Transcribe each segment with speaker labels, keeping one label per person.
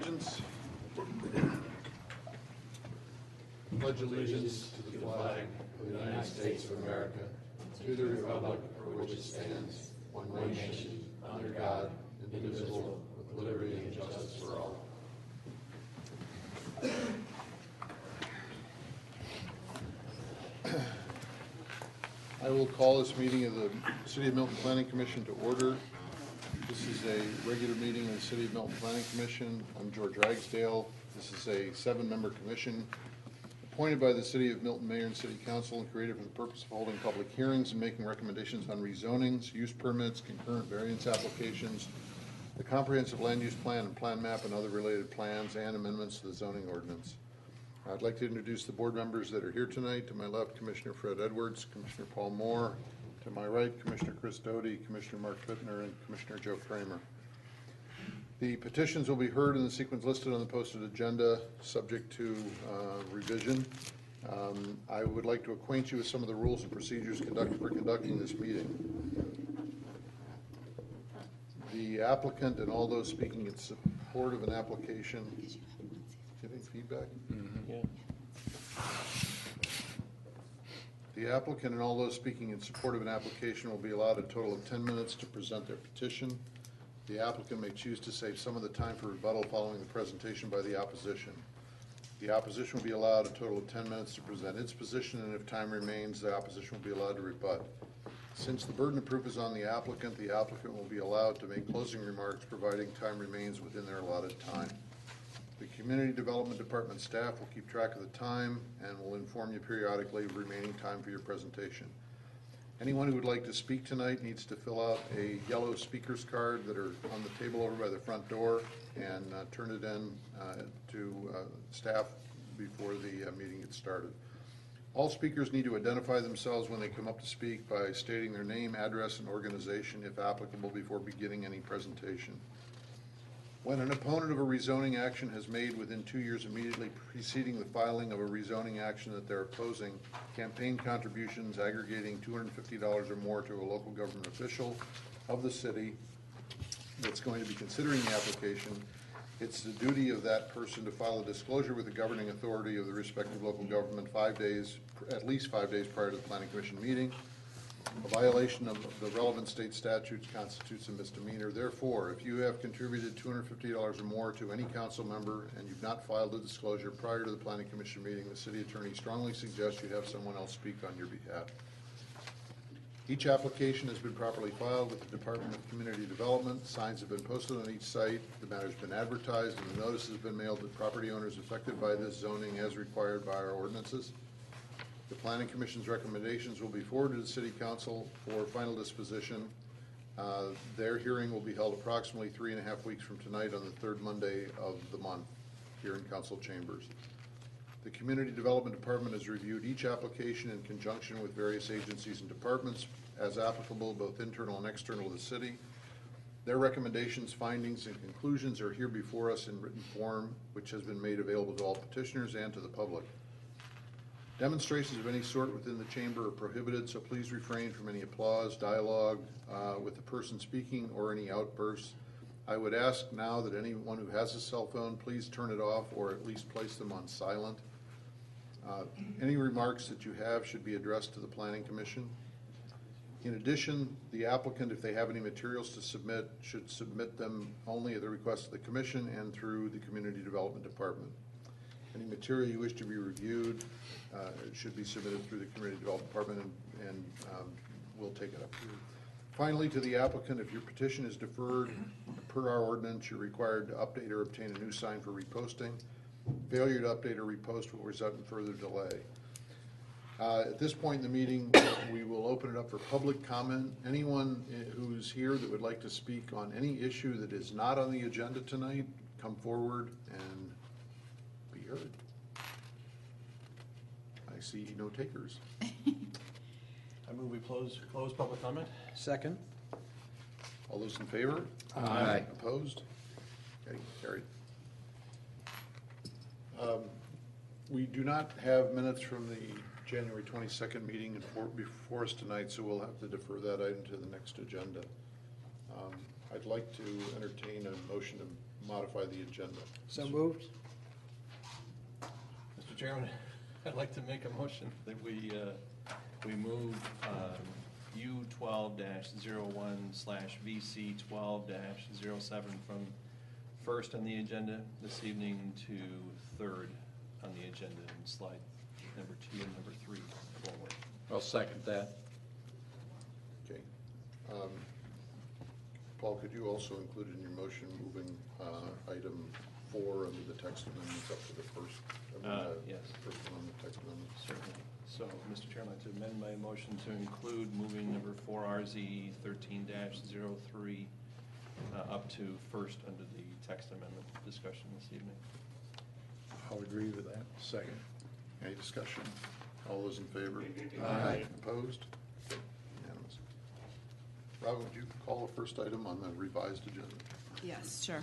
Speaker 1: allegiance.
Speaker 2: Pledge allegiance to the flag of the United States of America, to the republic for which it stands, one nation, under God, indivisible, with liberty and justice for all.
Speaker 1: I will call this meeting of the City of Milton Planning Commission to order. This is a regular meeting of the City of Milton Planning Commission. I'm George Ragsdale. This is a 7-member commission appointed by the City of Milton Mayor and City Council and created for the purpose of holding public hearings and making recommendations on rezonings, use permits, concurrent variance applications, the comprehensive land use plan and plan map and other related plans, and amendments to the zoning ordinance. I'd like to introduce the board members that are here tonight. To my left, Commissioner Fred Edwards, Commissioner Paul Moore. To my right, Commissioner Chris Doty, Commissioner Mark Fittner, and Commissioner Joe Kramer. The petitions will be heard in the sequence listed on the posted agenda, subject to revision. I would like to acquaint you with some of the rules and procedures for conducting this meeting. The applicant and all those speaking in support of an application. Getting feedback?
Speaker 3: Yeah.
Speaker 1: The applicant and all those speaking in support of an application will be allowed a total of 10 minutes to present their petition. The applicant may choose to save some of the time for rebuttal following the presentation by the opposition. The opposition will be allowed a total of 10 minutes to present its position, and if time remains, the opposition will be allowed to rebut. Since the burden of proof is on the applicant will be allowed to make closing remarks, providing time remains within their allotted time. The Community Development Department staff will keep track of the time and will inform you periodically of remaining time for your presentation. Anyone who would like to speak tonight needs to fill out a yellow speaker's card that are on the table over by the front door and turn it in to staff before the meeting gets started. All speakers need to identify themselves when they come up to speak by stating their name, address, and organization, if applicable, before beginning any presentation. When an opponent of a rezoning action has made within 2 years immediately preceding the filing of a rezoning action that they're opposing, campaign contributions aggregating $250 or more to a local government official of the city that's going to be considering the application, it's the duty of that person to file a disclosure with the governing authority of the respective local government at least 5 days prior to the Planning Commission meeting. A violation of the relevant state statutes constitutes a misdemeanor. Therefore, if you have contributed $250 or more to any council member and you've not filed a disclosure prior to the Planning Commission meeting, the city attorney strongly suggests you have someone else speak on your behalf. Each application has been properly filed with the Department of Community Development. Signs have been posted on each site. The matter has been advertised, and the notice has been mailed to property owners affected by this zoning as required by our ordinances. The Planning Commission's recommendations will be forwarded to the City Council for final disposition. Their hearing will be held approximately 3.5 weeks from tonight on the third Monday of the month here in Council Chambers. The Community Development Department has reviewed each application in conjunction with various agencies and departments as applicable, both internal and external to the city. Their recommendations, findings, and conclusions are here before us in written form, which has been made available to all petitioners and to the public. Demonstrations of any sort within the chamber are prohibited, so please refrain from any applause, dialogue with the person speaking, or any outbursts. I would ask now that anyone who has a cell phone, please turn it off or at least place them on silent. Any remarks that you have should be addressed to the Planning Commission. In addition, the applicant, if they have any materials to submit, should submit them only at the request of the Commission and through the Community Development Department. Any material you wish to be reviewed should be submitted through the Community Development Department, and we'll take it up. Finally, to the applicant, if your petition is deferred per our ordinance, you're required to update or obtain a new sign for reposting. Failure to update or repost will result in further delay. At this point in the meeting, we will open it up for public comment. Anyone who's here that would like to speak on any issue that is not on the agenda tonight, come forward and be heard. I see no takers.
Speaker 3: I move we close public comment.
Speaker 4: Second.
Speaker 1: All those in favor?
Speaker 4: Aye.
Speaker 1: Opposed? Okay, carried. We do not have minutes from the January 22nd meeting before us tonight, so we'll have to defer that item to the next agenda. I'd like to entertain a motion to modify the agenda.
Speaker 3: So moved.
Speaker 4: Mr. Chairman, I'd like to make a motion that we move U12-01/VC12-07 from first on the agenda this evening to third on the agenda, and slide number 2 and number 3 forward.
Speaker 2: I'll second that.
Speaker 1: Okay. Paul, could you also include in your motion moving item 4 under the text amendments up to the first?
Speaker 4: Yes.
Speaker 1: First one on the text amendments.
Speaker 4: Certainly. So, Mr. Chairman, I'd like to amend my motion to include moving number 4 RZ 13-03 up to first under the text amendment discussion this evening.
Speaker 2: I'll agree with that. Second.
Speaker 1: Any discussion? All those in favor?
Speaker 2: Aye.
Speaker 1: Opposed? Unanimous. Rob, would you call the first item on the revised agenda?
Speaker 5: Yes, sure.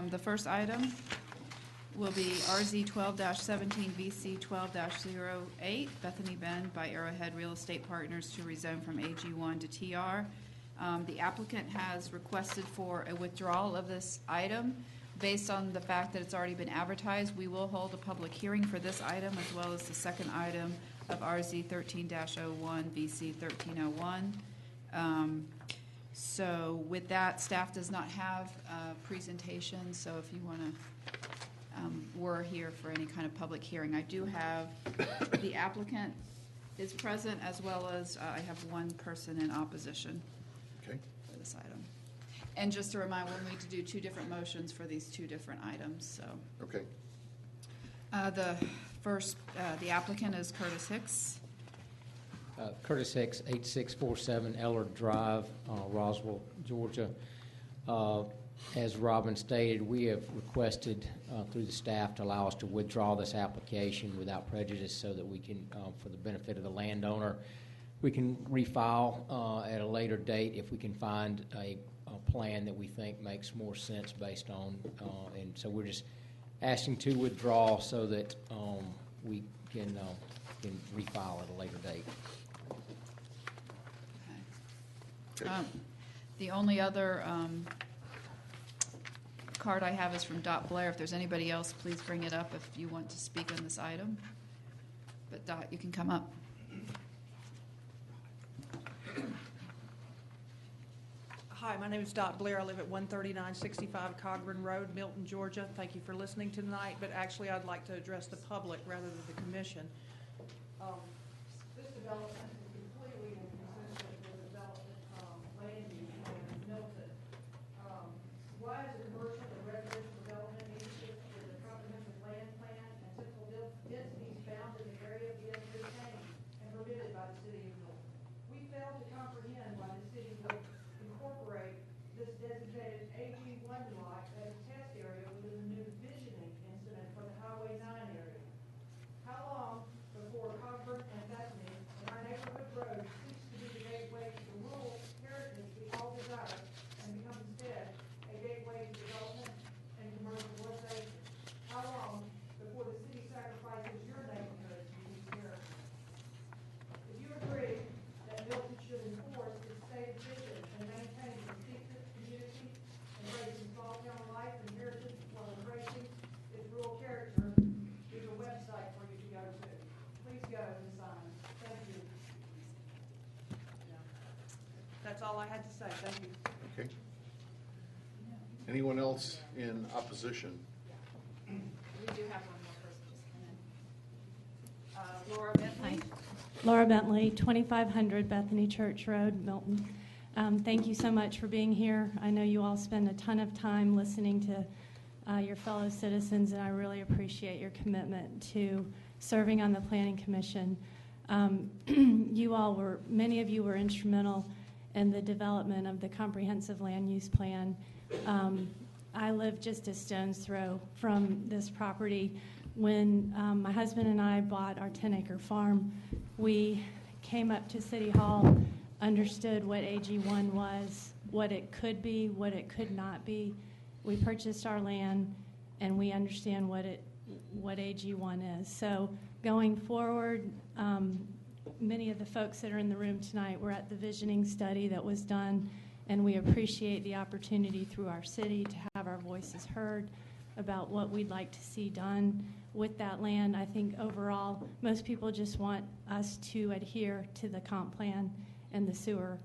Speaker 5: The first item will be RZ 12-17 VC 12-08, Bethany Bend by Arrowhead Real Estate Partners to rezone from AG1 to TR. The applicant has requested for a withdrawal of this item. Based on the fact that it's already been advertised, we will hold a public hearing for this item as well as the second item of RZ 13-01 VC 1301. So with that, staff does not have a presentation, so if you want to, we're here for any kind of public hearing. I do have, the applicant is present, as well as I have one person in opposition
Speaker 1: Okay.
Speaker 5: for this item. And just to remind, we'll need to do 2 different motions for these 2 different items, so.
Speaker 1: Okay.
Speaker 5: The first, the applicant is Curtis Hicks.
Speaker 6: Curtis Hicks, 8647 Ellard Drive, Roswell, Georgia. As Robin stated, we have requested through the staff to allow us to withdraw this application without prejudice so that we can, for the benefit of the landowner, we can refile at a later date if we can find a plan that we think makes more sense based on, and so we're just asking to withdraw so that we can refile at a later date.
Speaker 5: Okay. The only other card I have is from Dot Blair. If there's anybody else, please bring it up if you want to speak on this item. But Dot, you can come up.
Speaker 7: Hi, my name is Dot Blair. I live at 13965 Cogburn Road, Milton, Georgia. Thank you for listening tonight, but actually I'd like to address the public rather than the commission. This development is completely inconsistent with the development land use plan in Milton. Why is a commercial and residential development inconsistent with the comprehensive land plan and typical densities found in the area being retained and permitted by the city of Milton? We fail to comprehend why the city would incorporate this designated AG1 lot as a test area within the new visioning incident for the Highway 9 area. How long before Cogburn and Bethany and our neighborhood road cease to be the gateway to the rural heritage we all desire and become instead a gateway to development and commercialization? How long before the city sacrifices your neighborhood to these heritage? If you agree that Milton should enforce its stated vision and maintain a distinctive community, embracing small town life and heritage while embracing its rural character, there's a website for you to go to. Please go and sign. Thank you. That's all I had to say. Thank you.
Speaker 1: Okay. Anyone else in opposition?
Speaker 5: We do have one more person just come in. Laura Bentley.
Speaker 8: Laura Bentley, 2500 Bethany Church Road, Milton. Thank you so much for being here. I know you all spend a ton of time listening to your fellow citizens, and I really appreciate your commitment to serving on the Planning Commission. Many of you were instrumental in the development of the comprehensive land use plan. I live just a stone's throw from this property. When my husband and I bought our 10-acre farm, we came up to City Hall, understood what AG1 was, what it could be, what it could not be. We purchased our land, and we understand what AG1 is. So going forward, many of the folks that are in the room tonight were at the visioning study that was done, and we appreciate the opportunity through our city to have our voice voices heard about what we'd like to see done with that land. I think overall, most people just want us to adhere to the comp plan and the sewer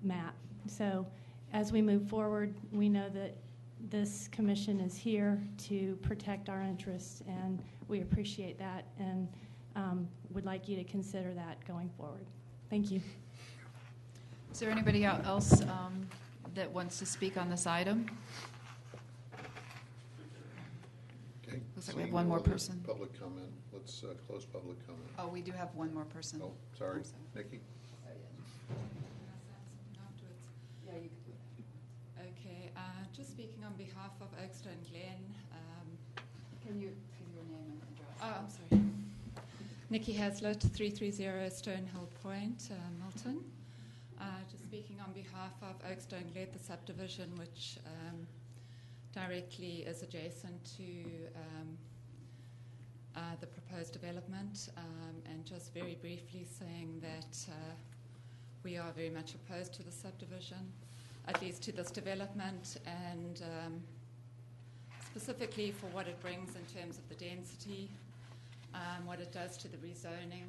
Speaker 8: map. So as we move forward, we know that this commission is here to protect our interests, and we appreciate that and would like you to consider that going forward. Thank you.
Speaker 5: Is there anybody else that wants to speak on this item?
Speaker 1: Okay.
Speaker 5: Looks like we have
Speaker 1: Seeing
Speaker 5: one
Speaker 1: no
Speaker 5: more
Speaker 1: other
Speaker 5: person.
Speaker 1: Public comment. Let's close public comment.
Speaker 5: Oh, we do have one more person.
Speaker 1: Oh, sorry.
Speaker 5: I'm sorry.
Speaker 1: Nikki?
Speaker 5: Yeah, you
Speaker 9: Okay, just speaking on behalf of Oakstone Glen.
Speaker 5: can you give your name and address?
Speaker 9: Oh, I'm sorry. Nikki Hazlitt, 330 Stonehill Point, Milton. Just speaking on behalf of Oakstone Glen, the subdivision which directly is adjacent to the proposed development, and just very briefly saying that we are very much opposed to the subdivision, at least to this development, and specifically for what it brings in terms of the density, what it does to the rezoning,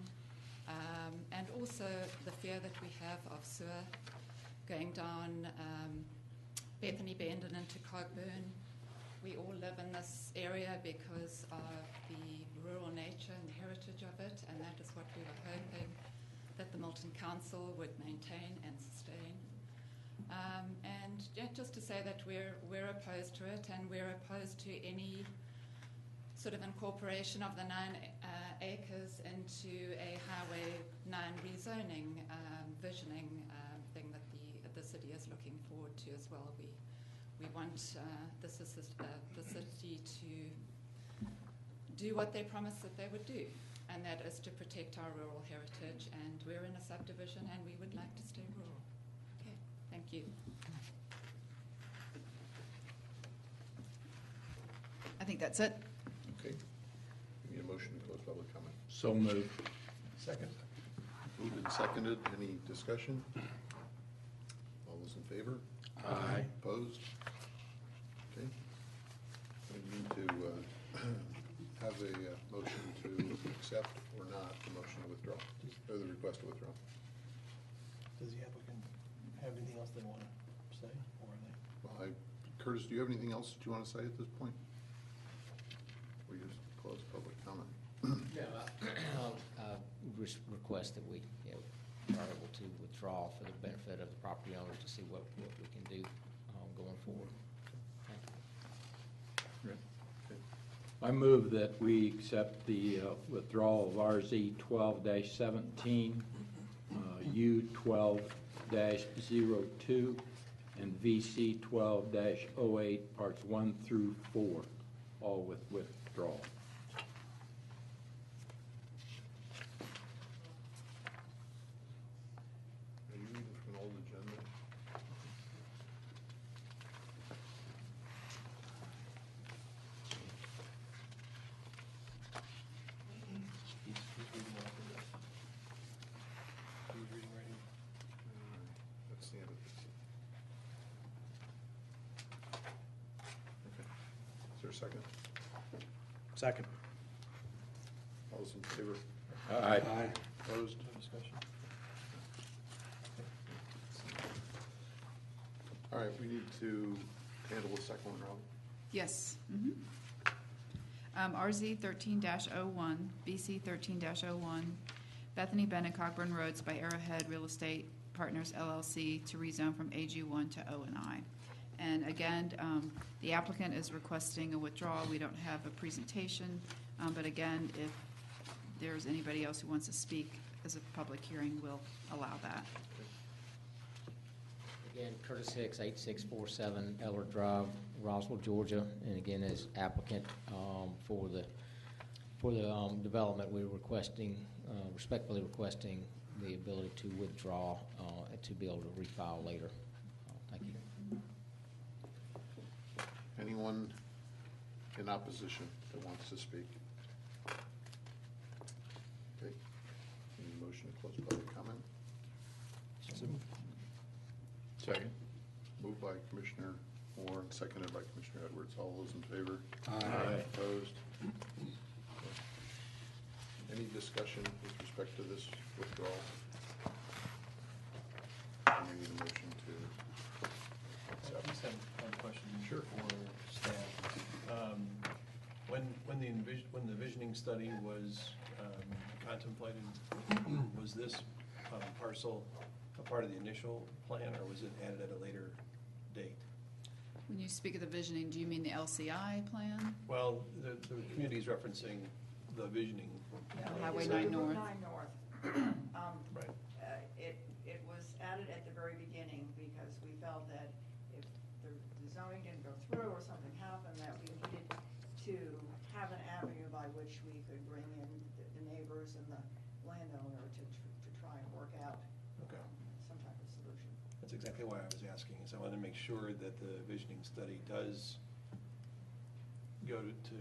Speaker 9: and also the fear that we have of sewer going down Bethany Bend and into Cogburn. We all live in this area because of the rural nature and the heritage of it, and that is what we were hoping that the Milton Council would maintain and sustain. And yeah, just to say that we're opposed to it, and we're opposed to any sort of incorporation of the 9 acres into a Highway 9 rezoning visioning thing that the city is looking forward to as well. We want the city to do what they promised that they would do, and that is to protect our rural heritage, and we're in a subdivision and we would like to stay rural. Okay, thank you.
Speaker 5: I think that's it.
Speaker 1: Okay. We need a motion to close public comment.
Speaker 2: So moved.
Speaker 3: Second.
Speaker 1: Moved and seconded. Any discussion? All those in favor?
Speaker 2: Aye.
Speaker 1: Opposed? Okay. We need to have a motion to accept or not the motion to withdraw, or the request to withdraw.
Speaker 3: Does the applicant have anything else they want to say, or are they?
Speaker 1: Well, Curtis, do you have anything else that you want to say at this point? We just close public comment.
Speaker 6: Request that we are able to withdraw for the benefit of the property owners to see what we can do going forward. Thank you.
Speaker 2: I move that we accept the withdrawal of RZ 12-17, U 12-02, and VC 12-08, parts 1 through 4, all with withdrawal.
Speaker 1: Are you reading from an old agenda?
Speaker 3: He's reading off of this. He's reading right here.
Speaker 1: That's the end of this. Okay. Is there a second?
Speaker 3: Second.
Speaker 1: All those in favor?
Speaker 2: Aye.
Speaker 1: Opposed?
Speaker 3: No discussion?
Speaker 1: All right, we need to handle the second one, Rob.
Speaker 5: Yes. RZ 13-01, BC 13-01, Bethany Bend and Cockburn Roads by Arrowhead Real Estate Partners LLC to rezone from AG1 to O&I. And again, the applicant is requesting a withdrawal. We don't have a presentation, but again, if there's anybody else who wants to speak as a public hearing, we'll allow that.
Speaker 6: Again, Curtis Hicks, 8647 Eller Drive, Roswell, Georgia, and again, as applicant for the development, we're requesting, respectfully requesting the ability to withdraw and to be able to refile later. Thank you.
Speaker 1: Anyone in opposition that wants to speak? Okay. Any motion to close public comment?
Speaker 2: Second.
Speaker 1: Moved by Commissioner Moore, and seconded by Commissioner Edwards. All those in favor?
Speaker 2: Aye.
Speaker 1: Opposed? Any discussion with respect to this withdrawal? We need a motion to
Speaker 4: I
Speaker 1: accept.
Speaker 4: just have one question
Speaker 1: Sure.
Speaker 4: for staff. When the visioning study was contemplated, was this parcel a part of the initial plan, or was it added at a later date?
Speaker 5: When you speak of the visioning, do you mean the LCI plan?
Speaker 4: Well, the community is referencing the visioning.
Speaker 5: Highway 9 North.
Speaker 10: 9 North.
Speaker 4: Right.
Speaker 10: It was added at the very beginning because we felt that if the zoning didn't go through or something happened, that we needed to have an avenue by which we could bring in the neighbors and the landowner to try and work out
Speaker 4: Okay.
Speaker 10: some type of solution.
Speaker 4: That's exactly why I was asking, is I wanted to make sure that the visioning study does go to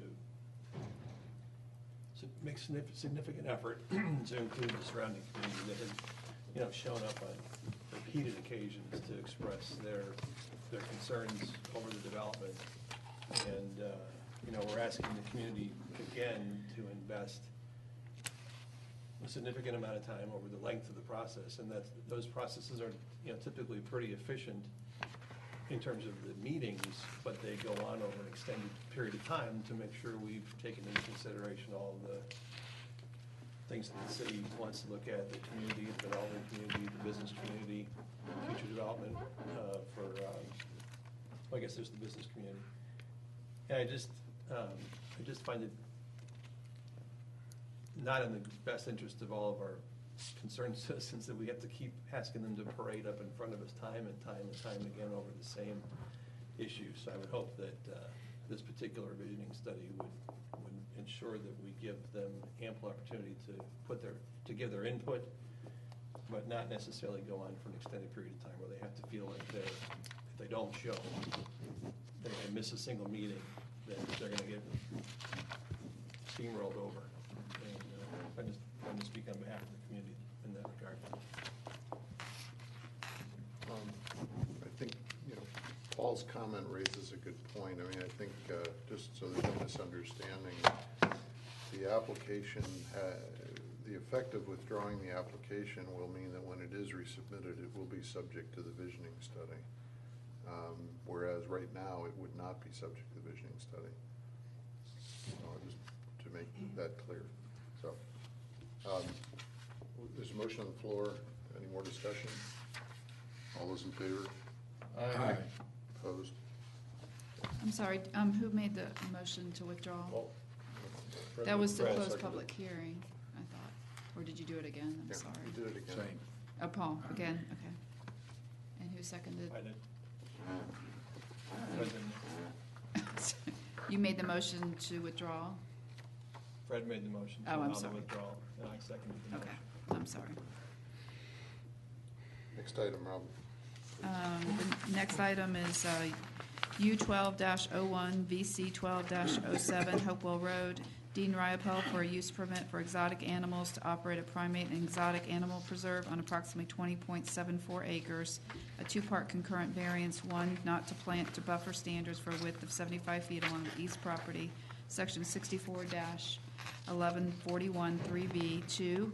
Speaker 4: make significant effort to include the surrounding community that has, shown up on repeated occasions to express their concerns over the development. And, we're asking the community again to invest a significant amount of time over the length of the process, and that those processes are, typically pretty efficient in terms of the meetings, but they go on over an extended period of time to make sure we've taken into consideration all of the things that the city wants to look at, the community, the development community, the business community, future development I guess there's the business community. And I just find it not in the best interest of all of our concerned citizens that we have to keep asking them to parade up in front of us time and time again over the same issues. So I would hope that this particular visioning study would ensure that we give them ample opportunity to give their input, but not necessarily go on for an extended period of time where they have to feel like if they don't show, they miss a single meeting, that they're going to get steamrolled over. And I'm just speak on behalf of the community in that regard.
Speaker 1: I think, Paul's comment raises a good point. I mean, I think, just so there's no misunderstanding, the application, the effect of withdrawing the application will mean that when it is resubmitted, it will be subject to the visioning study. Whereas right now, it would not be subject to the visioning study. So just to make that clear. So, there's a motion on the floor. Any more discussion? All those in favor?
Speaker 2: Aye.
Speaker 1: Opposed?
Speaker 5: I'm sorry, who made the motion to withdraw?
Speaker 1: Well,
Speaker 5: That was to
Speaker 1: Brad
Speaker 5: close
Speaker 1: seconded.
Speaker 5: public hearing, I thought. Or did you do it again? I'm
Speaker 1: Yeah,
Speaker 5: sorry.
Speaker 1: we did it again.
Speaker 2: Same.
Speaker 5: Oh, Paul, again, okay. And who seconded?
Speaker 4: I did.
Speaker 5: You made the motion to withdraw?
Speaker 4: Fred made the motion to
Speaker 5: Oh, I'm
Speaker 4: allow the
Speaker 5: sorry.
Speaker 4: withdrawal, and I seconded the
Speaker 5: Okay,
Speaker 4: motion.
Speaker 5: I'm sorry.
Speaker 1: Next item, Rob.
Speaker 5: The next item is U12-01, VC12-07, Hopewell Road. Dean Riopel for a use permit for exotic animals to operate a primate and exotic animal preserve on approximately 20.74 acres. A two-part concurrent variance, one, not to plant to buffer standards for a width of 75 feet along the east property, section 64-1141 3B.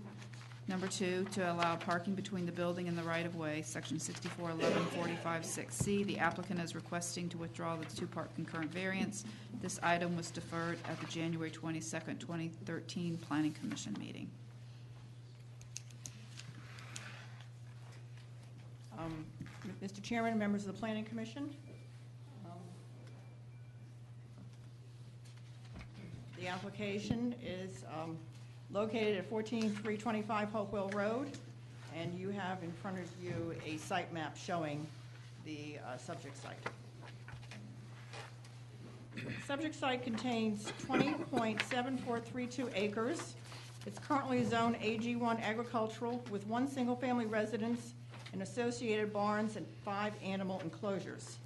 Speaker 5: Number two, to allow parking between the building and the right-of-way, section 64-1145 6C. The applicant is requesting to withdraw the two-part concurrent variance. This item was deferred at the January 22nd, 2013 Planning Commission meeting.
Speaker 10: Mr. Chairman, members of the Planning Commission, the application is located at 14325 Hopewell Road, and you have in front of you a site map showing the subject site. The subject site contains 20.7432 acres. It's currently zoned AG1 agricultural with one single-family residence and associated barns and 5 animal enclosures.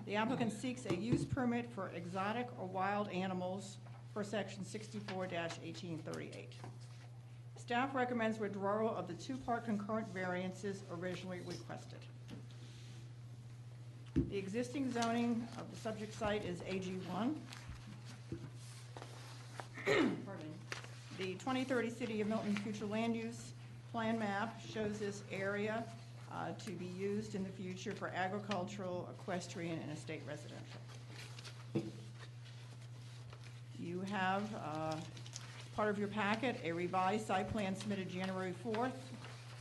Speaker 10: The applicant seeks a use permit for exotic or wild animals per section 64-1838. Staff recommends withdrawal of the two-part concurrent variances originally requested. The existing zoning of the subject site is AG1. Pardon me. The 2030 City of Milton future land use plan map shows this area to be used in the future for agricultural, equestrian, and estate residential. You have, part of your packet, a revised site plan submitted January 4th,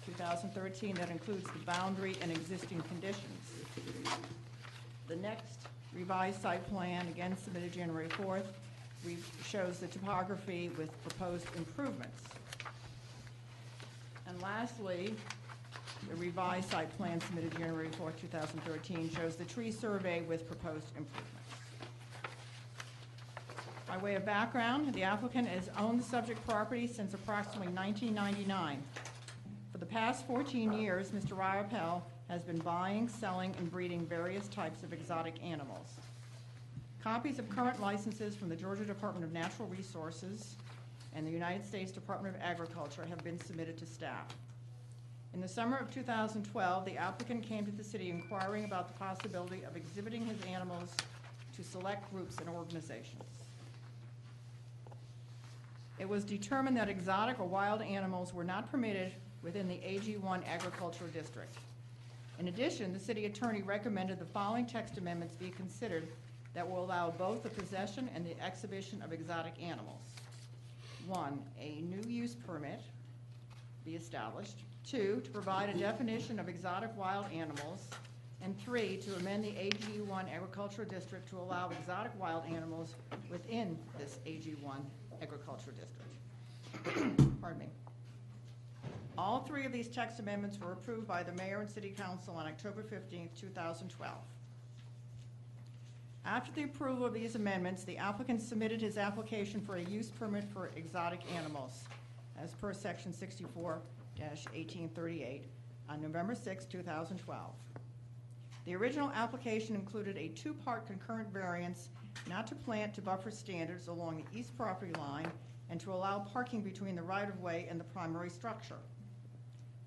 Speaker 10: 2013 that includes the boundary and existing conditions. The next revised site plan, again submitted January 4th, shows the topography with proposed improvements. And lastly, the revised site plan submitted January 4th, 2013 shows the tree survey with proposed improvements. By way of background, the applicant has owned the subject property since approximately 1999. For the past 14 years, Mr. Ryapel has been buying, selling, and breeding various types of exotic animals. Copies of current licenses from the Georgia Department of Natural Resources and the United States Department of Agriculture have been submitted to staff. In the summer of 2012, the applicant came to the city inquiring about the possibility of exhibiting his animals to select groups and organizations. It was determined that exotic or wild animals were not permitted within the AG1 agricultural district. In addition, the city attorney recommended the following text amendments be considered that will allow both the possession and the exhibition of exotic animals. 1, a new use permit be established. 2, to provide a definition of exotic wild animals. And 3, to amend the AG1 agricultural district to allow exotic wild animals within this AG1 agricultural district. Pardon me. All 3 of these text amendments were approved by the mayor and city council on October 15, 2012. After the approval of these amendments, the applicant submitted his application for a use permit for exotic animals as per section 64-1838 on November 6, 2012. The original application included a 2-part concurrent variance not to plant to buffer standards along the east property line and to allow parking between the right-of-way and the primary structure.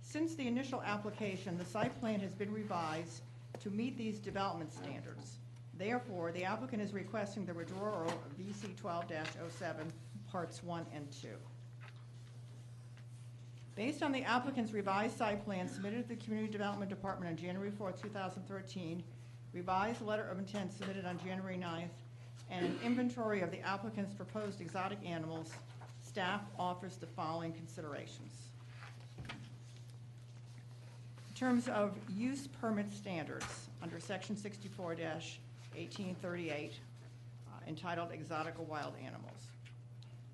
Speaker 10: Since the initial application, the site plan has been revised to meet these development standards. Therefore, the applicant is requesting the withdrawal of VC 12-07, parts 1 and 2. Based on the applicant's revised site plan submitted to the Community Development Department on January 4, 2013, revised letter of intent submitted on January 9th, and an inventory of the applicant's proposed exotic animals, staff offers the following considerations. In terms of use permit standards, under section 64-1838, entitled Exotic or Wild Animals.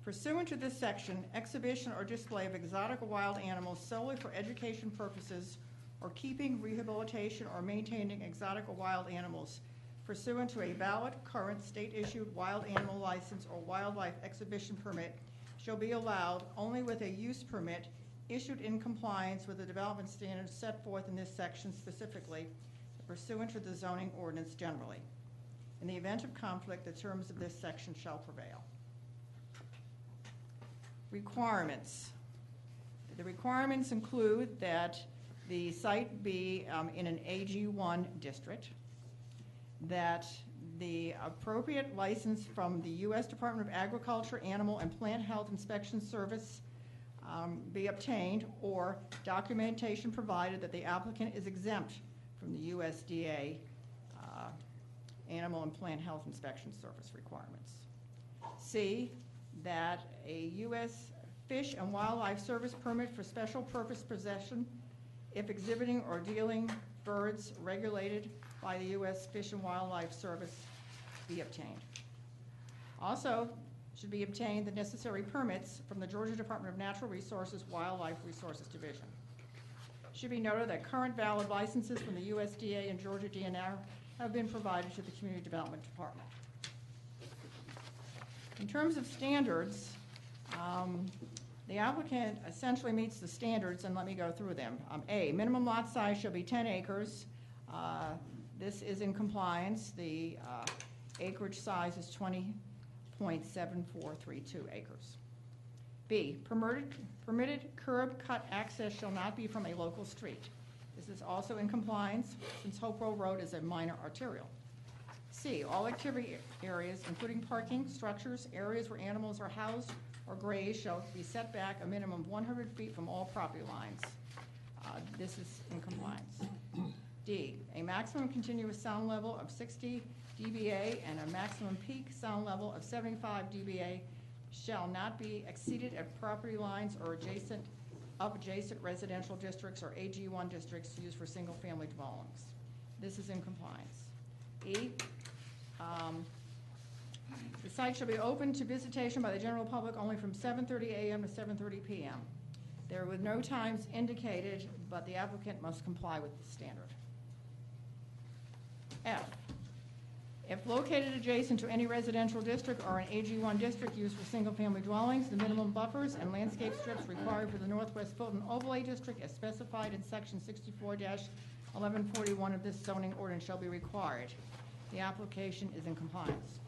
Speaker 10: Pursuant to this section, exhibition or display of exotic or wild animals solely for education purposes or keeping, rehabilitation, or maintaining exotic or wild animals pursuant to a valid, current, state-issued wild animal license or wildlife exhibition permit shall be allowed only with a use permit issued in compliance with the development standards set forth in this section specifically, pursuant to the zoning ordinance generally. In the event of conflict, the terms of this section shall prevail. Requirements. The requirements include that the site be in an AG1 district, that the appropriate license from the U.S. Department of Agriculture, Animal and Plant Health Inspection Service be obtained, or documentation provided that the applicant is exempt from the USDA Animal and Plant Health Inspection Service requirements. C, that a U.S. Fish and Wildlife Service permit for special purpose possession, if exhibiting or dealing birds regulated by the U.S. Fish and Wildlife Service, be obtained. Also, should be obtained the necessary permits from the Georgia Department of Natural Resources Wildlife Resources Division. Should be noted that current valid licenses from the USDA and Georgia DNR have been provided to the Community Development Department. In terms of standards, the applicant essentially meets the standards, and let me go through them. A, minimum lot size shall be 10 acres. This is in compliance. The acreage size is 20.7432 acres. B, permitted curb cut access shall not be from a local street. This is also in compliance since Hopewell Road is a minor arterial. C, all activity areas, including parking, structures, areas where animals are housed or grazed, shall be set back a minimum of 100 feet from all property lines. This is in compliance. D, a maximum continuous sound level of 60 dBA and a maximum peak sound level of 75 dBA shall not be exceeded at property lines or adjacent residential districts or AG1 districts used for single-family dwellings. This is in compliance. E, the site shall be open to visitation by the general public only from 7:30 a.m. to 7:30 p.m. There were no times indicated, but the applicant must comply with the standard. F, if located adjacent to any residential district or an AG1 district used for single-family dwellings, the minimum buffers and landscape strips required for the Northwest Fulton Overlay District as specified in section 64-1141 of this zoning ordinance shall be required. The application is in compliance.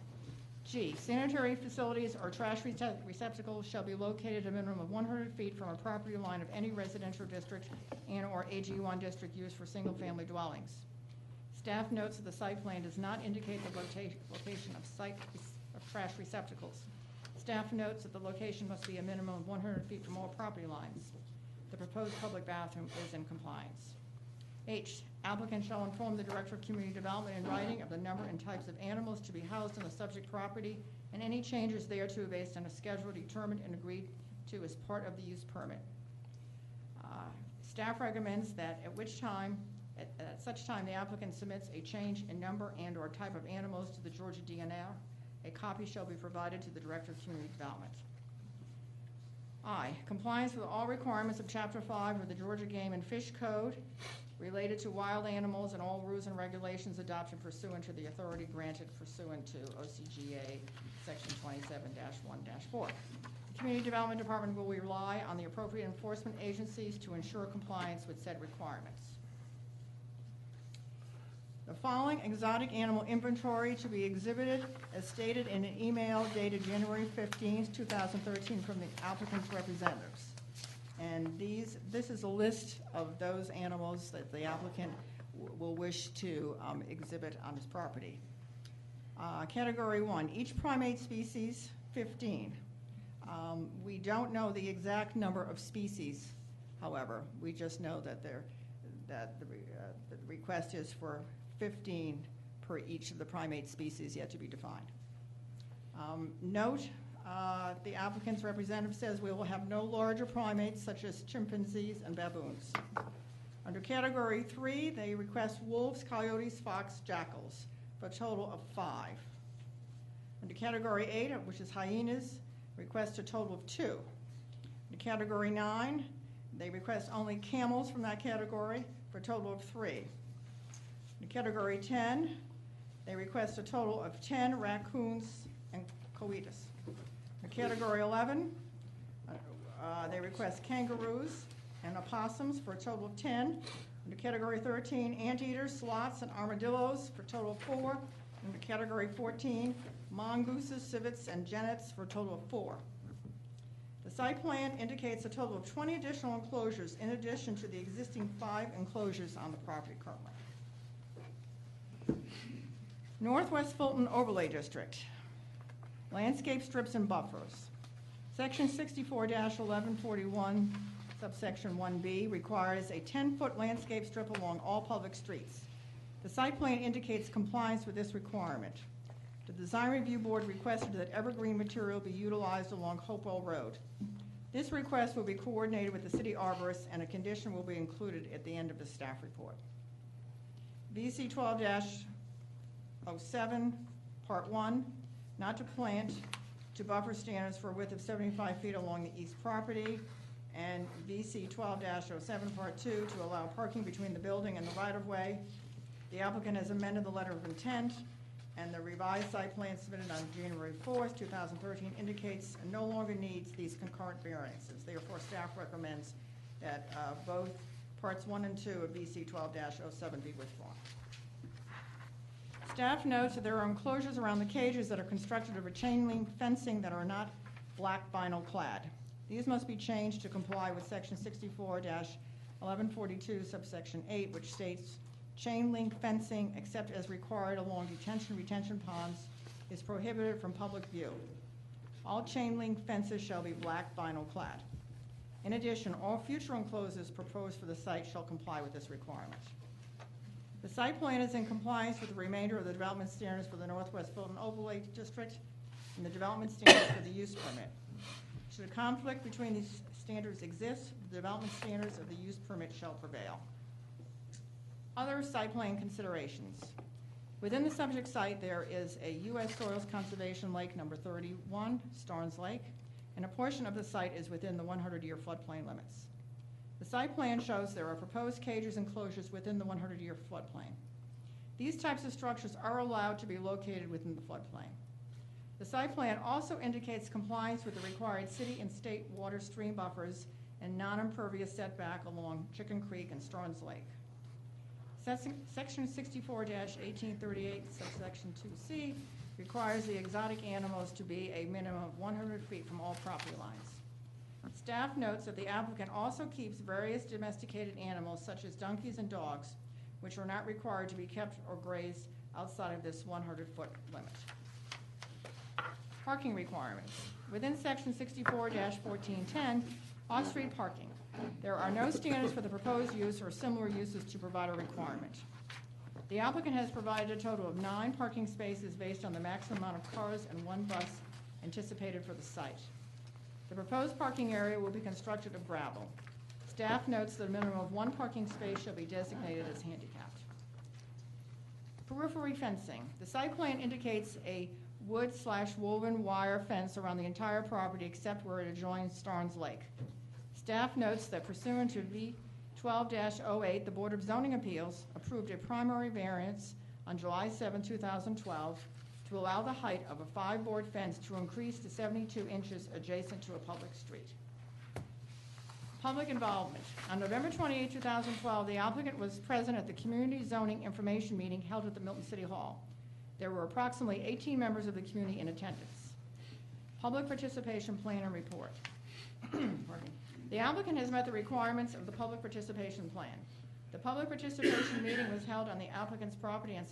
Speaker 10: G, sanitary facilities or trash receptacles shall be located a minimum of 100 feet from a property line of any residential district and/or AG1 district used for single-family dwellings. Staff notes that the site plan does not indicate the location of trash receptacles. Staff notes that the location must be a minimum of 100 feet from all property lines. The proposed public bathroom is in compliance. H, applicant shall inform the Director of Community Development in writing of the number and types of animals to be housed on the subject property and any changes thereto based on a schedule determined and agreed to as part of the use permit. Staff recommends that at such time the applicant submits a change in number and/or type of animals to the Georgia DNR. A copy shall be provided to the Director of Community Development. I, compliance with all requirements of Chapter 5 of the Georgia Game and Fish Code related to wild animals and all rules and regulations adopted pursuant to the authority granted pursuant to OCGA Section 27-1-4. The Community Development Department will rely on the appropriate enforcement agencies to ensure compliance with said requirements. The following exotic animal inventory to be exhibited as stated in an email dated January 15, 2013 from the applicant's representatives. And this is a list of those animals that the applicant will wish to exhibit on his property. Category 1, each primate species, 15. We don't know the exact number of species, however. We just know that the request is for 15 per each of the primate species yet to be defined. Note, the applicant's representative says we will have no larger primates such as chimpanzees and baboons. Under Category 3, they request wolves, coyotes, fox, jackals, for a total of 5. Under Category 8, which is hyenas, request a total of 2. Under Category 9, they request only camels from that category for a total of 3. In Category 10, they request a total of 10 raccoons and coatis. In Category 11, they request kangaroos and opossums for a total of 10. Under Category 13, anteaters, sloths, and armadillos for a total of 4. Under Category 14, mongooses, civets, and genets for a total of 4. The site plan indicates a total of 20 additional enclosures in addition to the existing 5 enclosures on the property currently. Northwest Fulton Overlay District, landscape strips and buffers. Section 64-1141, subsection 1B, requires a 10-foot landscape strip along all public streets. The site plan indicates compliance with this requirement. The Design Review Board requested that evergreen material be utilized along Hopewell Road. This request will be coordinated with the city arborist, and a condition will be included at the end of the staff report. VC 12-07, Part 1, not to plant to buffer standards for a width of 75 feet along the east property, and VC 12-07, Part 2, to allow parking between the building and the right-of-way. The applicant has amended the letter of intent, and the revised site plan submitted on January 4th, 2013 indicates and no longer needs these concurrent variances. Therefore, staff recommends that both Parts 1 and 2 of VC 12-07 be withdrawn. Staff notes that there are enclosures around the cages that are constructed of a chain link fencing that are not black vinyl clad. These must be changed to comply with Section 1142 subsection 8, which states, chain link fencing, except as required along retention ponds, is prohibited from public view. All chain link fences shall be black vinyl clad. In addition, all future enclosures proposed for the site shall comply with this requirement. The site plan is in compliance with the remainder of the development standards for the Northwest Fulton Overlay District and the development standards for the use permit. Should a conflict between these standards exist, the development standards of the use permit shall prevail. Other site plan considerations. Within the subject site, there is a U.S. Soils Conservation Lake number 31, Starnes Lake, and a portion of the site is within the 100-year floodplain limits. The site plan shows there are proposed cages and enclosures within the 100-year floodplain. These types of structures are allowed to be located within the floodplain. The site plan also indicates compliance with the required city and state water stream buffers and non-impervious setback along Chicken Creek and Starnes Lake. Section 64-1838, subsection 2C, requires the exotic animals to be a minimum of 100 feet from all property lines. Staff notes that the applicant also keeps various domesticated animals such as donkeys and dogs, which are not required to be kept or grazed outside of this 100-foot limit. Parking requirements. Within section 64-1410, off-street parking. There are no standards for the proposed use or similar uses to provide a requirement. The applicant has provided a total of 9 parking spaces based on the maximum amount of cars and 1 bus anticipated for the site. The proposed parking area will be constructed of gravel. Staff notes that a minimum of 1 parking space shall be designated as handicapped. Periphery fencing. The site plan indicates a wood/woven wire fence around the entire property except where it adjoins Starnes Lake. Staff notes that pursuant to V12-08, the Board of Zoning Appeals approved a primary variance on July 7, 2012 to allow the height of a 5-board fence to increase to 72 inches adjacent to a public street. Public involvement. On November 28, 2012, the applicant was present at the Community Zoning Information Meeting held at the Milton City Hall. There were approximately 18 members of the community in attendance. Public participation plan and report. Pardon me. The applicant has met the requirements of the public participation plan. The public participation meeting was held on the applicant's property on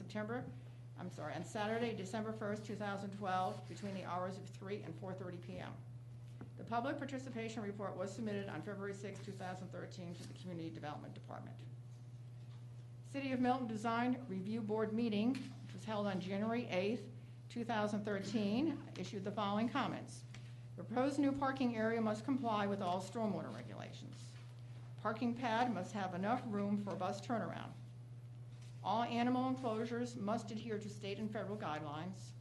Speaker 10: Saturday, December 1st, 2012, between the hours of 3 and 4:30 p.m. The public participation report was submitted on February 6, 2013 to the Community Development Department. City of Milton Design Review Board meeting, which was held on January 8, 2013, issued the following comments. The proposed new parking area must comply with all stormwater regulations. Parking pad must have enough room for a bus turnaround. All animal enclosures must adhere to state and federal guidelines.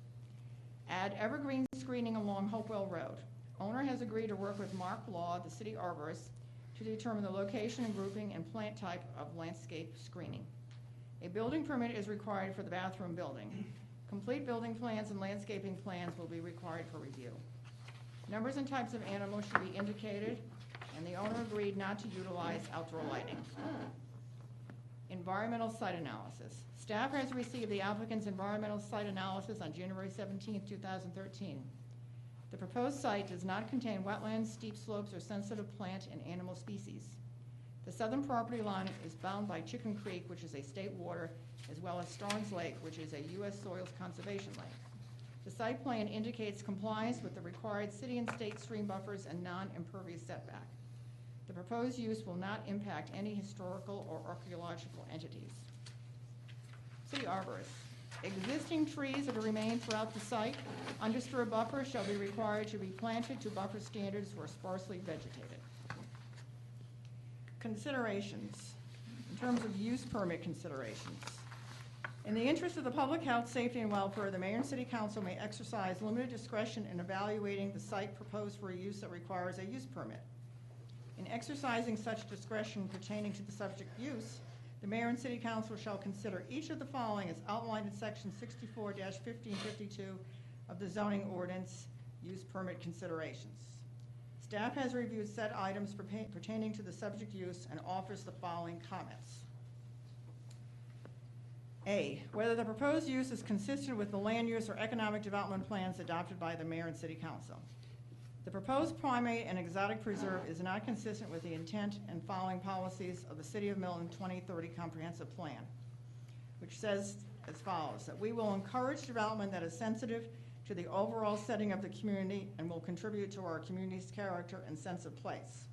Speaker 10: Add evergreen screening along Hopewell Road. Owner has agreed to work with Mark Law, the city arborist, to determine the location and grouping and plant type of landscape screening. A building permit is required for the bathroom building. Complete building plans and landscaping plans will be required for review. Numbers and types of animals should be indicated, and the owner agreed not to utilize outdoor lighting. Environmental site analysis. Staff has received the applicant's environmental site analysis on January 17, 2013. The proposed site does not contain wetlands, steep slopes, or sensitive plant and animal species. The southern property line is bound by Chicken Creek, which is a state water, as well as Starnes Lake, which is a U.S. Soils Conservation Lake. The site plan indicates compliance with the required city and state stream buffers and non-impervious setback. The proposed use will not impact any historical or archaeological entities. City arborist. Existing trees that remain throughout the site, undisturbed buffers shall be required to be planted to buffer standards where sparsely vegetated. Considerations. In terms of use permit considerations. In the interest of the public health, safety, and welfare, the mayor and city council may exercise limited discretion in evaluating the site proposed for a use that requires a use permit. In exercising such discretion pertaining to the subject use, the mayor and city council shall consider each of the following as outlined in section 64-1552 of the zoning ordinance use permit considerations. Staff has reviewed said items pertaining to the subject use and offers the following comments. A, whether the proposed use is consistent with the land use or economic development plans adopted by the mayor and city council. The proposed primate and exotic preserve is not consistent with the intent and following policies of the City of Milton 2030 Comprehensive Plan, which says as follows, that we will encourage development that is sensitive to the overall setting of the community and will contribute to our community's character and sense of place.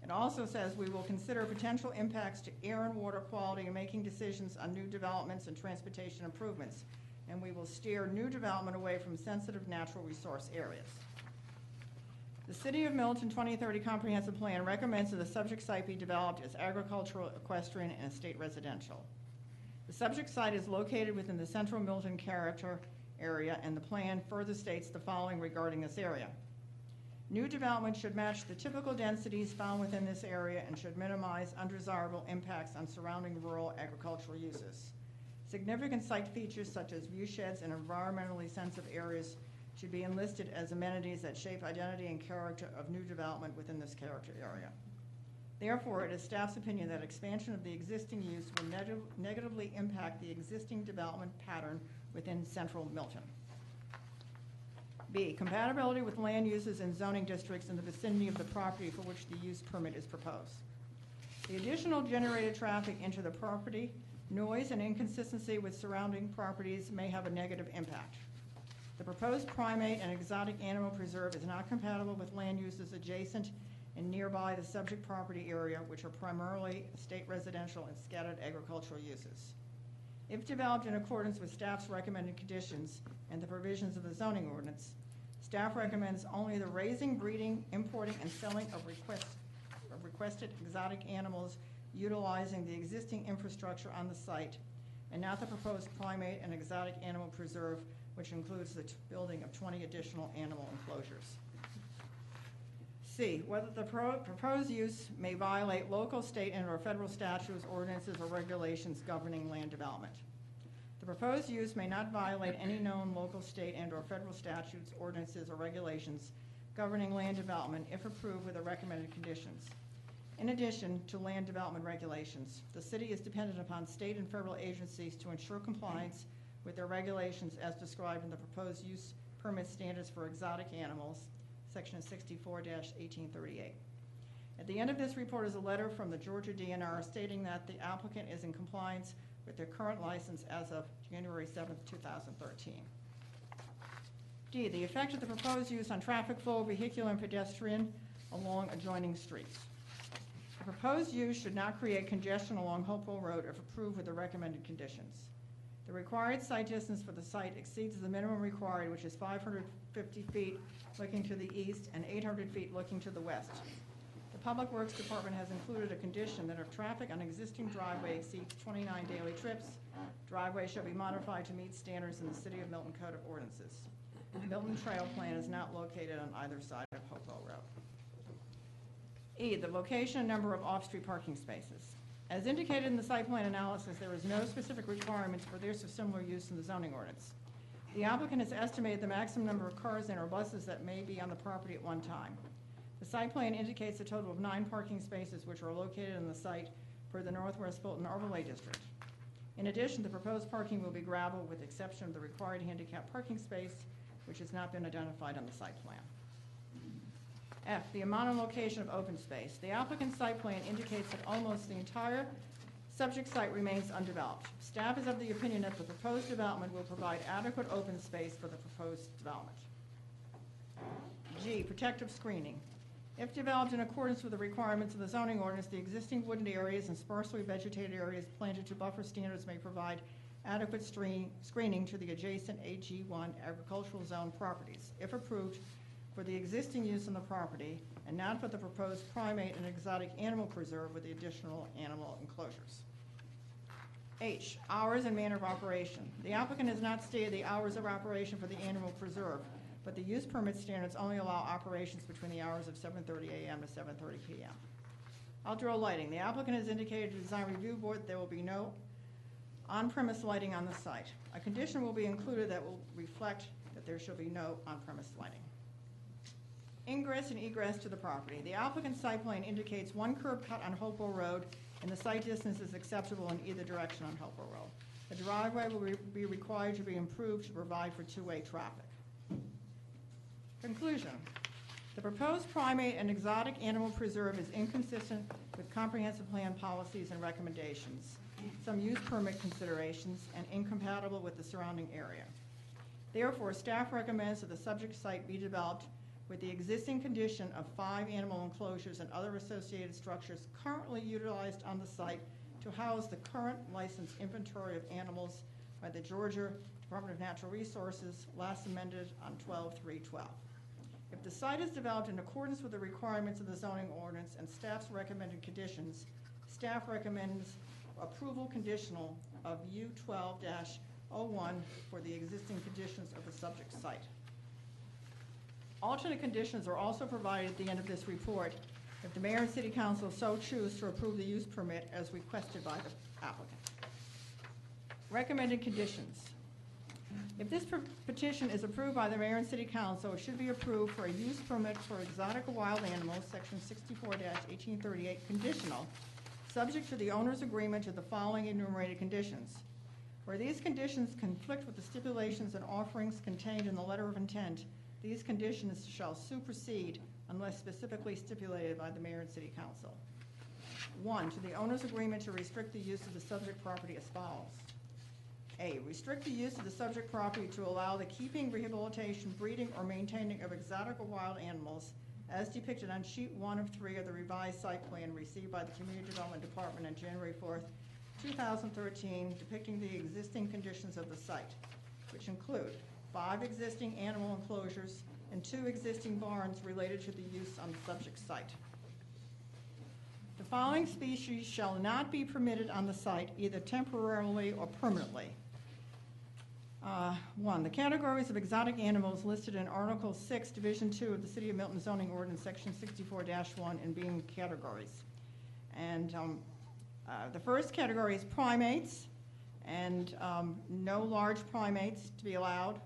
Speaker 10: It also says we will consider potential impacts to air and water quality in making decisions on new developments and transportation improvements, and we will steer new development away from sensitive natural resource areas. The City of Milton 2030 Comprehensive Plan recommends that the subject site be developed as agricultural, equestrian, and estate residential. The subject site is located within the central Milton character area, and the plan further states the following regarding this area. New development should match the typical densities found within this area and should minimize undesirable impacts on surrounding rural agricultural uses. Significant site features such as view sheds and environmentally sensitive areas should be enlisted as amenities that shape identity and character of new development within this character area. Therefore, it is staff's opinion that expansion of the existing use will negatively impact the existing development pattern within central Milton. B, compatibility with land uses and zoning districts in the vicinity of the property for which the use permit is proposed. The additional generated traffic into the property, noise, and inconsistency with surrounding properties may have a negative impact. The proposed primate and exotic animal preserve is not compatible with land uses adjacent and nearby the subject property area, which are primarily estate residential and scattered agricultural uses. If developed in accordance with staff's recommended conditions and the provisions of the zoning ordinance, staff recommends only the raising, breeding, importing, and selling of requested exotic animals utilizing the existing infrastructure on the site, and not the proposed primate and exotic animal preserve, which includes the building of 20 additional animal enclosures. C, whether the proposed use may violate local, state, and/or federal statutes, ordinances, or regulations governing land development. The proposed use may not violate any known local, state, and/or federal statutes, ordinances, or regulations governing land development if approved with the recommended conditions. In addition to land development regulations, the city is dependent upon state and federal agencies to ensure compliance with their regulations as described in the proposed use permit standards for exotic animals, Section 64-1838. At the end of this report is a letter from the Georgia DNR stating that the applicant is in compliance with their current license as of January 7th, 2013. D, the effect of the proposed use on traffic flow, vehicular and pedestrian along adjoining streets. The proposed use should not create congestion along Hopewell Road if approved with the recommended conditions. The required site distance for the site exceeds the minimum required, which is 550 feet looking to the east and 800 feet looking to the west. The Public Works Department has included a condition that if traffic on existing driveway exceeds 29 daily trips, driveway shall be modified to meet standards in the City of Milton Code of Ordinances. Milton Trail Plan is not located on either side of Hopewell Road. E, the location and number of off-street parking spaces. As indicated in the site plan analysis, there is no specific requirements for this or similar use in the zoning ordinance. The applicant has estimated the maximum number of cars and/or buses that may be on the property at one time. The site plan indicates a total of 9 parking spaces which are located on the site for the Northwest Fulton Overlay District. In addition, the proposed parking will be gravel with the exception of the required handicap parking space, which has not been identified on the site plan. F, the amount and location of open space. The applicant's site plan indicates that almost the entire subject site remains undeveloped. Staff is of the opinion that the proposed development will provide adequate open space for the proposed development. G, protective screening. If developed in accordance with the requirements of the zoning ordinance, the existing wooded areas and sparsely vegetated areas planted to buffer standards may provide adequate screening to the adjacent AG1 agricultural zone properties, if approved for the existing use on the property and not for the proposed primate and exotic animal preserve with the additional animal enclosures. H, hours and manner of operation. The applicant has not stated the hours of operation for the animal preserve, but the use permit standards only allow operations between the hours of 7:30 a.m. to 7:30 p.m. Outdoor lighting. The applicant has indicated to the design review board that there will be no on-premise lighting on the site. A condition will be included that will reflect that there shall be no on-premise lighting. Ingress and egress to the property. The applicant's site plan indicates 1 curb cut on Hopewell Road, and the site distance is acceptable in either direction on Hopewell Road. The driveway will be required to be improved to provide for two-way traffic. Conclusion. The proposed primate and exotic animal preserve is inconsistent with comprehensive plan policies and recommendations, some use permit considerations, and incompatible with the surrounding area. Therefore, staff recommends that the subject site be developed with the existing condition of 5 animal enclosures and other associated structures currently utilized on the site to house the current licensed inventory of animals by the Georgia Department of Natural Resources, last amended on 12/3/12. If the site is developed in accordance with the requirements of the zoning ordinance and staff's recommended conditions, staff recommends approval conditional of U12-01 for the existing conditions of the subject site. Alternate conditions are also provided at the end of this report if the mayor and city council so choose to approve the use permit as requested by the applicant. Recommended conditions. If this petition is approved by the mayor and city council, it should be approved for a use permit for exotic wild animals, section 64-1838, conditional, subject to the owner's agreement to the following enumerated conditions. Where these conditions conflict with the stipulations and offerings contained in the letter of intent, these conditions shall supersede unless specifically stipulated by the mayor and city council. 1, to the owner's agreement to restrict the use of the subject property as follows. A, restrict the use of the subject property to allow the keeping, rehabilitation, breeding, or maintaining of exotic or wild animals as depicted on sheet 1 of 3 of the revised site plan received by the Community Development Department on January 4th, 2013, depicting the existing conditions of the site, which include 5 existing animal enclosures and 2 existing barns related to the use on the subject site. The following species shall not be permitted on the site, either temporarily or permanently. 1, the categories of exotic animals listed in Article 6, Division 2 of the City of Milton Zoning Ordinance, Section 64-1, in being categories. And the first category is primates, and no large primates to be allowed.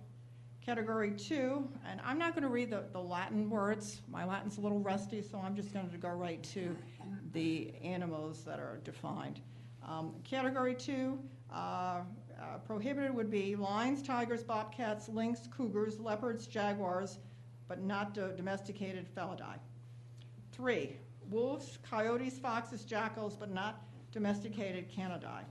Speaker 10: Category 2, and I'm not going to read the Latin words. My Latin's a little rusty, so I'm just going to go right to the animals that are defined. Category 2, prohibited would be lions, tigers, bobcats, lynx, cougars, leopards, jaguars, but not domesticated felidae. 3, wolves, coyotes, foxes, jackals, but not domesticated canidae.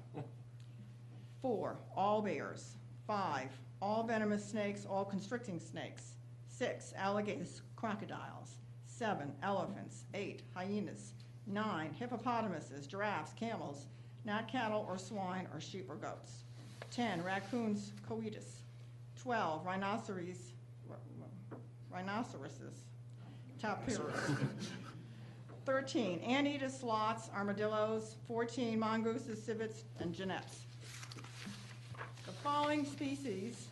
Speaker 10: 4, all bears. 5, all venomous snakes, all constricting snakes. 6, alligators, crocodiles. 7, elephants. 8, hyenas. 9, hippopotamuses, giraffes, camels, not cattle or swine or sheep or goats. 10, raccoons, coitus. 12, rhinoceroses, tapirs. 13, anteaters, sloths, armadillos. 14, mongooses, civets, and genets. The following species,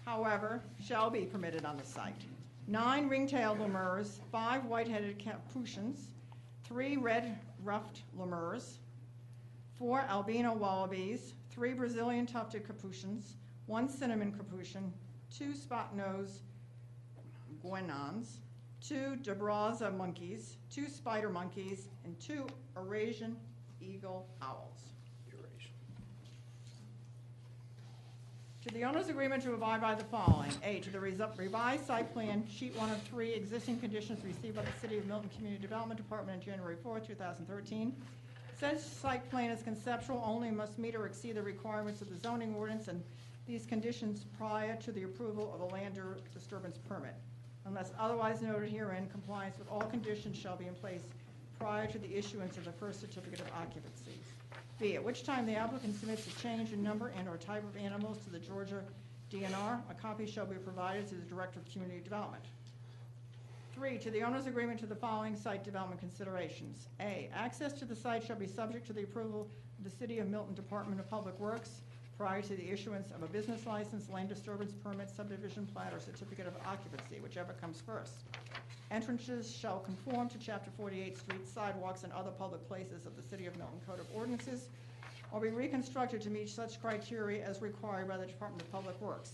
Speaker 10: however, shall be permitted on the site. 9 ring-tailed lemurs, 5 white-headed capuchins, 3 red-ruffed lemurs, 4 albino wallabies, 3 Brazilian tufted capuchins, 1 cinnamon capuchin, 2 spot-nosed guenons, 2 Dabraza monkeys, 2 spider monkeys, and 2 Eurasian eagle owls. To the owner's agreement to abide by the following. A, to the revised site plan, sheet 1 of 3, existing conditions received by the City of Milton Community Development Department on January 4, 2013. Such site plan is conceptual only and must meet or exceed the requirements of the zoning ordinance and these conditions prior to the approval of a land disturbance permit. Unless otherwise noted herein, compliance with all conditions shall be in place prior to the issuance of the first certificate of occupancy. B, at which time the applicant submits a change in number and/or type of animals to the Georgia DNR, a copy shall be provided to the Director of Community Development. 3, to the owner's agreement to the following site development considerations. A, access to the site shall be subject to the approval of the City of Milton Department of Public Works prior to the issuance of a business license, land disturbance permit, subdivision plat, or certificate of occupancy, whichever comes first. Entrances shall conform to Chapter 48 streets, sidewalks, and other public places of the City of Milton Code of Ordinances, or be reconstructed to meet such criteria as required by the Department of Public Works.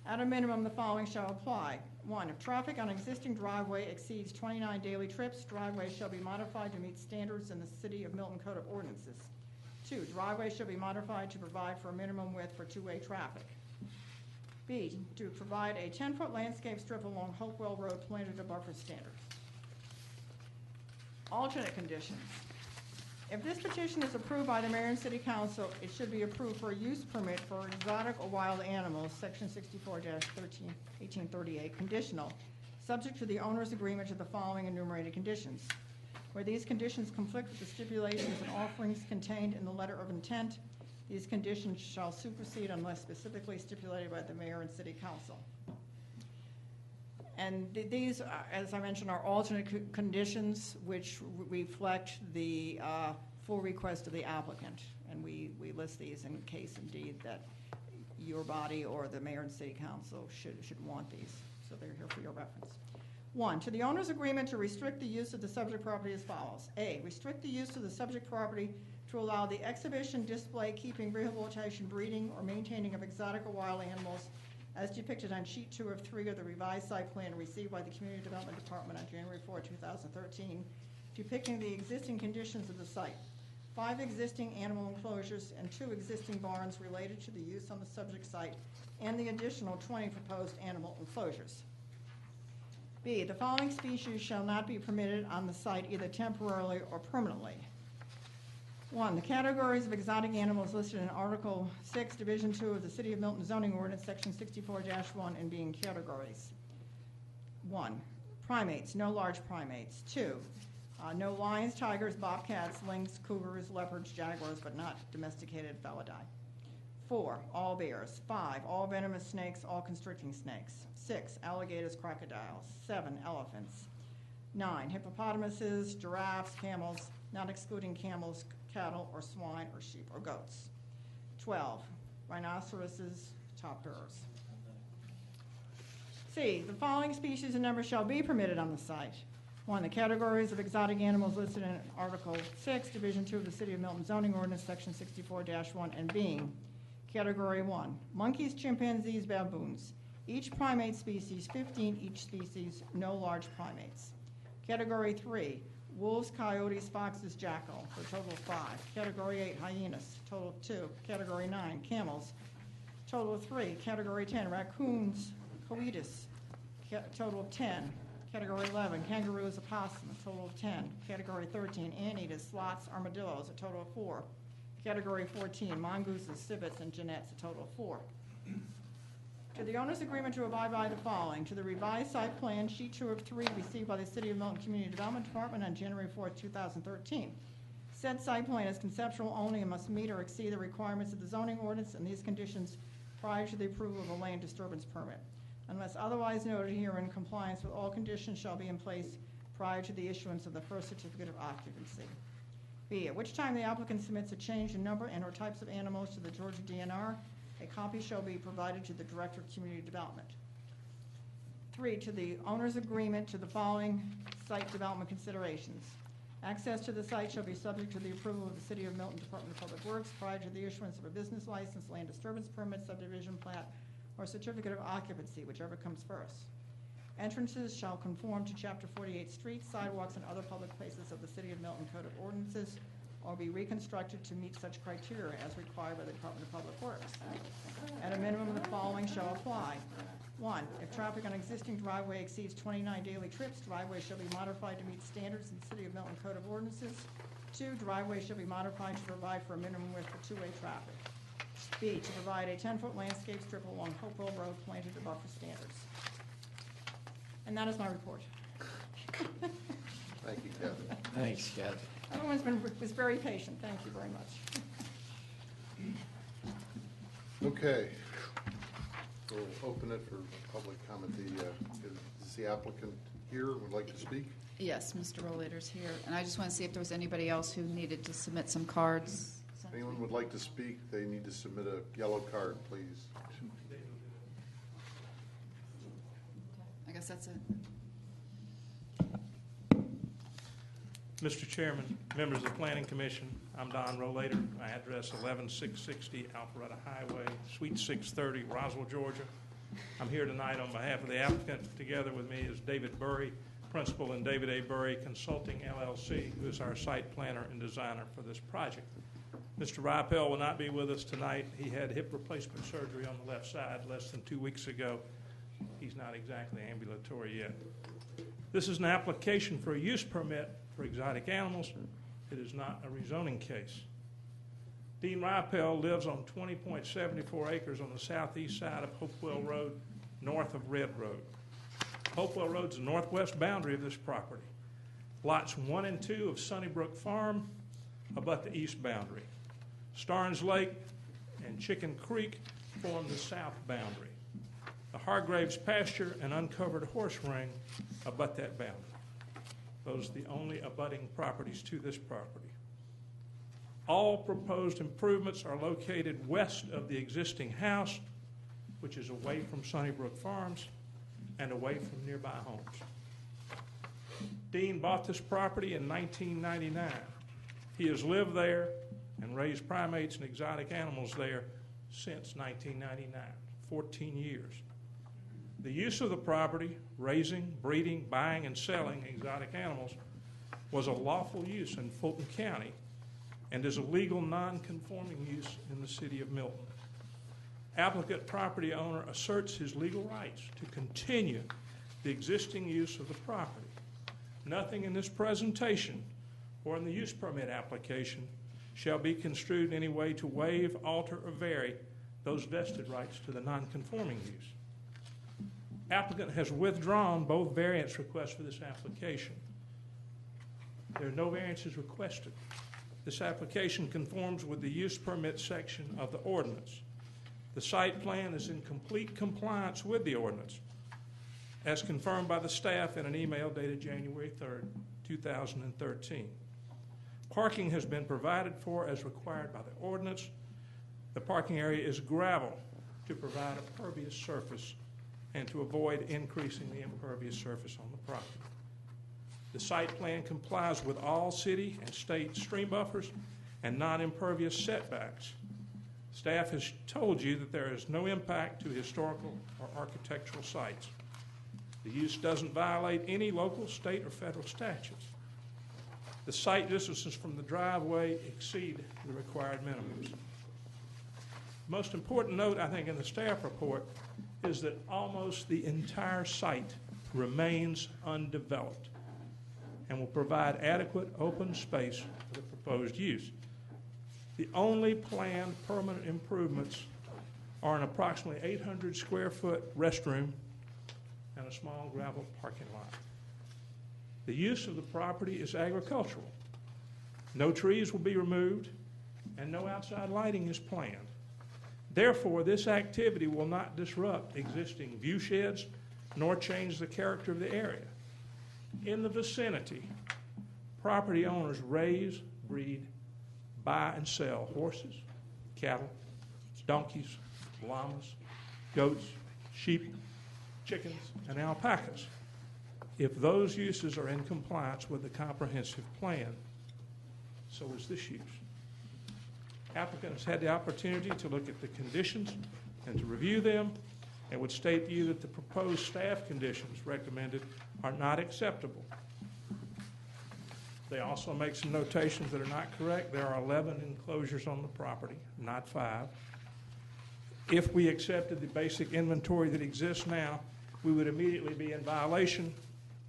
Speaker 10: At a minimum, the following shall apply. 1, if traffic on existing driveway exceeds 29 daily trips, driveways shall be modified to meet standards in the City of Milton Code of Ordinances. 2, driveways shall be modified to provide for a minimum width for two-way traffic. B, to provide a 10-foot landscape strip along Hopewell Road planted to buffer standards. Alternate conditions. If this petition is approved by the mayor and city council, it should be approved for a use permit for exotic or wild animals, section 64-1838, conditional, subject to the owner's agreement to the following enumerated conditions. Where these conditions conflict with the stipulations and offerings contained in the letter of intent, these conditions shall supersede unless specifically stipulated by the mayor and city council. And these, as I mentioned, are alternate conditions which reflect the full request of the applicant. And we list these in case indeed that your body or the mayor and city council should want these. So they're here for your reference. 1, to the owner's agreement to restrict the use of the subject property as follows. A, restrict the use of the subject property to allow the exhibition, display, keeping, rehabilitation, breeding, or maintaining of exotic or wild animals as depicted on sheet 2 of 3 of the revised site plan received by the Community Development Department on January 4, 2013, depicting the existing conditions of the site. 5 existing animal enclosures and 2 existing barns related to the use on the subject site and the additional 20 proposed animal enclosures. B, the following species shall not be permitted on the site either temporarily or permanently. 1, the categories of exotic animals listed in Article 6, Division 2 of the City of Milton Zoning Ordinance, Section 64-1, and being categories. 1, primates, no large primates. 2, no lions, tigers, bobcats, lynx, cougars, leopards, jaguars, but not domesticated felidae. 4, all bears. 5, all venomous snakes, all constricting snakes. 6, alligators, crocodiles. 7, elephants. 9, hippopotamuses, giraffes, camels, not excluding camels, cattle, or swine, or sheep, or goats. 12, rhinoceroses, top bearers. C, the following species and numbers shall be permitted on the site. 1, the categories of exotic animals listed in Article 6, Division 2 of the City of Milton Zoning Ordinance, Section 64-1, and being Category 1, monkeys, chimpanzees, baboons. Each primate species, 15 each species, no large primates. Category 3, wolves, coyotes, foxes, jackal, for a total of 5. Category 8, hyenas, total of 2. Category 9, camels, total of 3. Category 10, raccoons, coitus, total of 10. Category 11, kangaroos, opossum, a total of 10. Category 13, anteaters, sloths, armadillos, a total of 4. Category 14, mongooses, civets, and genets, a total of 4. To the owner's agreement to abide by the following, to the revised site plan, sheet 2 of 3, received by the City of Milton Community Development Department on January 4, 2013. Said site plan is conceptual only and must meet or exceed the requirements of the zoning ordinance and these conditions prior to the approval of a land disturbance permit. Unless otherwise noted herein, compliance with all conditions shall be in place prior to the issuance of the first certificate of occupancy. B, at which time the applicant submits a change in number and/or types of animals to the Georgia DNR, a copy shall be provided to the Director of Community Development. 3, to the owner's agreement to the following site development considerations. Access to the site shall be subject to the approval of the City of Milton Department of Public Works prior to the issuance of a business license, land disturbance permit, subdivision plat, or certificate of occupancy, whichever comes first. Entrances shall conform to Chapter 48 streets, sidewalks, and other public places of the City of Milton Code of Ordinances, or be reconstructed to meet such criteria as required by the Department of Public Works. At a minimum, the following shall apply. 1, if traffic on existing driveway exceeds 29 daily trips, driveway shall be modified to meet standards in the City of Milton Code of Ordinances. 2, driveway shall be modified to provide for a minimum width for two-way traffic. B, to provide a 10-foot landscape strip along Hopewell Road planted to buffer standards. And that is my report.
Speaker 1: Thank you, Kevin.
Speaker 6: Thanks, Kevin.
Speaker 10: Everyone's was very patient. Thank you very much.
Speaker 1: Okay. We'll open it for public comment. Is the applicant here, would like to speak?
Speaker 5: Yes, Mr. Rollator's here, and I just want to see if there was anybody else who needed to submit some cards.
Speaker 1: If anyone would like to speak, they need to submit a yellow card, please.
Speaker 5: I guess that's it.
Speaker 11: Mr. Chairman, members of the Planning Commission, I'm Don Rollator. My address 11660 Alpharetta Highway, Suite 630, Roswell, Georgia. I'm here tonight on behalf of the applicant. Together with me is David Burry, principal in David A. Burry Consulting, LLC, who is our site planner and designer for this project. Mr. Ripel will not be with us tonight. He had hip replacement surgery on the left side less than 2 weeks ago. He's not exactly ambulatory yet. This is an application for a use permit for exotic animals. It is not a rezoning case. Dean Ripel lives on 20.74 acres on the southeast side of Hopewell Road, north of Red Road. Hopewell Road is the northwest boundary of this property. Lots 1 and 2 of Sunnybrook Farm abut the east boundary. Starnes Lake and Chicken Creek form the south boundary. The Hargraves pasture and uncovered horse ring abut that boundary. Those are the only abutting properties to this property. All proposed improvements are located west of the existing house, which is away from Sunnybrook Farms and away from nearby homes. Dean bought this property in 1999. He has lived there and raised primates and exotic animals there since 1999, 14 years. The use of the property, raising, breeding, buying, and selling exotic animals, was a lawful use in Fulton County and is a legal non-conforming use in the city of Milton. Applicant property owner asserts his legal rights to continue the existing use of the property. Nothing in this presentation or in the use permit application shall be construed in any way to waive, alter, or vary those vested rights to the non-conforming use. Applicant has withdrawn both variance requests for this application. There are no variances requested. This application conforms with the use permit section of the ordinance. The site plan is in complete compliance with the ordinance, as confirmed by the staff in an email dated January 3rd, 2013. Parking has been provided for as required by the ordinance. The parking area is gravel to provide a pervious surface and to avoid increasing the impervious surface on the property. The site plan complies with all city and state stream buffers and non-impervious setbacks. Staff has told you that there is no impact to historical or architectural sites. The use doesn't violate any local, state, or federal statutes. The site distances from the driveway exceed the required minimums. The most important note, I think, in the staff report is that almost the entire site remains undeveloped and will provide adequate open space for the proposed use. The only planned permanent improvements are an approximately 800 square foot restroom and a small gravel parking lot. The use of the property is agricultural. No trees will be removed and no outside lighting is planned. Therefore, this activity will not disrupt existing view sheds nor change the character of the area. In the vicinity, property owners raise, breed, buy, and sell horses, cattle, donkeys, llamas, goats, sheep, chickens, and alpacas. If those uses are in compliance with the comprehensive plan, so is this use. Applicant has had the opportunity to look at the conditions and to review them, and would state to you that the proposed staff conditions recommended are not acceptable. They also make some notations that are not correct. There are 11 enclosures on the property, not 5. If we accepted the basic inventory that exists now, we would immediately be in violation.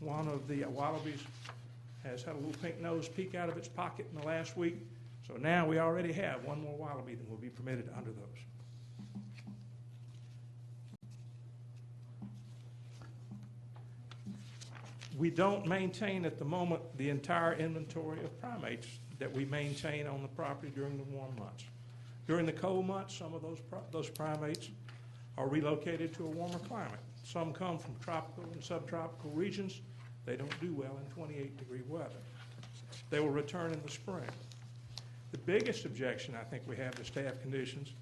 Speaker 11: One of the wallabies has had a little pink nose peek out of its pocket in the last week, so now we already have one more wallaby that will be permitted under those. We don't maintain at the moment the entire inventory of primates that we maintain on the property during the warm months. During the cold months, some of those primates are relocated to a warmer climate. Some come from tropical and subtropical regions. They don't do well in 28-degree weather. They will return in the spring. The biggest objection I think we have to staff conditions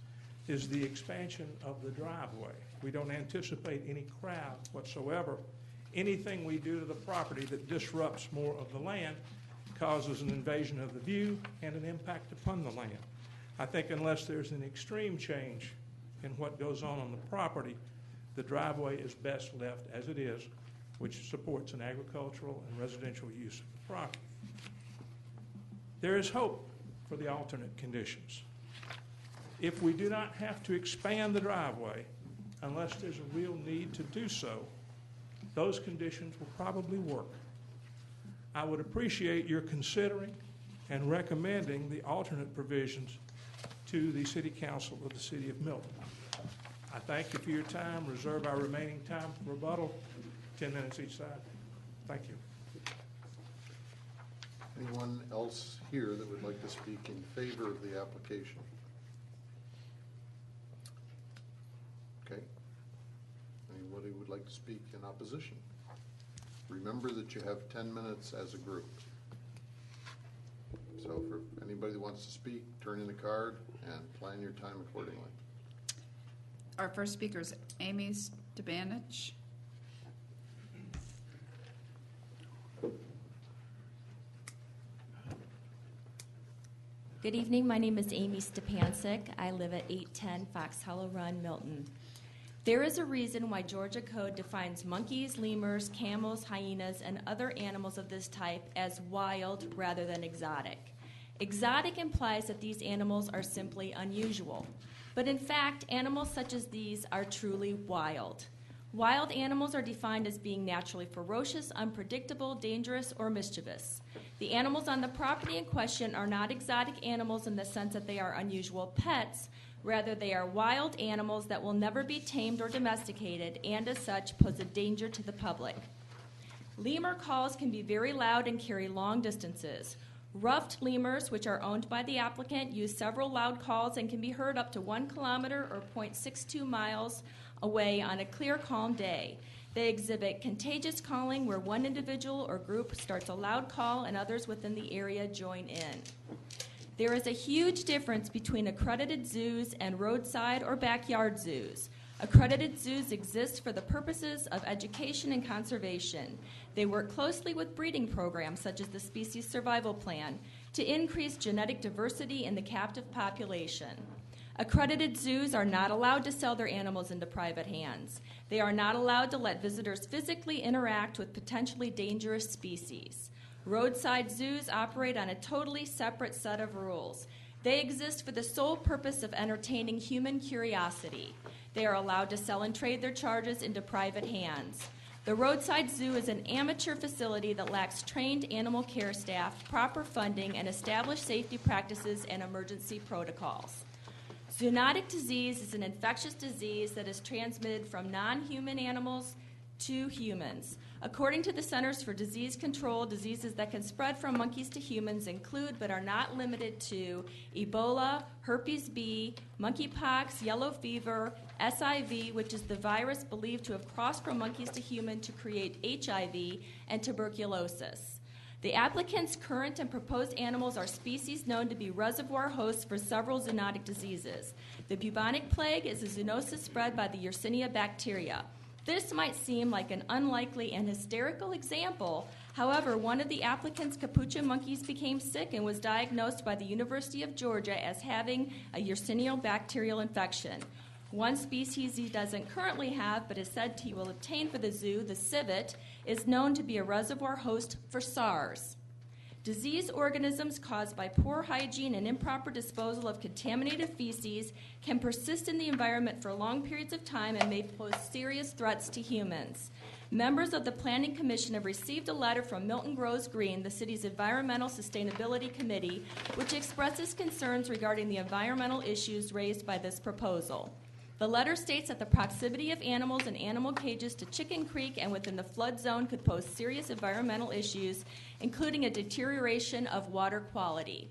Speaker 11: is the expansion of the driveway. We don't anticipate any crowd whatsoever. Anything we do to the property that disrupts more of the land causes an invasion of the view and an impact upon the land. I think unless there's an extreme change in what goes on the property, the driveway is best left as it is, which supports an agricultural and residential use of the property. There is hope for the alternate conditions. If we do not have to expand the driveway, unless there's a real need to do so, those conditions will probably work. I would appreciate your considering and recommending the alternate provisions to the City Council of the City of Milton. I thank you for your time. Reserve our remaining time for rebuttal, 10 minutes each side. Thank you.
Speaker 1: Anyone else here that would like to speak in favor of the application? Okay. Anybody would like to speak in opposition? Remember that you have 10 minutes as a group. So for anybody that wants to speak, turn in a card and plan your time accordingly.
Speaker 5: Our first speaker is Amy Stepanich.
Speaker 12: Good evening. My name is Amy Stepancic. I live at 810 Fox Hollow Run, Milton. There is a reason why Georgia Code defines monkeys, lemurs, camels, hyenas, and other animals of this type as wild rather than exotic. Exotic implies that these animals are simply unusual. But in fact, animals such as these are truly wild. Wild animals are defined as being naturally ferocious, unpredictable, dangerous, or mischievous. The animals on the property in question are not exotic animals in the sense that they are unusual pets. Rather, they are wild animals that will never be tamed or domesticated, and as such pose a danger to the public. Lemur calls can be very loud and carry long distances. Ruffed lemurs, which are owned by the applicant, use several loud calls and can be heard up to 1 kilometer or 0.62 miles away on a clear, calm day. They exhibit contagious calling, where one individual or group starts a loud call and others within the area join in. There is a huge difference between accredited zoos and roadside or backyard zoos. Accredited zoos exist for the purposes of education and conservation. They work closely with breeding programs such as the Species Survival Plan to increase genetic diversity in the captive population. Accredited zoos are not allowed to sell their animals into private hands. They are not allowed to let visitors physically interact with potentially dangerous species. Roadside zoos operate on a totally separate set of rules. They exist for the sole purpose of entertaining human curiosity. They are allowed to sell and trade their charges into private hands. The roadside zoo is an amateur facility that lacks trained animal care staff, proper funding, and established safety practices and emergency protocols. Zoonotic disease is an infectious disease that is transmitted from non-human animals to humans. According to the Centers for Disease Control, diseases that can spread from monkeys to humans include but are not limited to Ebola, herpes B, monkeypox, yellow fever, SIV, which is the virus believed to have crossed from monkeys to humans to create HIV, and tuberculosis. The applicant's current and proposed animals are species known to be reservoir hosts for several zoonotic diseases. The bubonic plague is a zoonosis spread by the Yersinia bacteria. This might seem like an unlikely and hysterical example. However, one of the applicant's capuchin monkeys became sick and was diagnosed by the University of Georgia as having a Yersinia bacterial infection. One species he doesn't currently have, but is said he will obtain for the zoo, the civet, is known to be a reservoir host for SARS. Disease organisms caused by poor hygiene and improper disposal of contaminated feces can persist in the environment for long periods of time and may pose serious threats to humans. Members of the Planning Commission have received a letter from Milton Grows Green, the city's Environmental Sustainability Committee, which expresses concerns regarding the environmental issues raised by this proposal. The letter states that the proximity of animals in animal cages to Chicken Creek and within the flood zone could pose serious environmental issues, including a deterioration of water quality.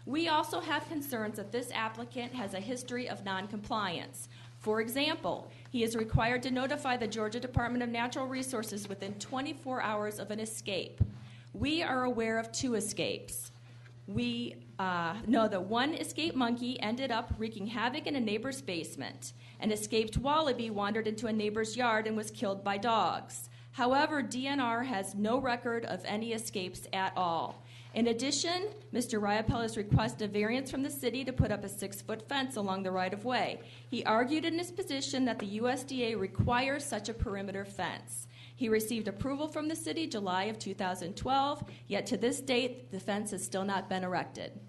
Speaker 12: We also have concerns that this applicant has a history of noncompliance. For example, he is required to notify the Georgia Department of Natural Resources within 24 hours of an escape. We are aware of 2 escapes. We know that one escaped monkey ended up wreaking havoc in a neighbor's basement. An escaped wallaby wandered into a neighbor's yard and was killed by dogs. However, DNR has no record of any escapes at all. In addition, Mr. Riopel has requested a variance from the city to put up a 6-foot fence along the right-of-way. He argued in his petition that the USDA requires such a perimeter fence. He received approval from the city July of 2012, yet to this date, the fence has still not been erected.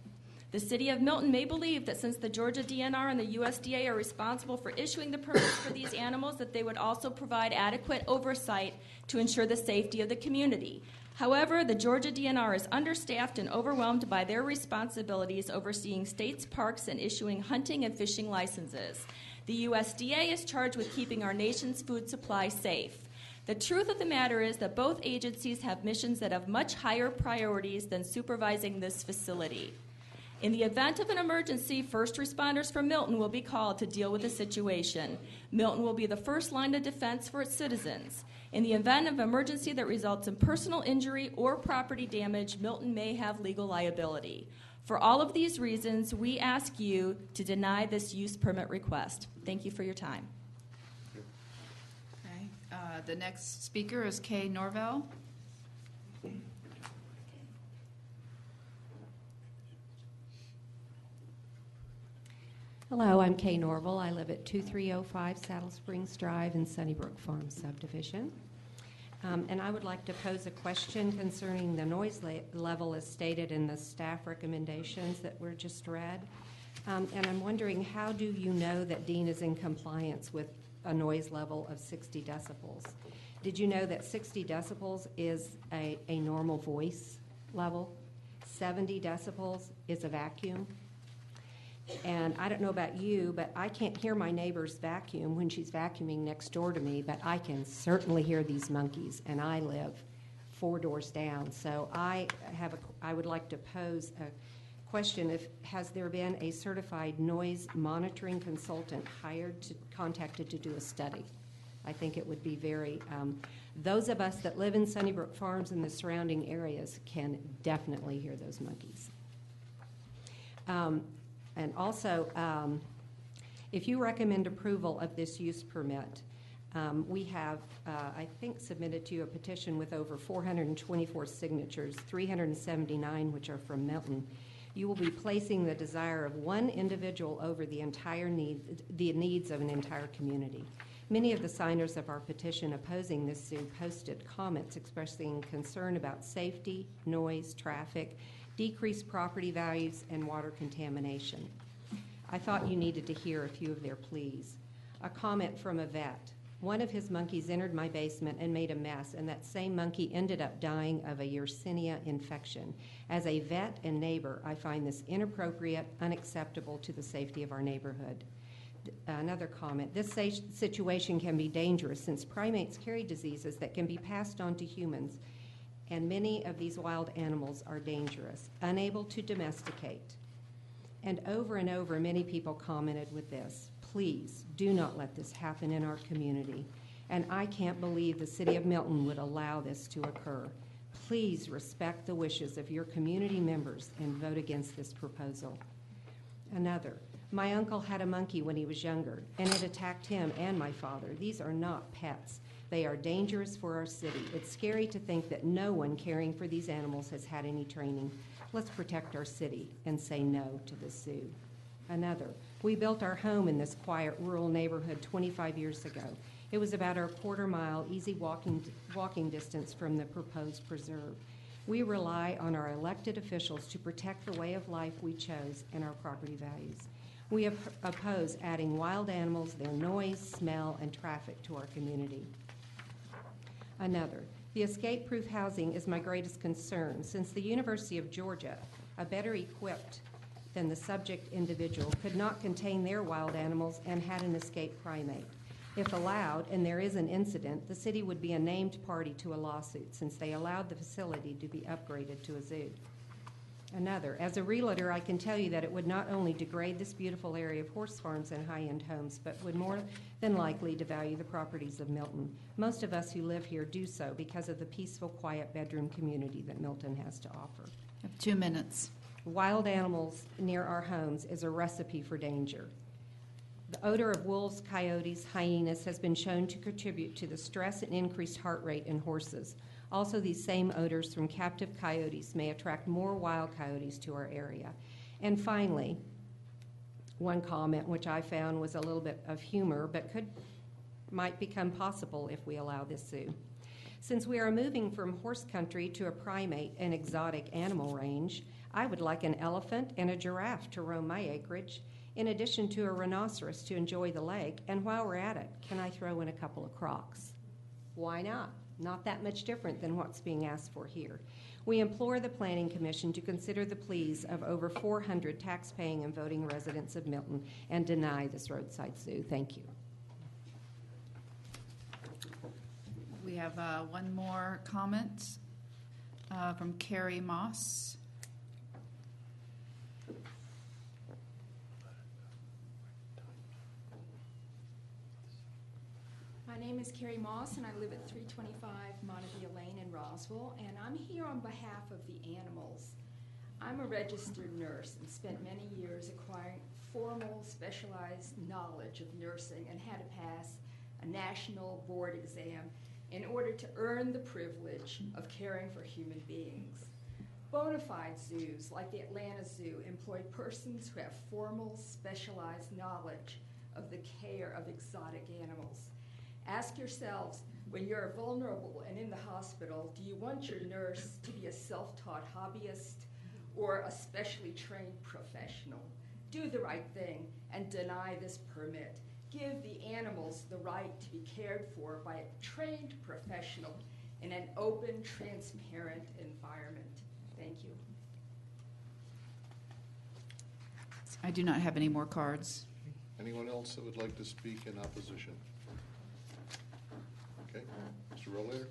Speaker 12: The City of Milton may believe that since the Georgia DNR and the USDA are responsible for issuing the permits for these animals, that they would also provide adequate oversight to ensure the safety of the community. However, the Georgia DNR is understaffed and overwhelmed by their responsibilities overseeing states' parks and issuing hunting and fishing licenses. The USDA is charged with keeping our nation's food supply safe. The truth of the matter is that both agencies have missions that have much higher priorities than supervising this facility. In the event of an emergency, first responders from Milton will be called to deal with the situation. Milton will be the first line of defense for its citizens. In the event of emergency that results in personal injury or property damage, Milton may have legal liability. For all of these reasons, we ask you to deny this use permit request. Thank you for your time.
Speaker 5: Okay. The next speaker is Kay Norvell.
Speaker 13: Hello, I'm Kay Norville. I live at 2305 Saddle Springs Drive in Sunnybrook Farm subdivision. And I would like to pose a question concerning the noise level as stated in the staff recommendations that were just read. And I'm wondering, how do you know that Dean is in compliance with a noise level of 60 decibels? Did you know that 60 decibels is a normal voice level? 70 decibels is a vacuum? And I don't know about you, but I can't hear my neighbor's vacuum when she's vacuuming next door to me, but I can certainly hear these monkeys, and I live 4 doors down. So I would like to pose a question: has there been a certified noise monitoring consultant contacted to do a study? I think it would be very, those of us that live in Sunnybrook Farms and the surrounding areas can definitely hear those monkeys. And also, if you recommend approval of this use permit, we have, I think, submitted to you a petition with over 424 signatures, 379 which are from Milton. You will be placing the desire of one individual over the needs of an entire community. Many of the signers of our petition opposing this zoo posted comments expressing concern about safety, noise, traffic, decreased property values, and water contamination. I thought you needed to hear a few of their pleas. A comment from a vet: one of his monkeys entered my basement and made a mess, and that same monkey ended up dying of a Yersinia infection. As a vet and neighbor, I find this inappropriate, unacceptable to the safety of our neighborhood. Another comment: this situation can be dangerous since primates carry diseases that can be passed on to humans, and many of these wild animals are dangerous, unable to domesticate. And over, many people commented with this: please do not let this happen in our community. And I can't believe the City of Milton would allow this to occur. Please respect the wishes of your community members and vote against this proposal. Another: my uncle had a monkey when he was younger, and it attacked him and my father. These are not pets. They are dangerous for our city. It's scary to think that no one caring for these animals has had any training. Let's protect our city and say no to the zoo. Another: we built our home in this quiet rural neighborhood 25 years ago. It was about a quarter-mile easy walking distance from the proposed preserve. We rely on our elected officials to protect the way of life we chose and our property values. We oppose adding wild animals, their noise, smell, and traffic to our community. Another: the escape-proof housing is my greatest concern, since the University of Georgia, a better equipped than the subject individual, could not contain their wild animals and had an escaped primate. If allowed, and there is an incident, the city would be a named party to a lawsuit, since they allowed the facility to be upgraded to a zoo. Another: as a realtor, I can tell you that it would not only degrade this beautiful area of horse farms and high-end homes, but would more than likely devalue the properties of Milton. Most of us who live here do so because of the peaceful, quiet bedroom community that Milton has to offer.
Speaker 5: You have 2 minutes.
Speaker 13: Wild animals near our homes is a recipe for danger. The odor of wolves, coyotes, hyenas has been shown to contribute to the stress and increased heart rate in horses. Also, these same odors from captive coyotes may attract more wild coyotes to our area. And finally, one comment which I found was a little bit of humor, but might become possible if we allow this zoo. Since we are moving from horse country to a primate and exotic animal range, I would like an elephant and a giraffe to roam my acreage, in addition to a rhinoceros to enjoy the lake. And while we're at it, can I throw in a couple of crocs? Why not? Not that much different than what's being asked for here. We implore the Planning Commission to consider the pleas of over 400 tax-paying and voting residents of Milton and deny this roadside zoo. Thank you.
Speaker 5: We have one more comment from Carrie Moss.
Speaker 14: My name is Carrie Moss, and I live at 325 Monteville Lane in Roswell, and I'm here on behalf of the animals. I'm a registered nurse and spent many years acquiring formal, specialized knowledge of nursing and had to pass a national board exam in order to earn the privilege of caring for human beings. Bona fide zoos, like the Atlanta Zoo, employ persons who have formal, specialized knowledge of the care of exotic animals. Ask yourselves, when you're vulnerable and in the hospital, do you want your nurse to be a self-taught hobbyist or a specially trained professional? Do the right thing and deny this permit. Give the animals the right to be cared for by a trained professional in an open, transparent environment. Thank you.
Speaker 5: I do not have any more cards.
Speaker 1: Anyone else that would like to speak in opposition? Okay, Mr. Rollator?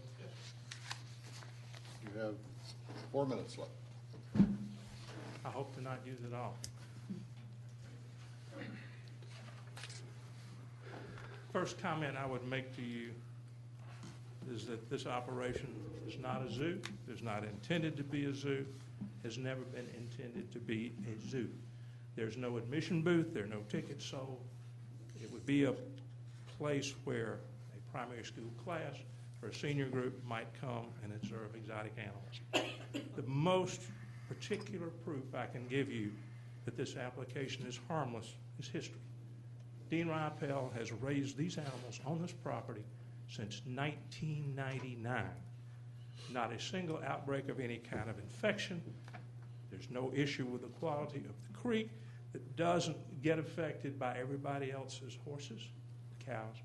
Speaker 1: You have 4 minutes left.
Speaker 11: I hope to not use it all. First comment I would make to you is that this operation is not a zoo, is not intended to be a zoo, has never been intended to be a zoo. There's no admission booth, there are no tickets sold. It would be a place where a primary school class or a senior group might come and observe exotic animals. The most particular proof I can give you that this application is harmless is history. Dean Rypel has raised these animals on this property since 1999. Not a single outbreak of any kind of infection. There's no issue with the quality of the creek that doesn't get affected by everybody else's horses, cows,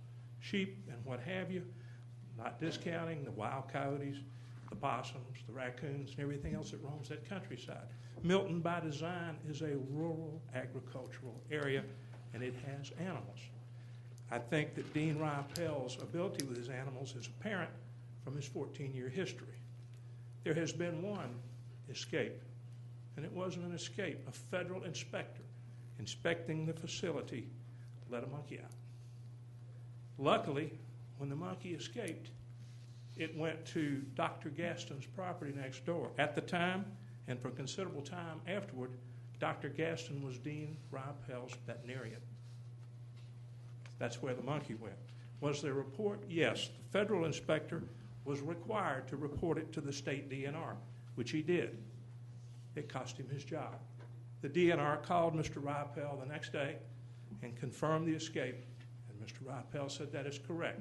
Speaker 11: sheep, and what have you. Not discounting the wild coyotes, the possums, the raccoons, and everything else that roams that countryside. Milton, by design, is a rural agricultural area, and it has animals. I think that Dean Rypel's ability with his animals is apparent from his 14-year history. There has been one escape, and it wasn't an escape. A federal inspector inspecting the facility let a monkey out. Luckily, when the monkey escaped, it went to Dr. Gaston's property next door. At the time, and for a considerable time afterward, Dr. Gaston was Dean Rypel's veterinarian. That's where the monkey went. Was there a report? Yes. The federal inspector was required to report it to the state DNR, which he did. It cost him his job. The DNR called Mr. Rypel the next day and confirmed the escape, and Mr. Rypel said that is correct.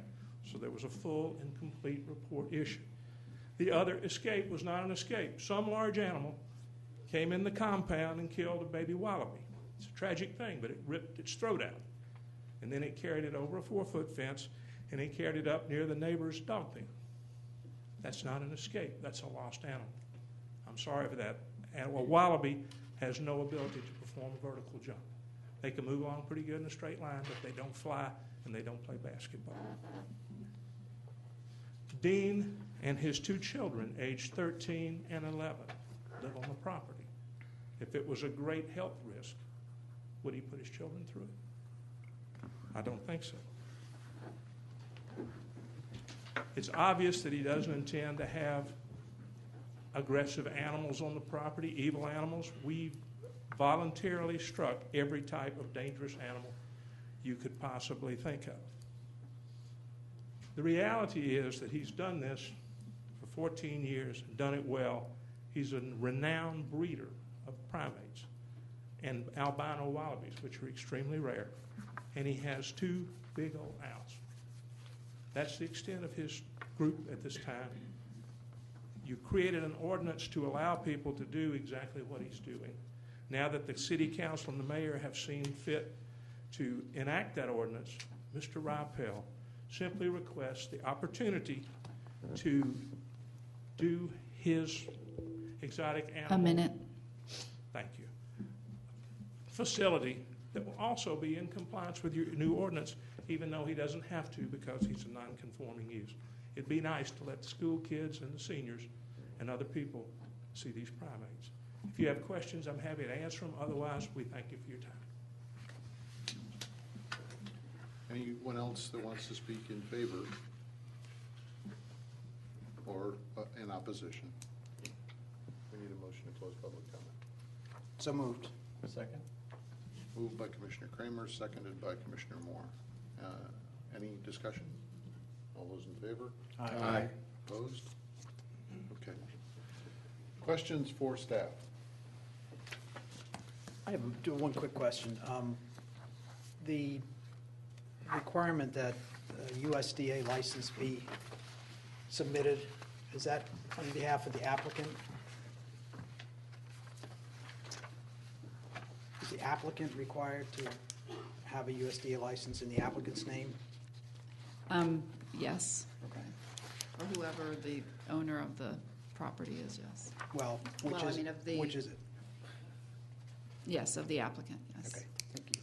Speaker 11: So there was a full and complete report issued. The other escape was not an escape. Some large animal came in the compound and killed a baby wallaby. It's a tragic thing, but it ripped its throat out. And then it carried it over a 4-foot fence, and it carried it up near the neighbor's dog pen. That's not an escape. That's a lost animal. I'm sorry for that. A wallaby has no ability to perform a vertical jump. They can move along pretty good in a straight line, but they don't fly, and they don't play basketball. Dean and his 2 children, aged 13 and 11, live on the property. If it was a great health risk, would he put his children through it? I don't think so. It's obvious that he doesn't intend to have aggressive animals on the property, evil animals. We voluntarily struck every type of dangerous animal you could possibly think of. The reality is that he's done this for 14 years, done it well. He's a renowned breeder of primates and albino wallabies, which are extremely rare. And he has 2 big old owls. That's the extent of his group at this time. You created an ordinance to allow people to do exactly what he's doing. Now that the city council and the mayor have seen fit to enact that ordinance, Mr. Ripel simply requests the opportunity to do his exotic animal.
Speaker 5: A minute.
Speaker 11: Thank you. Facility that will also be in compliance with your new ordinance, even though he doesn't have to because he's a non-conforming use. It'd be nice to let the school kids and the seniors and other people see these primates. If you have questions, I'm happy to answer them. Otherwise, we thank you for your time.
Speaker 1: Anyone else that wants to speak in favor or in opposition? We need a motion to close public comment.
Speaker 3: So moved.
Speaker 4: Second?
Speaker 1: Moved by Commissioner Kramer, seconded by Commissioner Moore. Any discussion? All those in favor?
Speaker 3: Aye.
Speaker 1: Opposed? Okay. Questions for staff?
Speaker 3: I have one quick question. The requirement that USDA license be submitted, is that on behalf of the applicant? Is the applicant required to have a USDA license in the applicant's name?
Speaker 5: Yes.
Speaker 3: Okay.
Speaker 5: Or whoever the owner of the property is, yes.
Speaker 3: Well, which
Speaker 5: Well, I
Speaker 3: is,
Speaker 5: mean, of the-
Speaker 3: which is it?
Speaker 5: Yes, of the applicant, yes.
Speaker 3: Okay, thank you.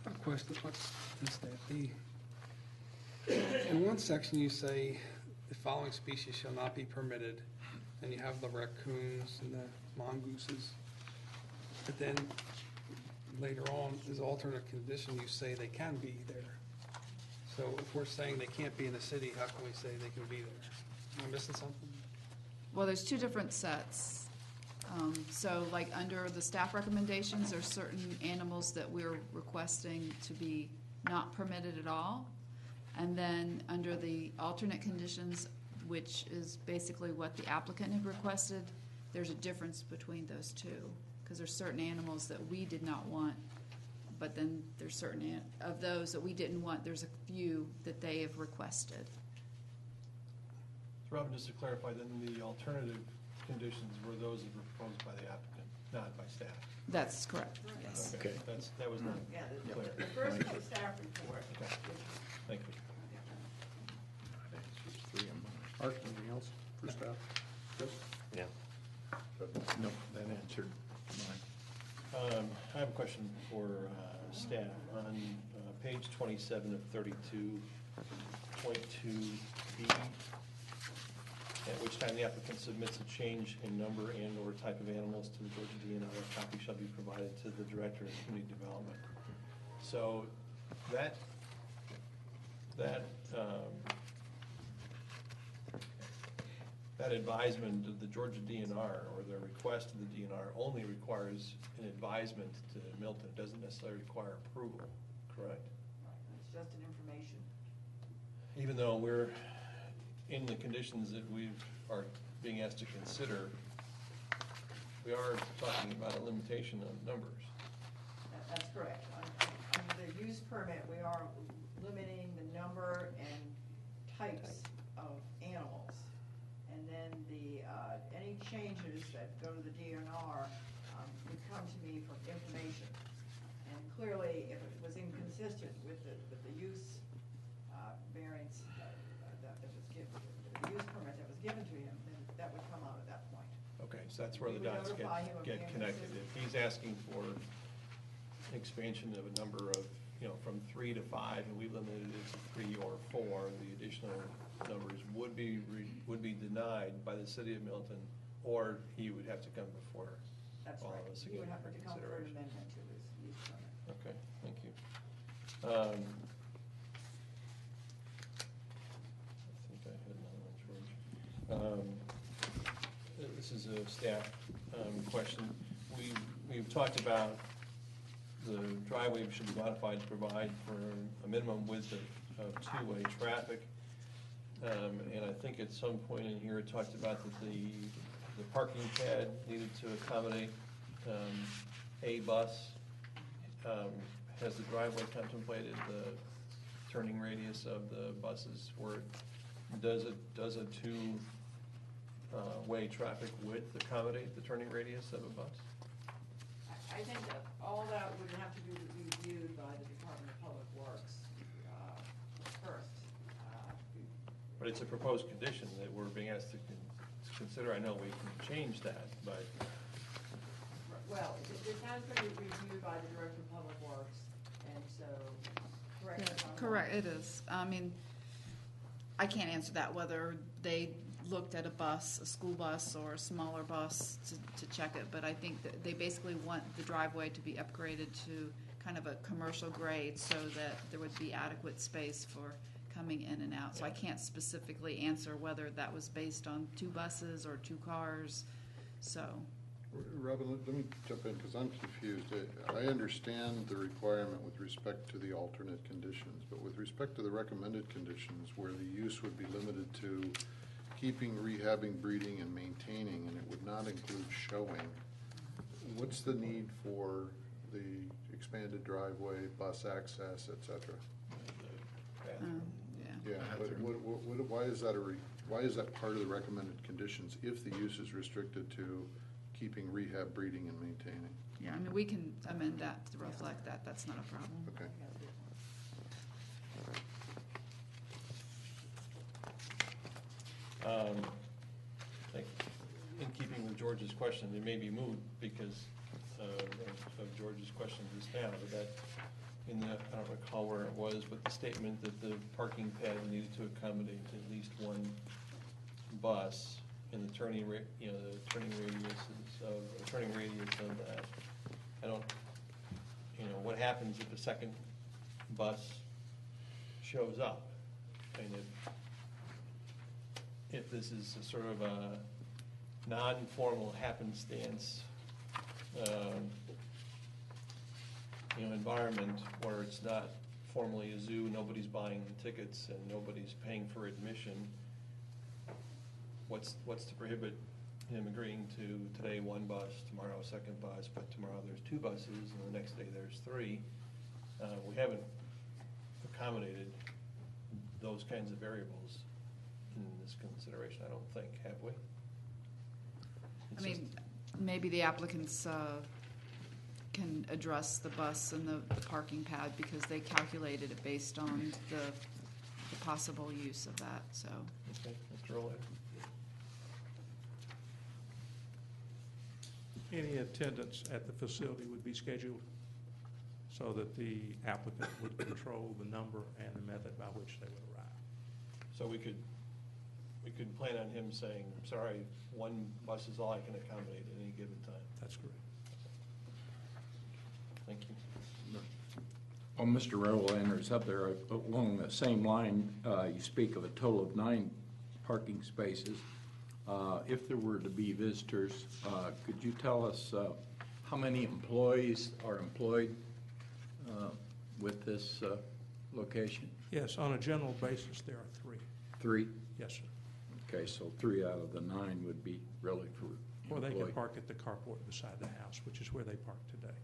Speaker 15: A question, what's that? In one section, you say the following species shall not be permitted, and you have the raccoons and the mongooses. But then later on, as alternate condition, you say they can be there. So if we're saying they can't be in the city, how can we say they can be there? Am I missing something?
Speaker 5: Well, there's two different sets. So like under the staff recommendations, there's certain animals that we're requesting to be not permitted at all. And then under the alternate conditions, which is basically what the applicant had requested, there's a difference between those two. Because there's certain animals that we did not want, but then there's certain of those that we didn't want, there's a few that they have requested.
Speaker 4: So Robin, just to clarify, then the alternative conditions were those that were proposed by the applicant, not by staff?
Speaker 5: That's correct, yes.
Speaker 4: Okay, that was not clear.
Speaker 7: The first is the staff report.
Speaker 4: Okay. Thank you.
Speaker 1: Art, anything else for staff? Chris?
Speaker 2: Yeah. No, that answered mine.
Speaker 4: I have a question for staff. On page 27 of 32.2B, at which time the applicant submits a change in number and/or type of animals to the Georgia DNR, a copy shall be provided to the Director of Community Development. So that advisement of the Georgia DNR, or the request of the DNR, only requires an advisement to Milton. It doesn't necessarily require approval, correct?
Speaker 7: It's just an information.
Speaker 4: Even though we're in the conditions that we are being asked to consider, we are talking about a limitation of numbers.
Speaker 7: That's correct. Under the use permit, we are limiting the number and types of animals. And then any changes that go to the DNR would come to me for information. And clearly, if it was inconsistent with the use variance that was given, the use permit that was given to him, then that would come out at that point.
Speaker 4: Okay, so that's where the
Speaker 7: We would
Speaker 4: dots
Speaker 7: notify him of
Speaker 4: get
Speaker 7: being
Speaker 4: connected.
Speaker 7: consistent.
Speaker 4: If he's asking for expansion of a number of, from 3 to 5, and we limited it to 3 or 4, the additional numbers would be denied by the city of Milton, or he would have to come before
Speaker 7: That's
Speaker 4: all
Speaker 7: right.
Speaker 4: of us
Speaker 7: He
Speaker 4: again
Speaker 7: would have
Speaker 4: for
Speaker 7: to come for an
Speaker 4: consideration.
Speaker 7: amendment to his use permit.
Speaker 4: Okay, thank you. I think I had another one, George. This is a staff question. We've talked about the driveway should be modified to provide for a minimum width of two-way traffic. And I think at some point in here it talked about that the parking pad needed to accommodate a bus. Has the driveway contemplated the turning radius of the buses, where does a two-way traffic width accommodate the turning radius of a bus?
Speaker 7: I think that all that would have to be reviewed by the Department of Public Works first.
Speaker 4: But it's a proposed condition that we're being asked to consider. I know we can change that, but
Speaker 7: Well, this has been reviewed by the Director of Public Works, and so, correct me if I'm wrong.
Speaker 5: Correct, it is. I mean, I can't answer that, whether they looked at a bus, a school bus, or a smaller bus to check it, but I think that they basically want the driveway to be upgraded to kind of a commercial grade so that there would be adequate space for coming in and out. So I can't specifically answer whether that was based on 2 buses or 2 cars, so.
Speaker 1: Robin, let me jump in, because I'm confused. I understand the requirement with respect to the alternate conditions, but with respect to the recommended conditions, where the use would be limited to keeping, rehabbing, breeding, and maintaining, and it would not include showing, what's the need for the expanded driveway, bus access, et cetera? Yeah, but why is that why is that part of the recommended conditions if the use is restricted to keeping, rehab, breeding, and maintaining?
Speaker 5: Yeah, I mean, we can amend that to reflect that. That's not a problem.
Speaker 1: Okay.
Speaker 4: In keeping with George's question, it may be moot because of George's question just now, but that, I don't recall where it was, but the statement that the parking pad needed to accommodate at least one bus in the turning radius of that. I don't, what happens if a second bus shows up? And if this is a sort of a non-formal happenstance, environment where it's not formally a zoo, nobody's buying tickets and nobody's paying for admission, what's to prohibit him agreeing to today 1 bus, tomorrow a second bus, but tomorrow there's 2 buses and the next day there's 3? We haven't accommodated those kinds of variables in this consideration, I don't think, have we?
Speaker 5: I mean, maybe the applicants can address the bus and the parking pad because they calculated it based on the possible use of that, so.
Speaker 4: Okay, Mr. Rolette.
Speaker 11: Any attendance at the facility would be scheduled so that the applicant would control the number and the method by which they would arrive.
Speaker 4: So we could plan on him saying, sorry, 1 bus is all I can accommodate at any given time.
Speaker 11: That's correct.
Speaker 4: Thank you.
Speaker 16: Well, Mr. Rowlander's up there along the same line. You speak of a total of 9 parking spaces. If there were to be visitors, could you tell us how many employees are employed with this location?
Speaker 11: Yes, on a general basis, there are 3.
Speaker 16: 3?
Speaker 11: Yes, sir.
Speaker 16: Okay, so 3 out of the 9 would be really for
Speaker 11: Or they
Speaker 16: employee.
Speaker 11: can park at the carport beside the house, which is where they park today.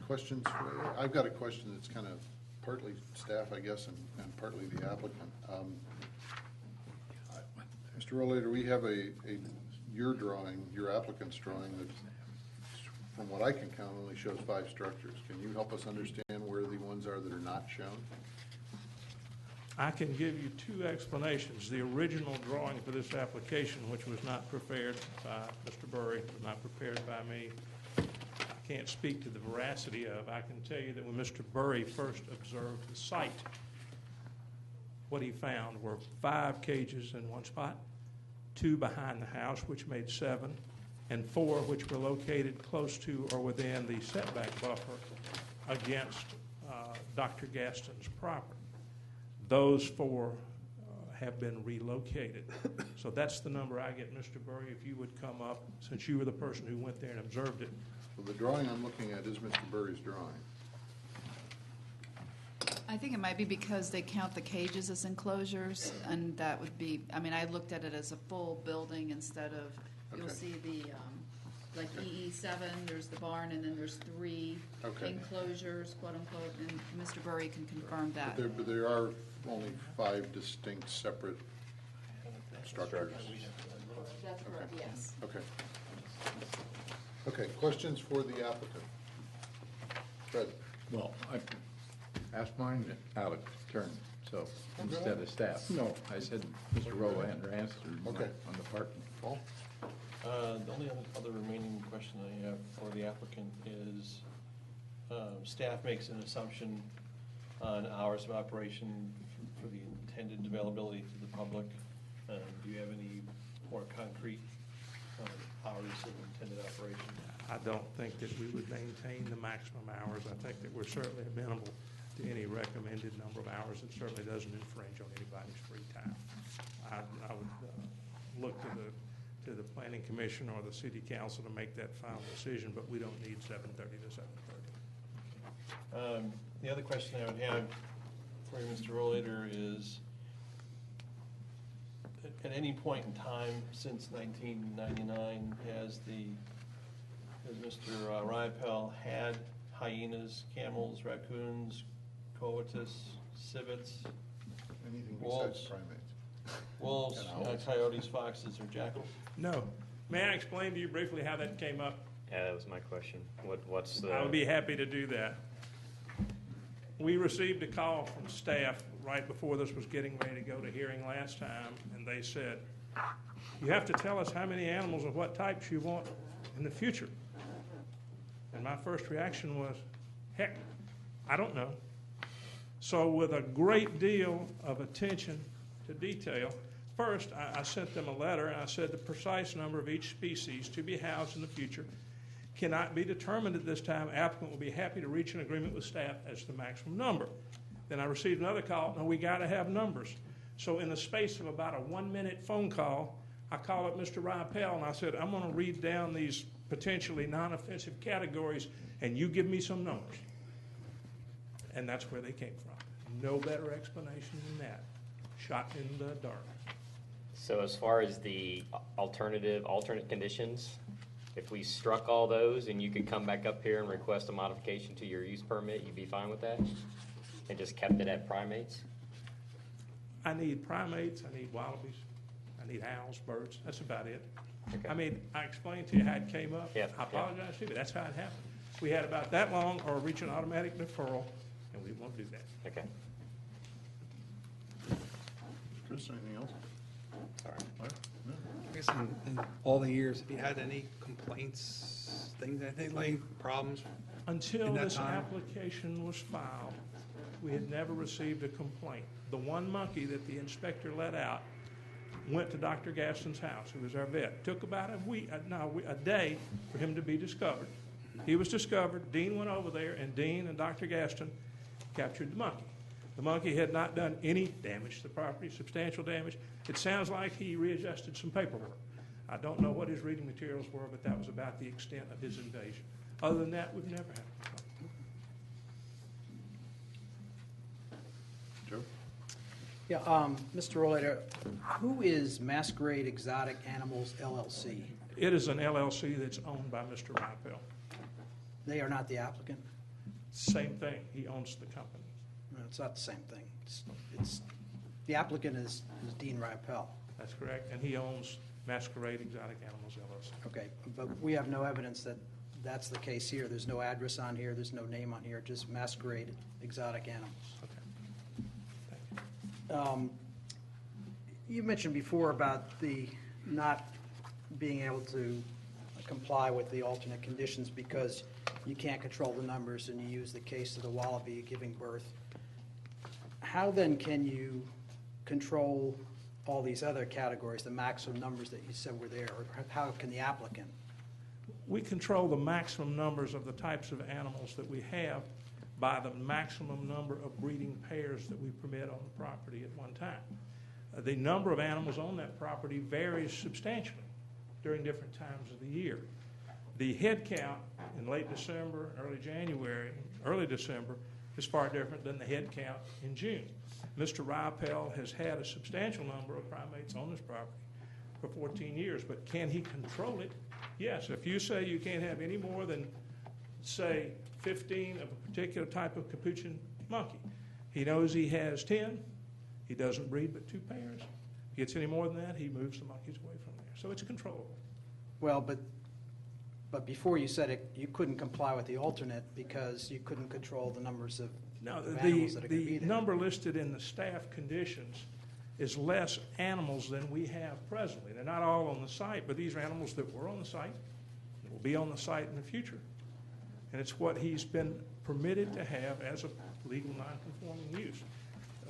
Speaker 1: Questions? I've got a question that's kind of partly staff, I guess, and partly the applicant. Mr. Rollator, we have your drawing, your applicant's drawing that, from what I can count, only shows 5 structures. Can you help us understand where the ones are that are not shown?
Speaker 11: I can give you 2 explanations. The original drawing for this application, which was not prepared by Mr. Burry, was not prepared by me, I can't speak to the veracity of. I can tell you that when Mr. Burry first observed the site, what he found were 5 cages in one spot, 2 behind the house, which made 7, and 4 which were located close to or within the setback buffer against Dr. Gaston's property. Those 4 have been relocated. So that's the number I get, Mr. Burry, if you would come up, since you were the person who went there and observed it.
Speaker 1: Well, the drawing I'm looking at is Mr. Burry's drawing.
Speaker 5: I think it might be because they count the cages as enclosures, and that would be, I mean, I looked at it as a full building instead of You'll
Speaker 1: Okay.
Speaker 5: see the, like EE7, there's the barn, and then there's 3
Speaker 1: Okay.
Speaker 5: enclosures, quote unquote, and Mr. Burry can confirm that.
Speaker 1: But there are only 5 distinct separate structures.
Speaker 5: That's correct, yes.
Speaker 1: Okay. Okay, questions for the applicant? Fred?
Speaker 16: Well, I asked mine out of turn, so instead of staff. No, I said Mr. Rolander answered mine
Speaker 1: Okay.
Speaker 16: on the parking.
Speaker 1: Paul?
Speaker 4: The only other remaining question I have for the applicant is, staff makes an assumption on hours of operation for the intended availability to the public. Do you have any more concrete hours of intended operation?
Speaker 11: I don't think that we would maintain the maximum hours. I think that we're certainly amenable to any recommended number of hours. It certainly doesn't infringe on anybody's free time. I would look to the planning commission or the city council to make that final decision, but we don't need 7:30 to 7:30.
Speaker 4: The other question I would have for you, Mr. Rollator, is at any point in time since 1999, has Mr. Rypel had hyenas, camels, raccoons, coatus, civets,
Speaker 1: Anything
Speaker 4: wolves,
Speaker 1: besides primates?
Speaker 4: wolves,
Speaker 1: And owls.
Speaker 4: coyotes, foxes, or jackals?
Speaker 11: No. May I explain to you briefly how that came up?
Speaker 17: Yeah, that was my question. What's the?
Speaker 11: I would be happy to do that. We received a call from staff right before this was getting ready to go to hearing last time, and they said, you have to tell us how many animals and what types you want in the future. And my first reaction was, heck, I don't know. So with a great deal of attention to detail, first I sent them a letter, and I said the precise number of each species to be housed in the future cannot be determined at this time. Applicant will be happy to reach an agreement with staff as to the maximum number. Then I received another call, no, we got to have numbers. So in the space of about a 1-minute phone call, I called up Mr. Rypel and I said, I'm going to read down these potentially non-offensive categories and you give me some numbers. And that's where they came from. No better explanation than that. Shot in the dark.
Speaker 17: So as far as the alternate conditions, if we struck all those and you could come back up here and request a modification to your use permit, you'd be fine with that? And just kept it at primates?
Speaker 11: I need primates, I need wallabies, I need owls, birds, that's about it.
Speaker 17: Okay.
Speaker 11: I mean, I explained to you how it came up.
Speaker 17: Yep,
Speaker 11: I apologize to you, but that's how it happened. We had about that long or reach an automatic deferral, and we won't do that.
Speaker 17: Okay.
Speaker 1: Chris, anything else?
Speaker 17: All right.
Speaker 1: Mike? No.
Speaker 15: I guess in all the years, have you had any complaints, things, anything like problems?
Speaker 11: Until
Speaker 15: in that
Speaker 11: this
Speaker 15: time?
Speaker 11: application was filed, we had never received a complaint. The one monkey that the inspector let out went to Dr. Gaston's house, who was our vet. Took about a day for him to be discovered. He was discovered, Dean went over there, and Dean and Dr. Gaston captured the monkey. The monkey had not done any damage to the property, substantial damage. It sounds like he readjusted some paperwork. I don't know what his reading materials were, but that was about the extent of his invasion. Other than that, we've never had a complaint.
Speaker 1: Joe?
Speaker 3: Yeah, Mr. Rollator, who is Masquerade Exotic Animals LLC?
Speaker 11: It is an LLC that's owned by Mr. Rypel.
Speaker 3: They are not the applicant?
Speaker 11: Same thing, he owns the company.
Speaker 3: No, it's not the same thing. It's the applicant is Dean Rypel.
Speaker 11: That's correct, and he owns Masquerade Exotic Animals LLC.
Speaker 3: Okay, but we have no evidence that that's the case here. There's no address on here, there's no name on here, just Masquerade Exotic Animals. You mentioned before about the not being able to comply with the alternate conditions because you can't control the numbers and you use the case of the wallaby giving birth. How then can you control all these other categories, the maximum numbers that you said were there, or how can the applicant?
Speaker 11: We control the maximum numbers of the types of animals that we have by the maximum number of breeding pairs that we permit on the property at one time. The number of animals on that property varies substantially during different times of the year. The head count in late December, early January, early December is far different than the head count in June. Mr. Rypel has had a substantial number of primates on this property for 14 years, but can he control it? Yes. If you say you can't have any more than, say, 15 of a particular type of capuchin monkey, he knows he has 10. He doesn't breed but 2 pairs. If he gets any more than that, he moves the monkeys away from there. So it's controllable.
Speaker 3: Well, but before you said it, you couldn't comply with the alternate because you couldn't control the numbers of
Speaker 11: No,
Speaker 3: animals that are going to be
Speaker 11: the
Speaker 3: there.
Speaker 11: number listed in the staff conditions is less animals than we have presently. They're not all on the site, but these are animals that were on the site, that will be on the site in the future. And it's what he's been permitted to have as a legal non-conforming use.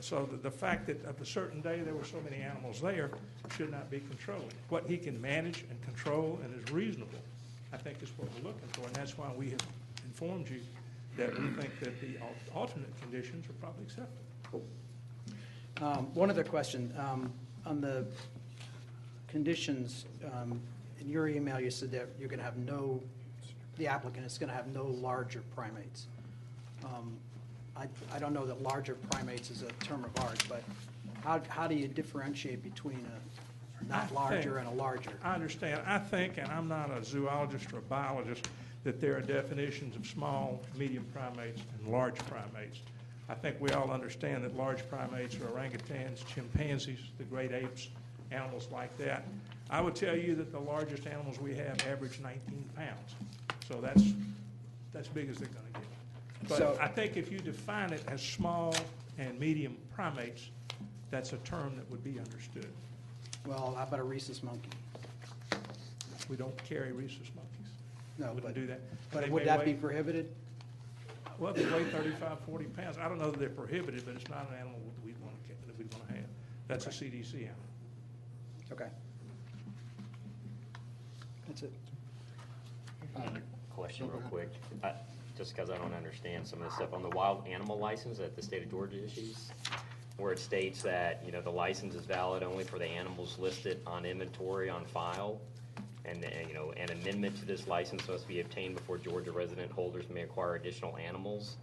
Speaker 11: So the fact that of a certain day there were so many animals there should not be controlled. What he can manage and control and is reasonable, I think is what we're looking for, and that's why we have informed you that we think that the alternate conditions are probably acceptable.
Speaker 3: One other question. On the conditions, in your email, you said that you're going to have the applicant is going to have no larger primates. I don't know that larger primates is a term of art, but how do you differentiate between a not larger and a larger?
Speaker 11: I understand. I think, and I'm not a zoologist or a biologist, that there are definitions of small, medium primates and large primates. I think we all understand that large primates are orangutans, chimpanzees, the great apes, animals like that. I would tell you that the largest animals we have average 19 pounds. So that's big as they're going to get. But
Speaker 3: So-
Speaker 11: I think if you define it as small and medium primates, that's a term that would be understood.
Speaker 3: Well, how about a rhesus monkey?
Speaker 11: We don't carry rhesus monkeys.
Speaker 3: No,
Speaker 11: Wouldn't
Speaker 3: but
Speaker 11: do that.
Speaker 3: But
Speaker 11: They
Speaker 3: would
Speaker 11: may
Speaker 3: that be
Speaker 11: weigh-
Speaker 3: prohibited?
Speaker 11: Well, they weigh 35, 40 pounds. I don't know that they're prohibited, but it's not an animal that we'd want to have. That's a CDC animal.
Speaker 3: Okay. That's it.
Speaker 17: Question real quick, just because I don't understand some of the stuff on the wild animal license that the state of Georgia issues, where it states that, the license is valid only for the animals listed on inventory on file, and an amendment to this license must be obtained before Georgia resident holders may acquire additional animals.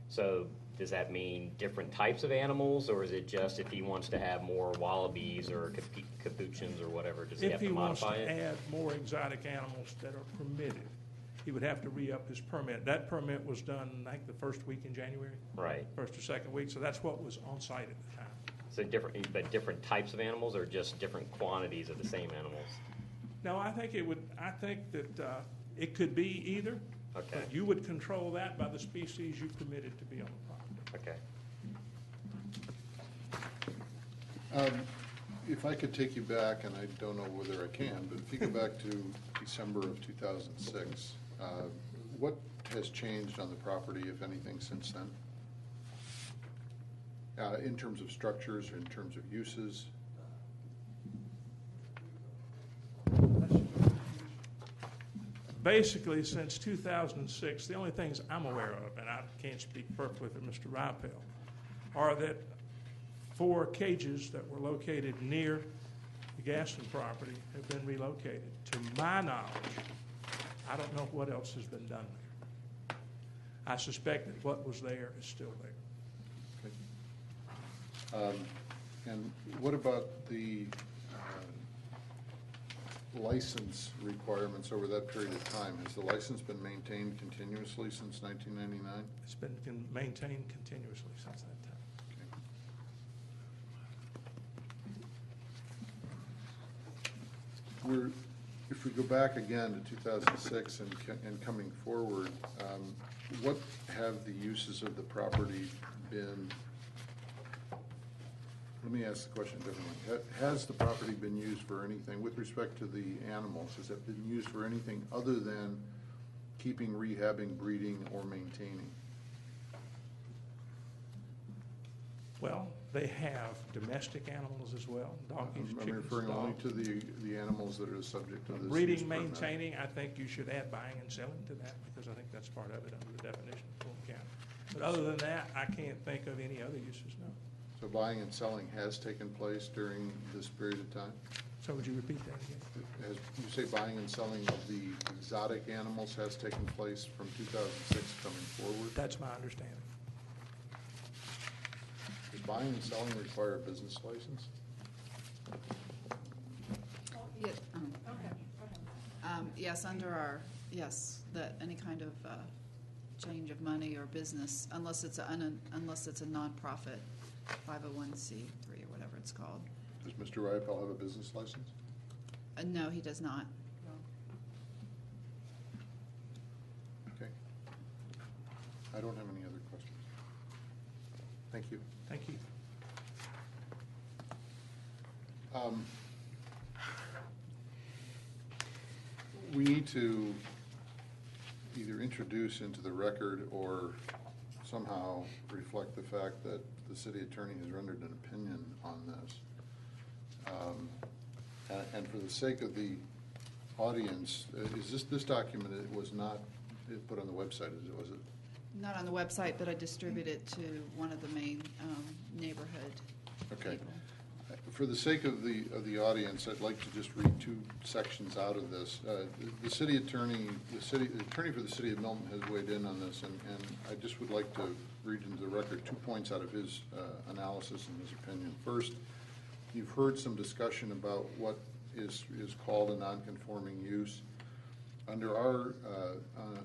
Speaker 17: So does that mean different types of animals, or is it just if he wants to have more wallabies or capuchins or whatever, does he have to modify
Speaker 11: If he wants
Speaker 17: it?
Speaker 11: to add more exotic animals that are permitted, he would have to re-up his permit. That permit was done, I think, the first week in January.
Speaker 17: Right.
Speaker 11: First or second week, so that's what was on site at the time.
Speaker 17: So different types of animals, or just different quantities of the same animals?
Speaker 11: No, I think that it could be either.
Speaker 17: Okay.
Speaker 11: But you would control that by the species you permitted to be on the property.
Speaker 17: Okay.
Speaker 1: If I could take you back, and I don't know whether I can, but if you go back to December of 2006, what has changed on the property, if anything, since then? In terms of structures, or in terms of uses?
Speaker 11: Basically, since 2006, the only things I'm aware of, and I can't speak perfectly for Mr. Ripel, are that 4 cages that were located near the Gaston property have been relocated. To my knowledge, I don't know what else has been done there. I suspect that what was there is still there.
Speaker 1: And what about the license requirements over that period of time? Has the license been maintained continuously since 1999?
Speaker 11: It's been maintained continuously since that time.
Speaker 1: If we go back again to 2006 and coming forward, what have the uses of the property been? Let me ask the question differently. Has the property been used for anything, with respect to the animals, has it been used for anything other than keeping, rehabbing, breeding, or maintaining?
Speaker 11: Well, they have domestic animals as well, doggies,
Speaker 1: I'm
Speaker 11: chickens,
Speaker 1: referring only
Speaker 11: dogs.
Speaker 1: to the animals that are the subject of this use
Speaker 11: Breeding,
Speaker 1: permit.
Speaker 11: maintaining, I think you should add buying and selling to that, because I think that's part of it under the definition of Fulton County. But other than that, I can't think of any other uses, no.
Speaker 1: So buying and selling has taken place during this period of time?
Speaker 11: So would you repeat that again?
Speaker 1: As you say, buying and selling of the exotic animals has taken place from 2006 coming forward?
Speaker 11: That's my understanding.
Speaker 1: Does buying and selling require a business license?
Speaker 5: Yeah, yes, under our, yes, that any kind of change of money or business, unless it's a nonprofit, 501c3 or whatever it's called.
Speaker 1: Does Mr. Riopel have a business license?
Speaker 5: No, he does not.
Speaker 1: Okay. I don't have any other questions. Thank you.
Speaker 11: Thank you.
Speaker 1: We need to either introduce into the record or somehow reflect the fact that the city attorney has rendered an opinion on this. And for the sake of the audience, is this document, it was not put on the website, was it?
Speaker 5: Not on the website, but I distribute it to one of the main neighborhood.
Speaker 1: Okay. For the sake of the audience, I'd like to just read two sections out of this. The city attorney, the attorney for the city of Milton has weighed in on this, and I just would like to read into the record 2 points out of his analysis and his opinion. First, you've heard some discussion about what is called a nonconforming use. Under our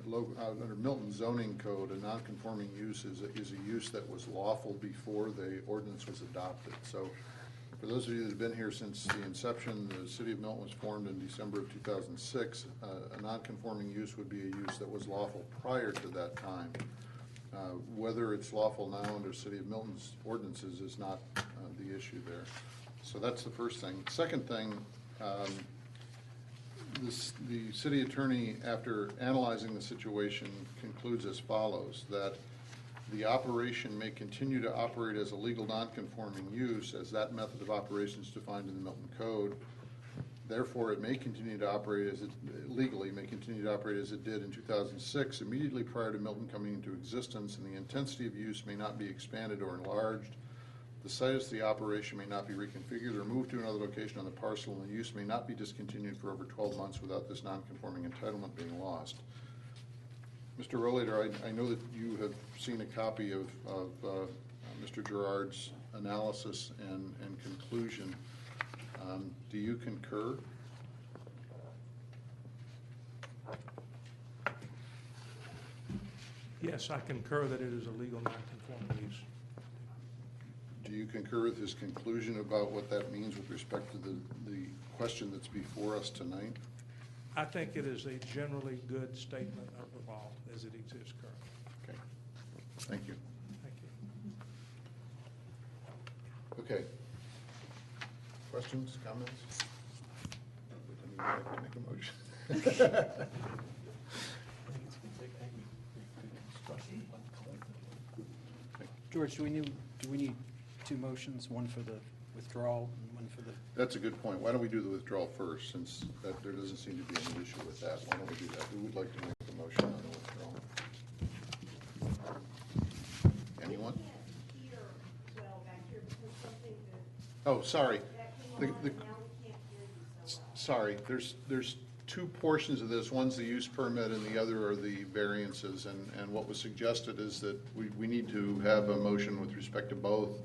Speaker 1: under Milton zoning code, a nonconforming use is a use that was lawful before the ordinance was adopted. So, for those of you that have been here since the inception, the city of Milton was formed in December of 2006. A nonconforming use would be a use that was lawful prior to that time. Whether it's lawful now under city of Milton's ordinances is not the issue there. So that's the first thing. Second thing, the city attorney, after analyzing the situation, concludes as follows, that the operation may continue to operate as a legal nonconforming use as that method of operation is defined in the Milton Code. Therefore, it may continue to operate as it legally may continue to operate as it did in 2006, immediately prior to Milton coming into existence, and the intensity of use may not be expanded or enlarged. The site of the operation may not be reconfigured or moved to another location on the parcel, and the use may not be discontinued for over 12 months without this nonconforming entitlement being lost. Mr. Rollator, I know that you have seen a copy of Mr. Gerard's analysis and conclusion. Do you concur?
Speaker 11: Yes, I concur that it is a legal nonconforming use.
Speaker 1: Do you concur with his conclusion about what that means with respect to the question that's before us tonight?
Speaker 11: I think it is a generally good statement of the law as it exists currently.
Speaker 1: Okay. Thank you.
Speaker 11: Thank you.
Speaker 1: Okay. Questions, comments? Would anyone like to make a motion?
Speaker 3: George, do we need two motions, one for the withdrawal and one for the?
Speaker 1: That's a good point. Why don't we do the withdrawal first, since there doesn't seem to be any issue with that. Why don't we do that? Who would like to make the motion on the withdrawal? Anyone? Oh, sorry. Sorry, there's two portions of this. One's the use permit and the other are the variances. And what was suggested is that we need to have a motion with respect to both.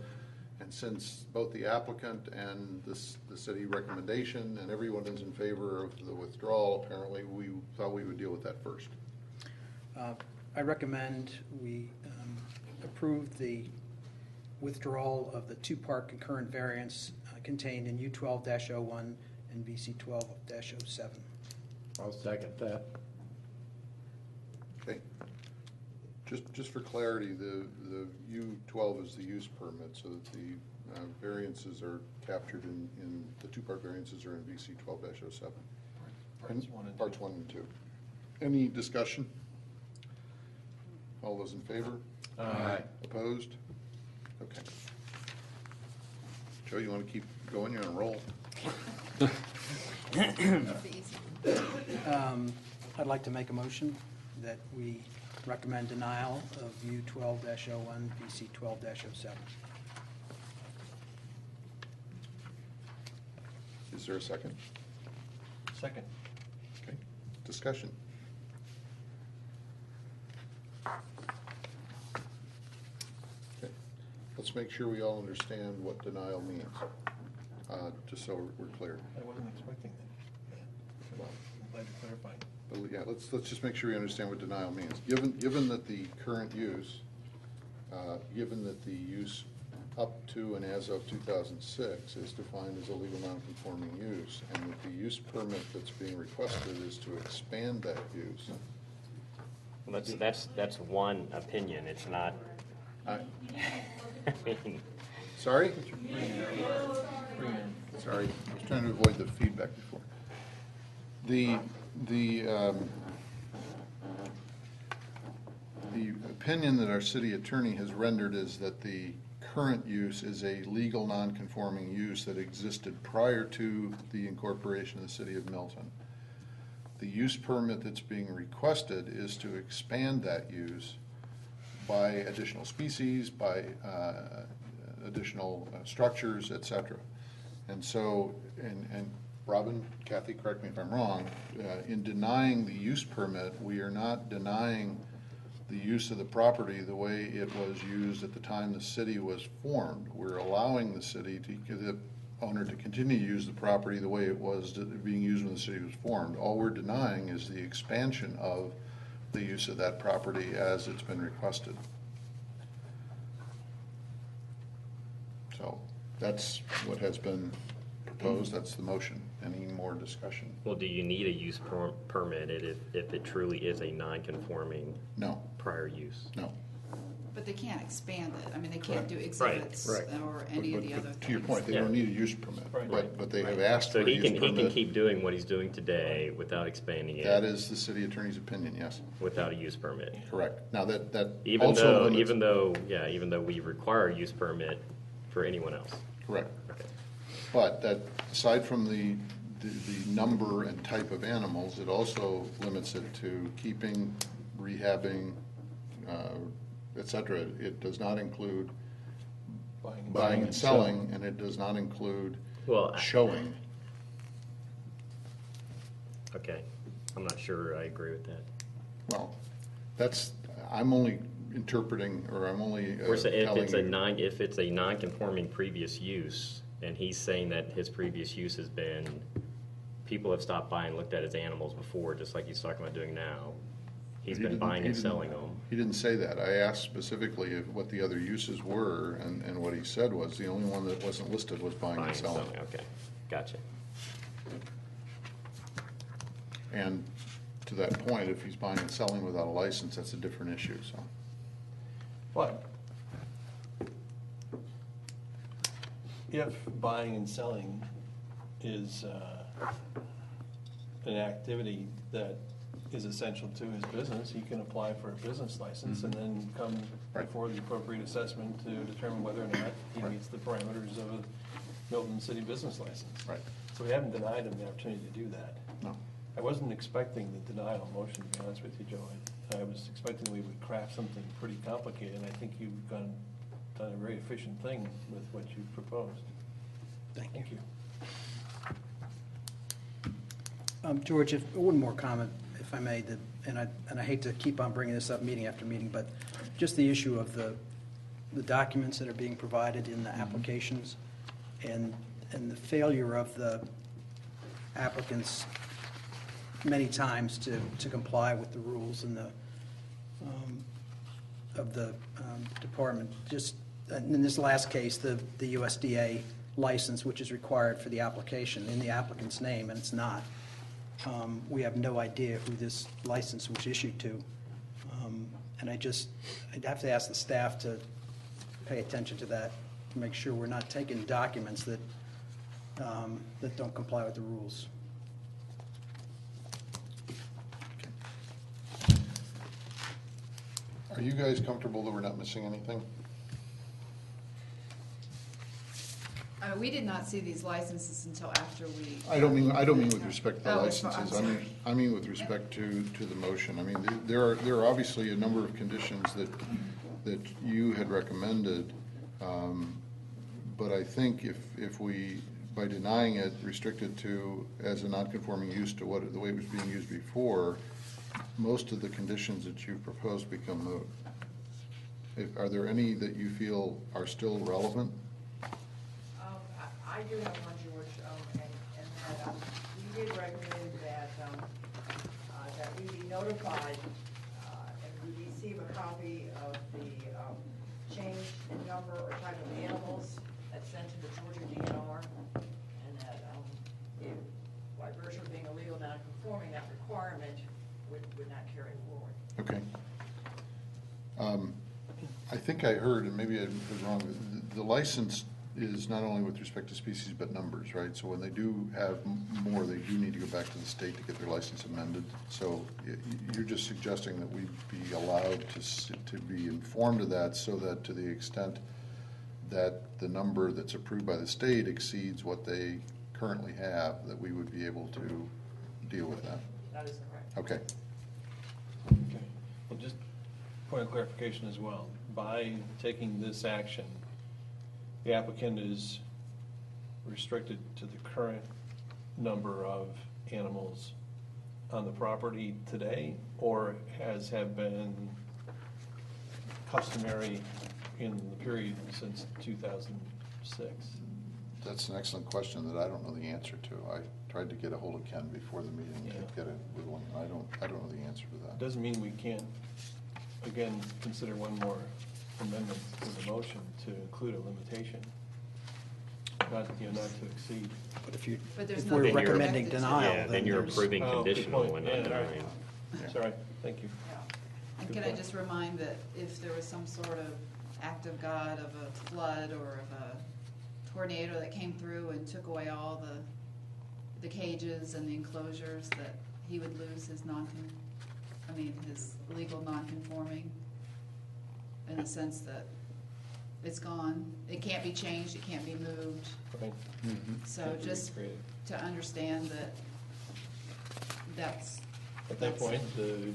Speaker 1: And since both the applicant and the city recommendation and everyone is in favor of the withdrawal, apparently we thought we would deal with that first.
Speaker 3: I recommend we approve the withdrawal of the two-part concurrent variance contained in U12-01 and VC12-07.
Speaker 16: I'll second that.
Speaker 1: Okay. Just for clarity, the U12 is the use permit, so that the variances are captured in the two-part variances are in VC 12-07. Parts 1 and 2. Any discussion? All those in favor?
Speaker 16: Aye.
Speaker 1: Opposed? Okay. Joe, you want to keep going? You're on a roll.
Speaker 3: I'd like to make a motion that we recommend denial of U12-01, VC 12-07.
Speaker 1: Is there a second?
Speaker 4: Second.
Speaker 1: Okay. Discussion. Okay. Let's make sure we all understand what denial means, just so we're clear.
Speaker 4: I wasn't expecting that. Glad you're clarifying.
Speaker 1: But yeah, let's just make sure we understand what denial means. Given that the current use, given that the use up to and as of 2006 is defined as a legal non-conforming use, and that the use permit that's being requested is to expand that use.
Speaker 17: Well, that's one opinion, it's not. I mean,
Speaker 1: Sorry? Sorry, I was trying to avoid the feedback before. The opinion that our city attorney has rendered is that the current use is a legal non-conforming use that existed prior to the incorporation of the city of Milton. The use permit that's being requested is to expand that use by additional species, by additional structures, et cetera. And so, and Robin, Kathy, correct me if I'm wrong, in denying the use permit, we are not denying the use of the property the way it was used at the time the city was formed. We're allowing the city to, the owner to continue to use the property the way it was being used when the city was formed. All we're denying is the expansion of the use of that property as it's been requested. So that's what has been proposed, that's the motion. Any more discussion?
Speaker 17: Well, do you need a use permit if it truly is a non-conforming
Speaker 1: No.
Speaker 17: prior use?
Speaker 1: No.
Speaker 5: But they can't expand it. I mean, they can't do
Speaker 17: Right.
Speaker 5: exhibits
Speaker 1: Right.
Speaker 5: or any of the other things.
Speaker 1: To your point, they don't need a use permit, but they have asked
Speaker 17: So
Speaker 1: for a
Speaker 17: he
Speaker 1: use
Speaker 17: can
Speaker 1: permit.
Speaker 17: keep doing what he's doing today without expanding it.
Speaker 1: That is the city attorney's opinion, yes.
Speaker 17: Without a use permit.
Speaker 1: Correct. Now, that
Speaker 17: Even
Speaker 1: also
Speaker 17: though,
Speaker 1: limits-
Speaker 17: even though we require a use permit for anyone else.
Speaker 1: Correct.
Speaker 17: Okay.
Speaker 1: But that, aside from the number and type of animals, it also limits it to keeping, rehabbing, et cetera. It does not include buying and selling, and it does not include showing.
Speaker 17: Okay. I'm not sure I agree with that.
Speaker 1: Well, I'm only interpreting, or I'm only
Speaker 17: We're saying
Speaker 1: telling you.
Speaker 17: if it's a non-conforming previous use, and he's saying that his previous use has been, people have stopped by and looked at his animals before, just like he's talking about doing now. He's been buying and selling them.
Speaker 1: He didn't say that. I asked specifically what the other uses were, and what he said was the only one that wasn't listed was buying and selling.
Speaker 17: Okay, gotcha.
Speaker 1: And to that point, if he's buying and selling without a license, that's a different issue, so.
Speaker 4: But if buying and selling is an activity that is essential to his business, he can apply for a business license and then come before the appropriate assessment to determine whether or not he meets the parameters of a Milton City business license.
Speaker 1: Right.
Speaker 4: So we haven't denied him the opportunity to do that.
Speaker 1: No.
Speaker 4: I wasn't expecting the denial motion, to be honest with you, Joe. I was expecting we would craft something pretty complicated, and I think you've done a very efficient thing with what you've proposed.
Speaker 3: Thank you.
Speaker 4: Thank you.
Speaker 3: George, one more comment, if I may, and I hate to keep on bringing this up meeting after meeting, but just the issue of the documents that are being provided in the applications and the failure of the applicants many times to comply with the rules and of the department. Just in this last case, the USDA license, which is required for the application, in the applicant's name, and it's not. We have no idea who this license was issued to. And I'd have to ask the staff to pay attention to that, to make sure we're not taking documents that don't comply with the rules.
Speaker 1: Are you guys comfortable that we're not missing anything?
Speaker 5: We did not see these licenses until after we.
Speaker 1: I don't mean with respect to the
Speaker 5: Oh, I'm
Speaker 1: licenses.
Speaker 5: sorry.
Speaker 1: I mean with respect to the motion. I mean, there are obviously a number of conditions that you had recommended. But I think if we, by denying it, restrict it to as a non-conforming use to the way it was being used before, most of the conditions that you've proposed become moot. Are there any that you feel are still relevant?
Speaker 7: I do have one, George, and that you did recommend that
Speaker 18: that we be notified and we receive a copy of the change in number or type of animals that's sent to the Georgia DNR, and that if, by virtue of being illegal non-conforming, that requirement would not carry forward.
Speaker 1: Okay. I think I heard, and maybe I was wrong, the license is not only with respect to species, but numbers, right? So when they do have more, they do need to go back to the state to get their license amended. So you're just suggesting that we be allowed to be informed of that, so that to the extent that the number that's approved by the state exceeds what they currently have, that we would be able to deal with that?
Speaker 18: That is correct.
Speaker 1: Okay.
Speaker 4: Okay. Well, just point of clarification as well. By taking this action, the applicant is restricted to the current number of animals on the property today, or have been customary in the period since 2006?
Speaker 1: That's an excellent question that I don't know the answer to. I tried to get a hold of Ken before the meeting to get a ruling, and I don't know the answer to that.
Speaker 4: Doesn't mean we can't, again, consider one more amendment to the motion to include a limitation, not to exceed.
Speaker 3: But if
Speaker 5: there's
Speaker 3: we're
Speaker 5: nothing
Speaker 3: recommending
Speaker 5: directed to
Speaker 3: denial,
Speaker 17: Yeah, then you're
Speaker 3: there's-
Speaker 17: approving
Speaker 4: Oh, good
Speaker 17: conditional
Speaker 4: point.
Speaker 17: and not
Speaker 4: Yeah, all right.
Speaker 17: denying.
Speaker 4: Sorry, thank you.
Speaker 5: And can I just remind that if there was some sort of act of God of a flood or of a tornado that came through and took away all the cages and the enclosures, that he would lose his his legal non-conforming, in the sense that it's gone. It can't be changed, it can't be moved.
Speaker 4: Right.
Speaker 5: So
Speaker 4: Can't be
Speaker 5: just
Speaker 4: recreated.
Speaker 5: to understand that that's.
Speaker 4: At that point, the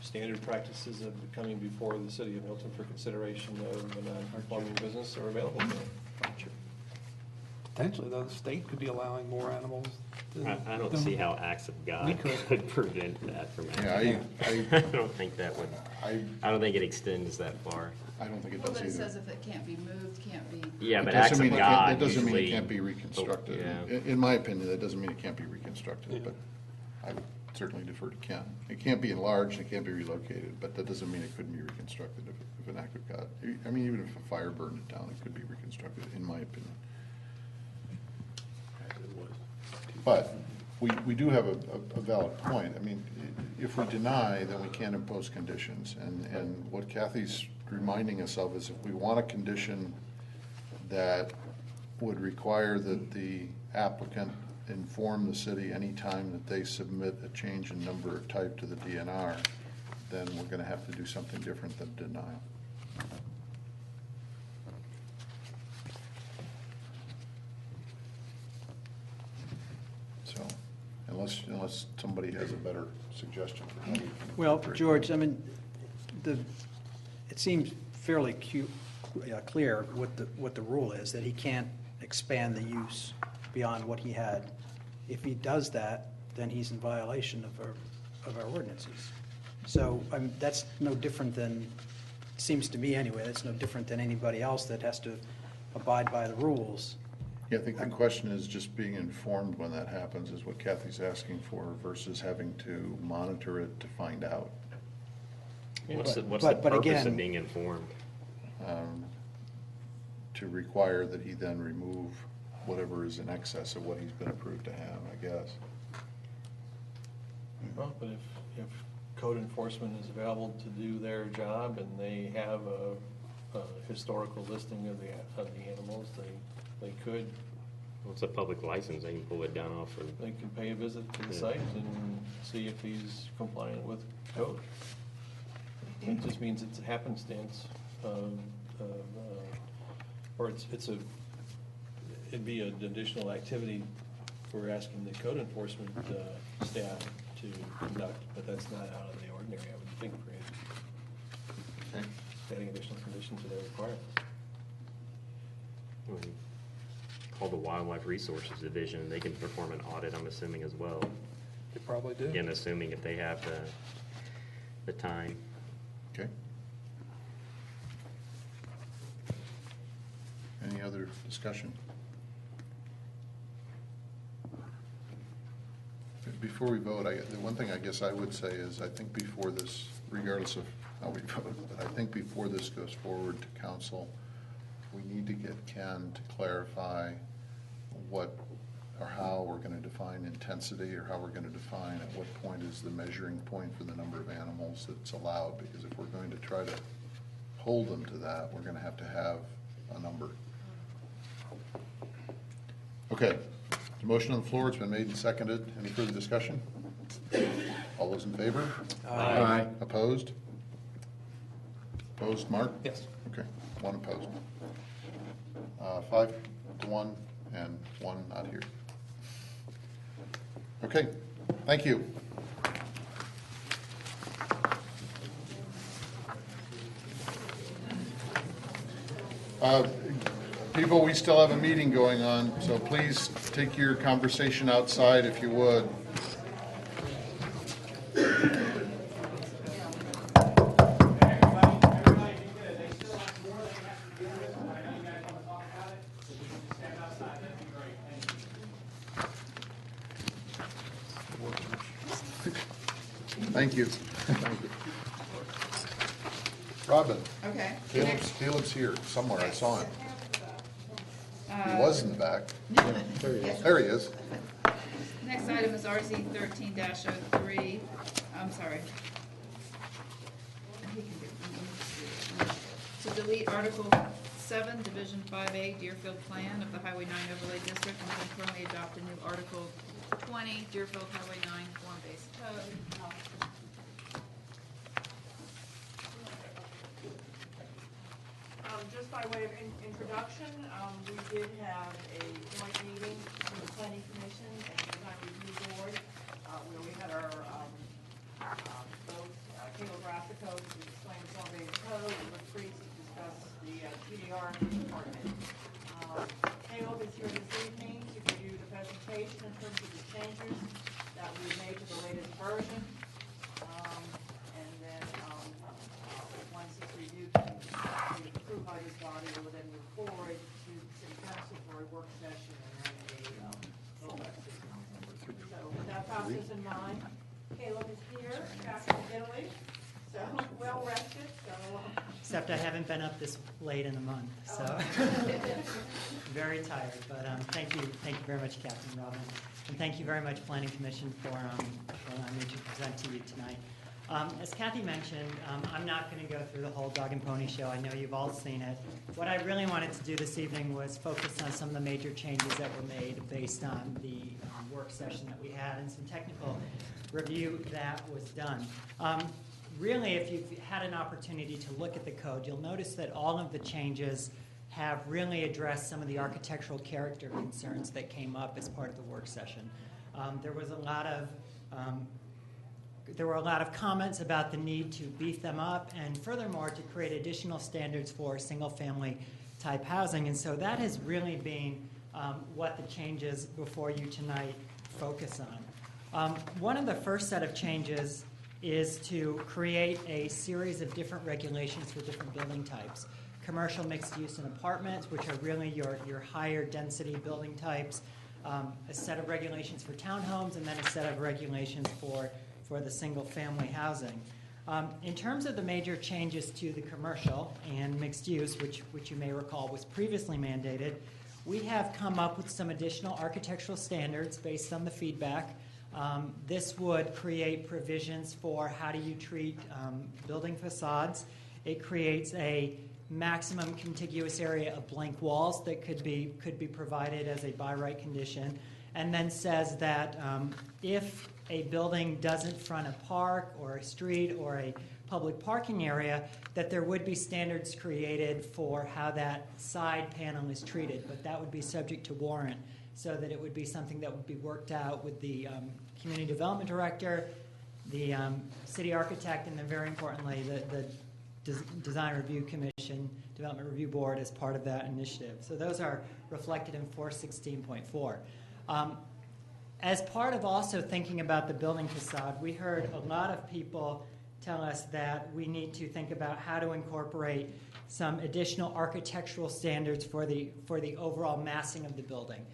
Speaker 4: standard practices of coming before the city of Milton for consideration of a non-conforming business are available to them.
Speaker 15: Potentially, though, the state could be allowing more animals.
Speaker 17: I don't see how acts of God could prevent that from
Speaker 1: Yeah,
Speaker 17: happening. I don't think that would, I don't think it extends that far.
Speaker 1: I don't think it
Speaker 5: Well,
Speaker 1: does
Speaker 5: but it
Speaker 1: either.
Speaker 5: says if it can't be moved, can't be.
Speaker 17: Yeah,
Speaker 1: It
Speaker 17: but
Speaker 1: doesn't
Speaker 17: acts of
Speaker 1: mean it can't-
Speaker 17: God
Speaker 1: That doesn't mean it
Speaker 17: usually-
Speaker 1: can't be reconstructed.
Speaker 17: Yeah.
Speaker 1: In my opinion, that doesn't mean it can't be reconstructed, but I would certainly defer to Ken. It can't be enlarged, it can't be relocated, but that doesn't mean it couldn't be reconstructed if an act of God. I mean, even if a fire burned it down, it could be reconstructed, in my opinion. But we do have a valid point. I mean, if we deny, then we can't impose conditions. And what Kathy's reminding us of is if we want a condition that would require that the applicant inform the city anytime that they submit a change in number or type to the DNR, then we're going to have to do something different than denial. So, unless somebody has a better suggestion for how we can.
Speaker 3: Well,
Speaker 1: incorporate
Speaker 3: George, I mean, it seems fairly clear what the rule is, that he can't expand the use beyond what he had. If he does that, then he's in violation of our ordinances. So, that's no different than, seems to me anyway, that's no different than anybody else that has to abide by the rules.
Speaker 1: Yeah, I think the question is just being informed when that happens is what Kathy's asking for versus having to monitor it to find out.
Speaker 17: What's the
Speaker 3: But
Speaker 17: purpose
Speaker 3: again-
Speaker 17: of being informed?
Speaker 1: To require that he then remove whatever is in excess of what he's been approved to have, I guess.
Speaker 4: Well, but if code enforcement is available to do their job and they have a historical listing of the animals, they could.
Speaker 17: Well, it's a public license, they can pull it down off of.
Speaker 4: They can pay a visit to the
Speaker 17: Yeah.
Speaker 4: site and see if he's compliant with code. It just means it's a happenstance or it'd be an additional activity we're asking the code enforcement staff to conduct, but that's not out of the ordinary, I would think, for adding additional conditions to their requirements.
Speaker 17: Call the Wildlife Resources Division, they can perform an audit, I'm assuming, as well.
Speaker 15: They probably do.
Speaker 17: Again, assuming if they have the time.
Speaker 1: Okay. Any other discussion? Good. before we vote, the one thing I guess I would say is, I think before this, regardless of how we vote, but I think before this goes forward to council, we need to get Ken to clarify what or how we're going to define intensity, or how we're going to define at what point is the measuring point for the number of animals that's allowed, because if we're going to try to hold them to that, we're going to have a number. Okay, the motion on the floor, it's been made and seconded. Any further discussion? All those in favor?
Speaker 16: Aye.
Speaker 1: Opposed? Opposed, Mark?
Speaker 3: Yes.
Speaker 1: Okay, one opposed. 5 to 1 and 1 not here. Okay, thank you. People, we still have a meeting going on, so please take your conversation outside if you would. Thank you. Thank you. Robin.
Speaker 5: Okay.
Speaker 1: Caleb's here somewhere. I saw him. He
Speaker 5: Uh,
Speaker 1: was in the back.
Speaker 5: Yes.
Speaker 1: There he is.
Speaker 5: Next item is RZ 13-03. I'm sorry. To delete Article 7, Division 5A, Deerfield Plan of the Highway 9 Overlay District, and concurrently adopt a new Article 20, Deerfield Highway 9 Form-Based Code.
Speaker 10: Just by way of introduction, we did have a joint meeting between the Planning Commission and the Design Review Board, where we had our both Caleb Rassico to explain the form-based code, and Rick Priest to discuss the TDR department. Caleb is here this evening to give you the presentation in terms of the changes that we made to the latest version. And then once it's reviewed, approved by this body, will then move forward to city council for a work session and then a full session. So with that process in mind, Caleb is here, back from Italy, so well rested, so.
Speaker 3: Except I haven't been up this late in the month, so very tired. But thank you very much, Captain Robin, and thank you very much, Planning Commission, for allowing me to present to you tonight. As Kathy mentioned, I'm not going to go through the whole dog and pony show. I know you've all seen it. What I really wanted to do this evening was focus on some of the major changes that were made based on the work session that we had and some technical review that was done. Really, if you've had an opportunity to look at the code, you'll notice that all of the changes have really addressed some of the architectural character concerns that came up as part of the work session. There were a lot of comments about the need to beef them up and furthermore to create additional standards for single-family type housing. And so that has really been what the changes before you tonight focus on. One of the first set of changes is to create a series of different regulations for different building types. Commercial mixed use and apartments, which are really your higher density building types, a set of regulations for townhomes, and then a set of regulations for the single-family housing. In terms of the major changes to the commercial and mixed use, which you may recall was previously mandated, we have come up with some additional architectural standards based on the feedback. This would create provisions for how do you treat building facades. It creates a maximum contiguous area of blank walls that could be provided as a by right condition, and then says that if a building doesn't front a park or a street or a public parking area, that there would be standards created for how that side panel is treated, but that would be subject to warrant, so that it would be something that would be worked out with the community development director, the city architect, and then very importantly, the Design Review Commission, Development Review Board as part of that initiative. So those are reflected in 416.4. As part of also thinking about the building facade, we heard a lot of people tell us that we need to think about how to incorporate some additional architectural standards for the overall massing of the building.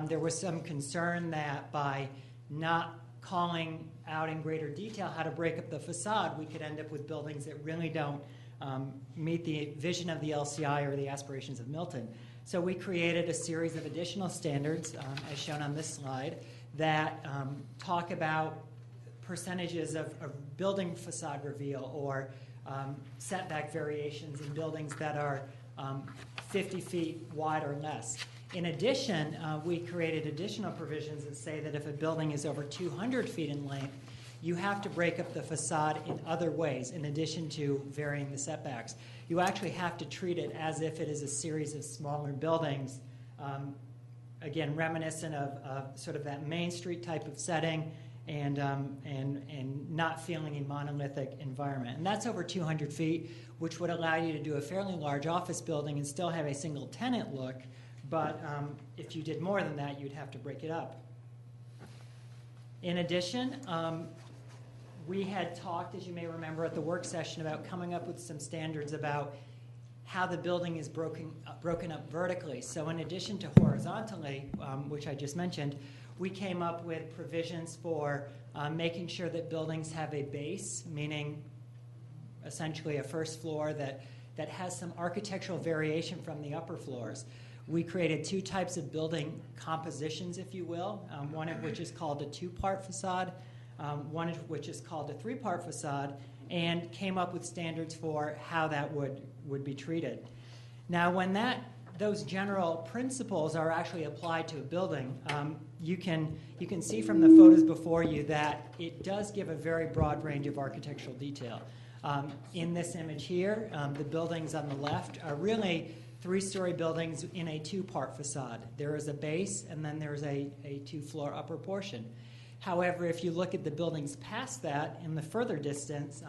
Speaker 3: There was some concern that by not
Speaker 19: calling out in greater detail how to break up the facade, we could end up with buildings that really don't meet the vision of the LCI or the aspirations of Milton. So we created a series of additional standards, as shown on this slide, that talk about percentages of building facade reveal or setback variations in buildings that are 50 feet wide or less. In addition, we created additional provisions that say that if a building is over 200 feet in length, you have to break up the facade in other ways in addition to varying the setbacks. You actually have to treat it as if it is a series of smaller buildings, again, reminiscent of sort of that Main Street type of setting and not feeling a monolithic environment. And that's over 200 feet, which would allow you to do a fairly large office building and still have a single tenant look, but if you did more than that, you'd have to break it up. In addition, we had talked, as you may remember, at the work session about coming up with some standards about how the building is broken up vertically. So in addition to horizontally, which I just mentioned, we came up with provisions for making sure that buildings have a base, meaning essentially a first floor that has some architectural variation from the upper floors. We created two types of building compositions, if you will, one of which is called a two-part facade, one of which is called a three-part facade, and came up with standards for how that would be treated. Now, when those general principles are actually applied to a building, you can see from the photos before you that it does give a very broad range of architectural detail. In this image here, the buildings on the left are really three-story buildings in a two-part facade. There is a base, and then there's a two-floor upper portion. However, if you look at the buildings past that, in the further distance,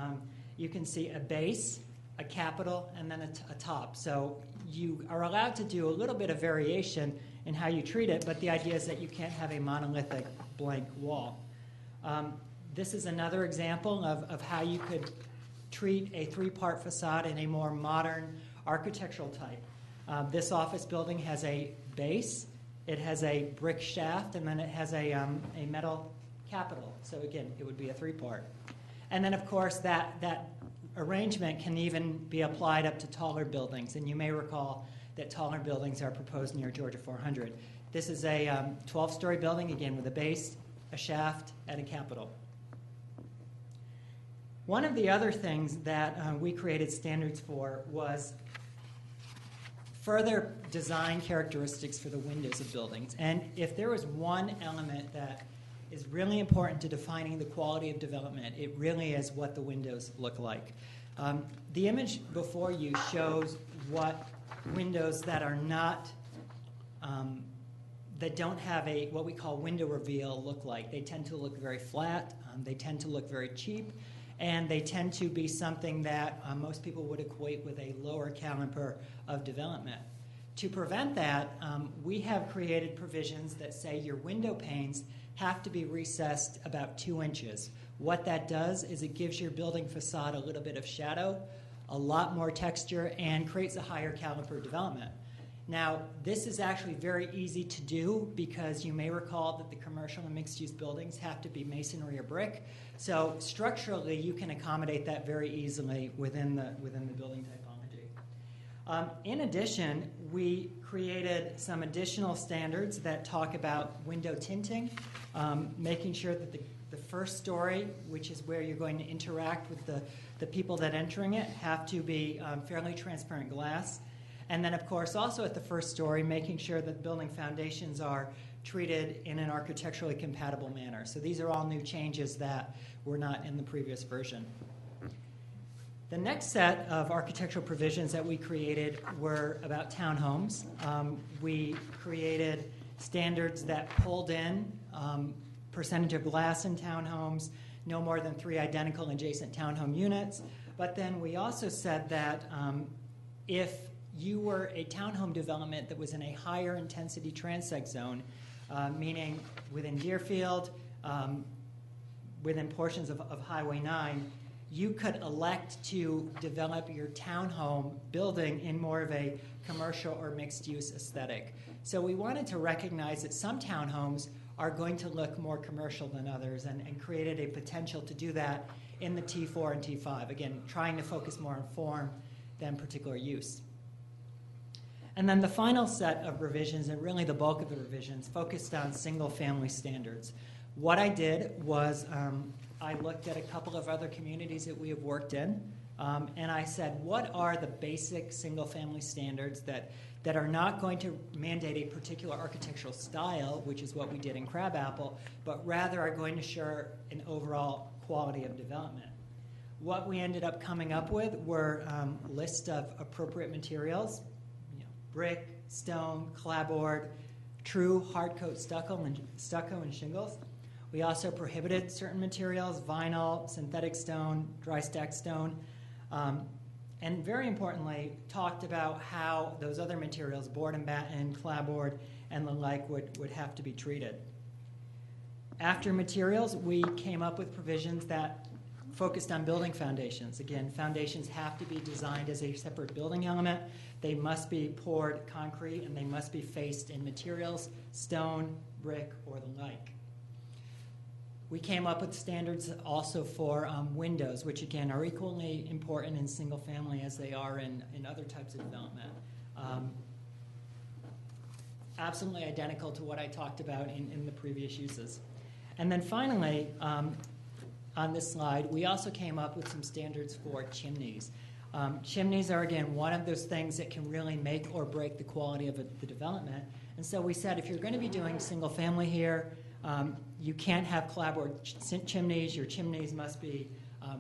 Speaker 19: you can see a base, a capital, and then a top. So you are allowed to do a little bit of variation in how you treat it, but the idea is that you can't have a monolithic blank wall. This is another example of how you could treat a three-part facade in a more modern architectural type. This office building has a base, it has a brick shaft, and then it has a metal capital. So again, it would be a three-part. And then, of course, that arrangement can even be applied up to taller buildings. And you may recall that taller buildings are proposed near Georgia 400. This is a 12-story building, again, with a base, a shaft, and a capital. One of the other things that we created standards for was further design characteristics for the windows of buildings. And if there was one element that is really important to defining the quality of development, it really is what the windows look like. The image before you shows what windows that are not, that don't have what we call window reveal look like. They tend to look very flat, they tend to look very cheap, and they tend to be something that most people would equate with a lower caliber of development. To prevent that, we have created provisions that say your window panes have to be recessed about 2 inches. What that does is it gives your building facade a little bit of shadow, a lot more texture, and creates a higher caliber development. Now, this is actually very easy to do because you may recall that the commercial and mixed-use buildings have to be masonry or brick. So structurally, you can accommodate that very easily within the building typology. In addition, we created some additional standards that talk about window tinting, making sure that the first story, which is where you're going to interact with the people that are entering it, have to be fairly transparent glass. And then, of course, also at the first story, making sure that building foundations are treated in an architecturally compatible manner. So these are all new changes that were not in the previous version. The next set of architectural provisions that we created were about townhomes. We created standards that pulled in percentage of glass in townhomes, no more than 3 identical adjacent townhome units. But then we also said that if you were a townhome development that was in a higher intensity transect zone, meaning within Deerfield, within portions of Highway 9, you could elect to develop your townhome building in more of a commercial or mixed-use aesthetic. So we wanted to recognize that some townhomes are going to look more commercial than others, and created a potential to do that in the T4 and T5. Again, trying to focus more on form than particular use. And then the final set of revisions, and really the bulk of the revisions, focused on single-family standards. What I did was I looked at a couple of other communities that we have worked in, and I said, what are the basic single-family standards that are not going to mandate a particular architectural style, which is what we did in Crabapple, but rather are going to assure an overall quality of development. What we ended up coming up with were lists of appropriate materials, brick, stone, clapboard, true hard-coat stucco and shingles. We also prohibited certain materials, vinyl, synthetic stone, dry stack stone, and very importantly, talked about how those other materials, board and batten, clapboard, and the like, would have to be treated. After materials, we came up with provisions that focused on building foundations. Again, foundations have to be designed as a separate building element. They must be poured concrete, and they must be faced in materials, stone, brick, or the like. We came up with standards also for windows, which again are equally important in single family as they are in other types of development. Absolutely identical to what I talked about in the previous uses. And then finally, on this slide, we also came up with some standards for chimneys. Chimneys are, again, one of those things that can really make or break the quality of the development. And so we said, if you're going to be doing single family here, you can't have clapboard chimneys. Your chimneys must be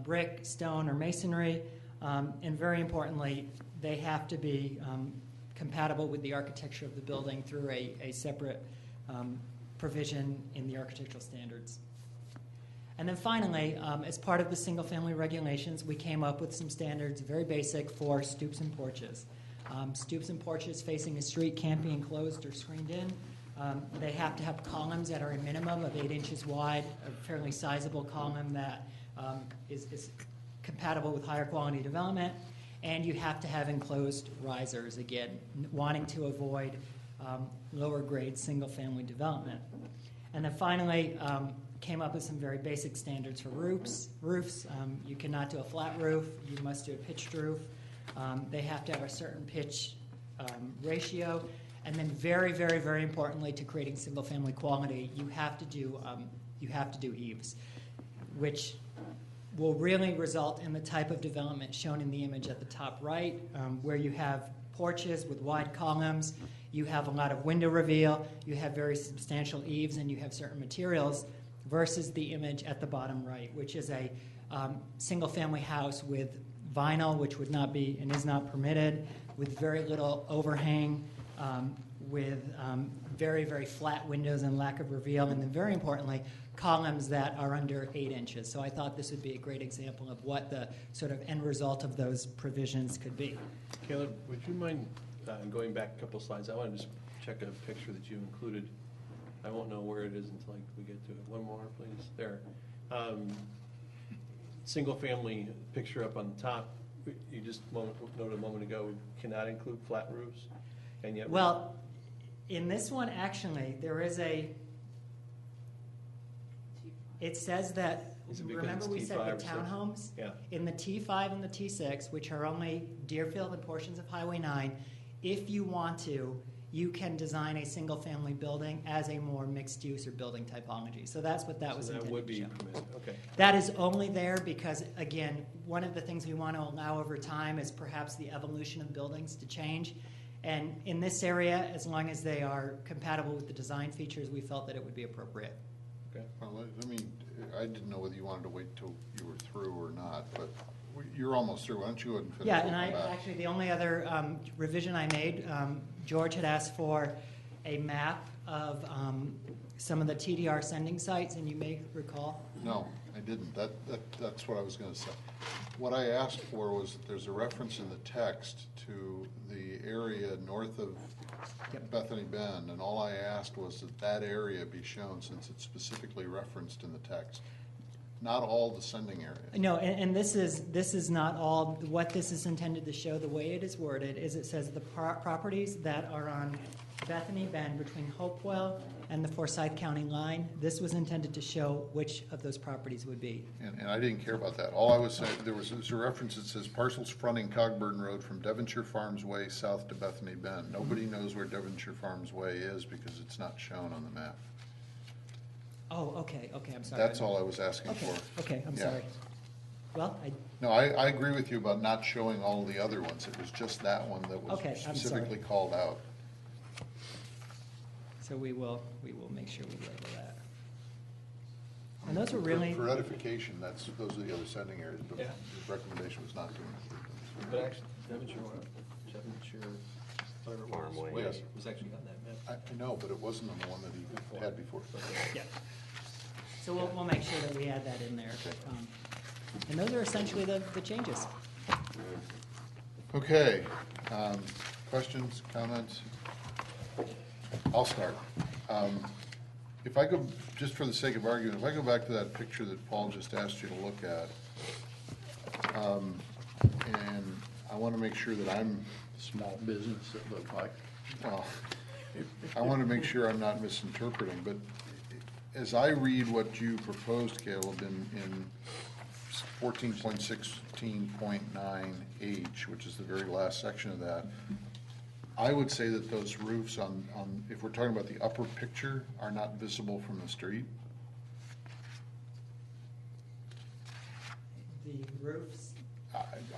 Speaker 19: brick, stone, or masonry. And very importantly, they have to be compatible with the architecture of the building through a separate provision in the architectural standards. And then finally, as part of the single-family regulations, we came up with some standards, very basic, for stoops and porches. Stoops and porches facing the street can't be enclosed or screened in. They have to have columns that are a minimum of 8 inches wide, a fairly sizable column that is compatible with higher quality development. And you have to have enclosed risers, again, wanting to avoid lower grade single-family development. And then finally, came up with some very basic standards for roofs. You cannot do a flat roof. You must do a pitched roof. They have to have a certain pitch ratio. And then very, very, very importantly, to creating single-family quality, you have to do eaves, which will really result in the type of development shown in the image at the top right, where you have porches with wide columns, you have a lot of window reveal, you have very substantial eaves, and you have certain materials, versus the image at the bottom right, which is a single-family house with vinyl, which would not be and is not permitted, with very little overhang, with very, very flat windows and lack of reveal, and then very importantly, columns that are under 8 inches. So I thought this would be a great example of what the sort of end result of those provisions could be.
Speaker 4: Caleb, would you mind going back a couple slides? I want to just check a picture that you included. I won't know where it is until we get to it. One more, please. There. Single-family picture up on the top. You just noted a moment ago, cannot include flat roofs, and yet.
Speaker 19: Well, in this one, actually, there is a. It says that. Remember, we said the townhomes.
Speaker 4: Yeah.
Speaker 19: In the T5 and the T6, which are only Deerfield and portions of Highway 9, if you want to, you can design a single-family building as a more mixed-use or building typology. So that's what that was intended to show.
Speaker 4: That would be permitted. Okay.
Speaker 19: That is only there because, again, one of the things we want to allow over time is perhaps the evolution of buildings to change. And in this area, as long as they are compatible with the design features, we felt that it would be appropriate.
Speaker 4: Okay.
Speaker 1: Well, I mean, I didn't know whether you wanted to wait till you were through or not, but you're almost through. Why don't you go ahead and finish?
Speaker 19: Yeah, and actually, the only other revision I made, George had asked for a map of some of the TDR sending sites, and you may recall.
Speaker 1: No, I didn't. That's what I was going to say. What I asked for was that there's a reference in the text to the area north of Bethany Bend, and all I asked was that area be shown since it's specifically referenced in the text. Not all the sending areas.
Speaker 19: No, and this is not all. What this is intended to show, the way it is worded, is it says the properties that are on Bethany Bend between Hopewell and the Forsyth County line. This was intended to show which of those properties would be.
Speaker 1: And I didn't care about that. All I was saying, there's a reference that says parcels fronting Cogburn Road from Devonshire Farms Way south to Bethany Bend. Nobody knows where Devonshire Farms Way is because it's not shown on the map.
Speaker 19: Oh, okay, I'm sorry.
Speaker 1: That's all I was asking
Speaker 19: Okay,
Speaker 1: for.
Speaker 19: okay, I'm
Speaker 1: Yeah.
Speaker 19: sorry. Well,
Speaker 1: No, I agree with you about not showing all of the other ones. It was just that one that was
Speaker 19: Okay, I'm sorry.
Speaker 1: specifically called out.
Speaker 19: so we will make sure we label that. And those were really.
Speaker 1: For edification, those are the other sending areas, but
Speaker 4: Yeah.
Speaker 1: the recommendation was not to include those.
Speaker 4: But actually, Devonshire, whatever it
Speaker 17: Farm Way.
Speaker 4: was,
Speaker 1: Yes.
Speaker 4: was actually on that map.
Speaker 1: I know, but it wasn't on the one that he had before.
Speaker 19: Yeah. So we'll make sure that we add that in there. And those are essentially the changes.
Speaker 1: Okay, questions, comments? I'll start. If I go, just for the sake of argument, if I go back to that picture that Paul just asked you to look at, and I want to make sure that I'm,
Speaker 16: Small business, it looked like.
Speaker 1: well, I want to make sure I'm not misinterpreting, but as I read what you proposed, Caleb, in 14.16.9H, which is the very last section of that, I would say that those roofs on, if we're talking about the upper picture, are not visible from the street.
Speaker 19: The roofs,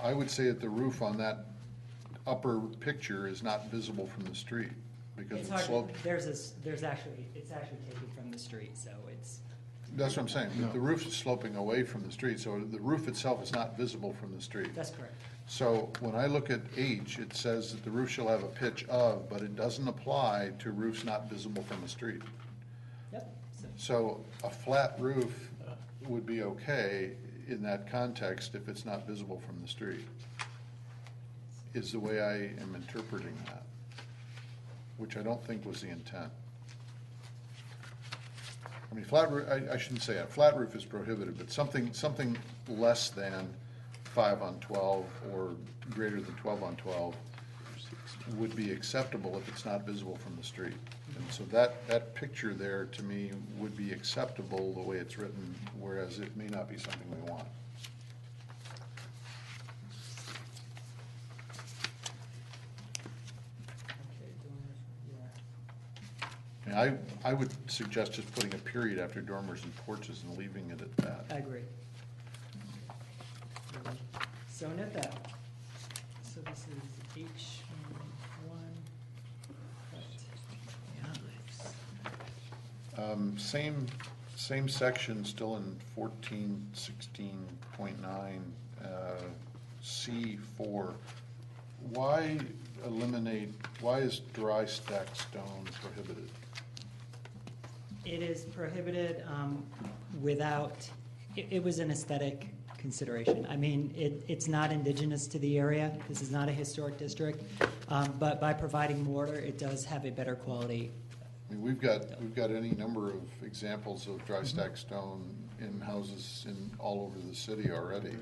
Speaker 1: I would say that the roof on that upper picture is not visible from the street because
Speaker 19: it's
Speaker 1: it's
Speaker 19: hard,
Speaker 1: sloped.
Speaker 19: it's actually taken from the street, so it's.
Speaker 1: That's what I'm saying. The roof is sloping away from the street, so the roof itself is not visible from the street.
Speaker 19: That's correct.
Speaker 1: So when I look at H, it says that the roof shall have a pitch of, but it doesn't apply to roofs not visible from the street.
Speaker 19: Yep.
Speaker 1: So a flat roof would be okay in that context if it's not visible from the street, is the way I am interpreting that, which I don't think was the intent. I mean, flat roof, I shouldn't say that, flat roof is prohibited, but something less than 5 on 12 or greater than 12 on 12 would be acceptable if it's not visible from the street. And so that picture there, to me, would be acceptable the way it's written, whereas it may not be something we want. And I would suggest just putting a period after dormers and porches and leaving it at that.
Speaker 19: I agree. So note that. So this is H1.
Speaker 1: Same section, still in 14.16.9, C4. Why is dry stacked stone prohibited?
Speaker 19: It is prohibited without, it was an aesthetic consideration. I mean, it's not indigenous to the area. This is not a historic district. But by providing mortar, it does have a better quality.
Speaker 1: I mean, we've got any number of examples of dry stacked stone in houses all over the city already.